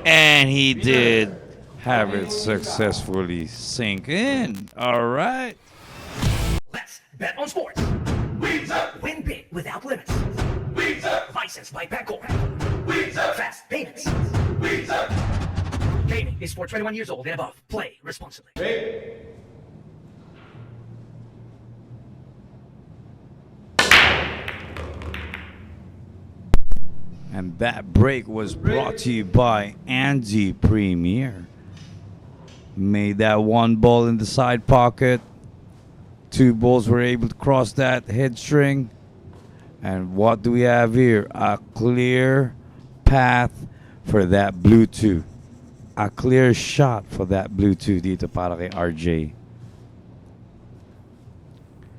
And he did have it successfully sink in. All right. Let's bet on sports. Win big without limits. Licensed by Baculo. Fast payments. Gaming is for 21 years old and above. Play responsibly. And that break was brought to you by Andy Premier. Made that one ball in the side pocket. 2 balls were able to cross that head string. And what do we have here? A clear path for that blue 2. A clear shot for that blue 2 dito para kay RJ.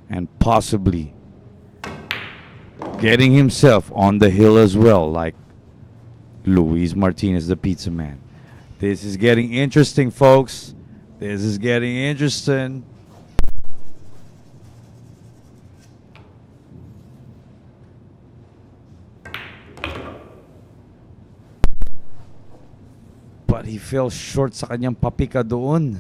And possibly getting himself on the hill as well, like Luis Martinez, the pizza man. This is getting interesting, folks. This is getting interesting. But he fell short sa kanyang papika doon.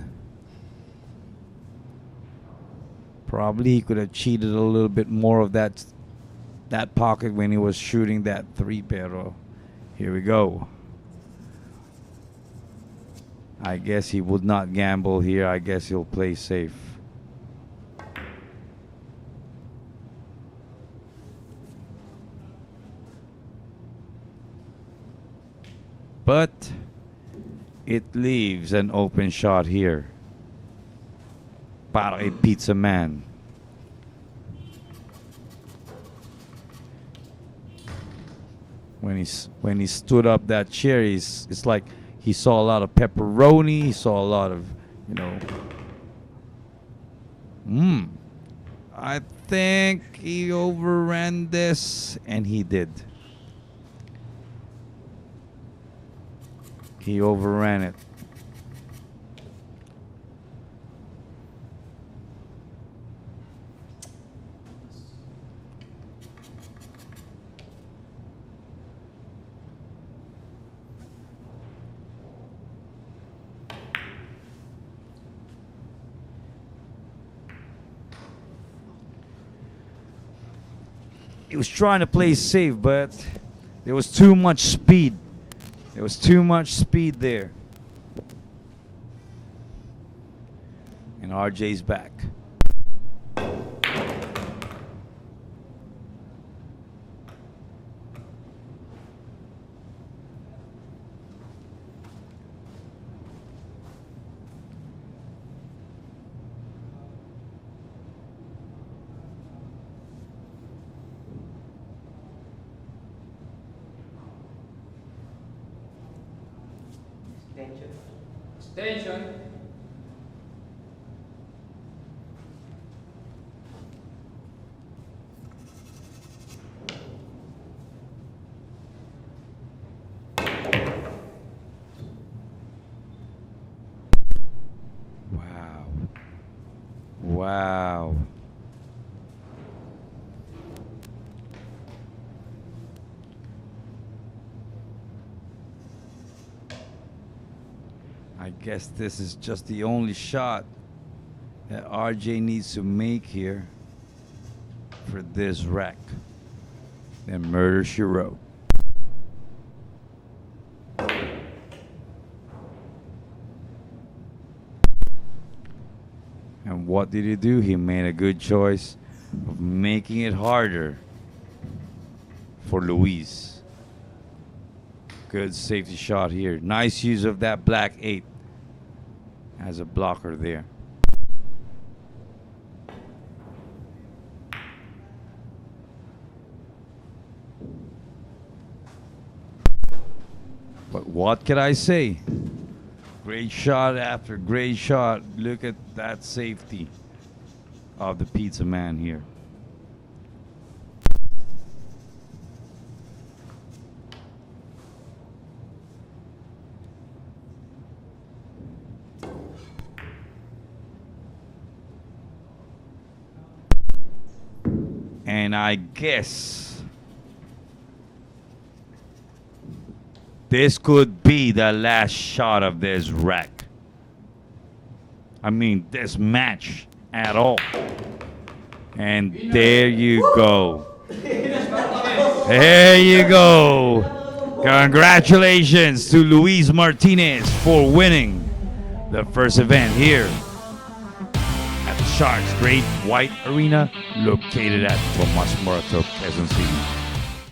Probably he could have cheated a little bit more of that pocket when he was shooting that 3, pero here we go. I guess he would not gamble here. I guess he'll play safe. But it leaves an open shot here para kay Pizza Man. When he stood up that chair, it's like He saw a lot of pepperoni. He saw a lot of, you know. I think he overran this, and he did. He overran it. He was trying to play safe, but there was too much speed. There was too much speed there. And RJ's back. Extension. Extension. Wow. Wow. I guess this is just the only shot that RJ needs to make here for this wreck. Then murder she wrote. And what did he do? He made a good choice of making it harder for Luis. Good safety shot here. Nice use of that black 8 as a blocker there. But what can I say? Great shot after great shot. Look at that safety of the pizza man here. And I guess this could be the last shot of this wreck. I mean, this match at all. And there you go. There you go. Congratulations to Luis Martinez for winning the first event here at the Sharks Great White Arena located at Tomas Morato, Quezon City.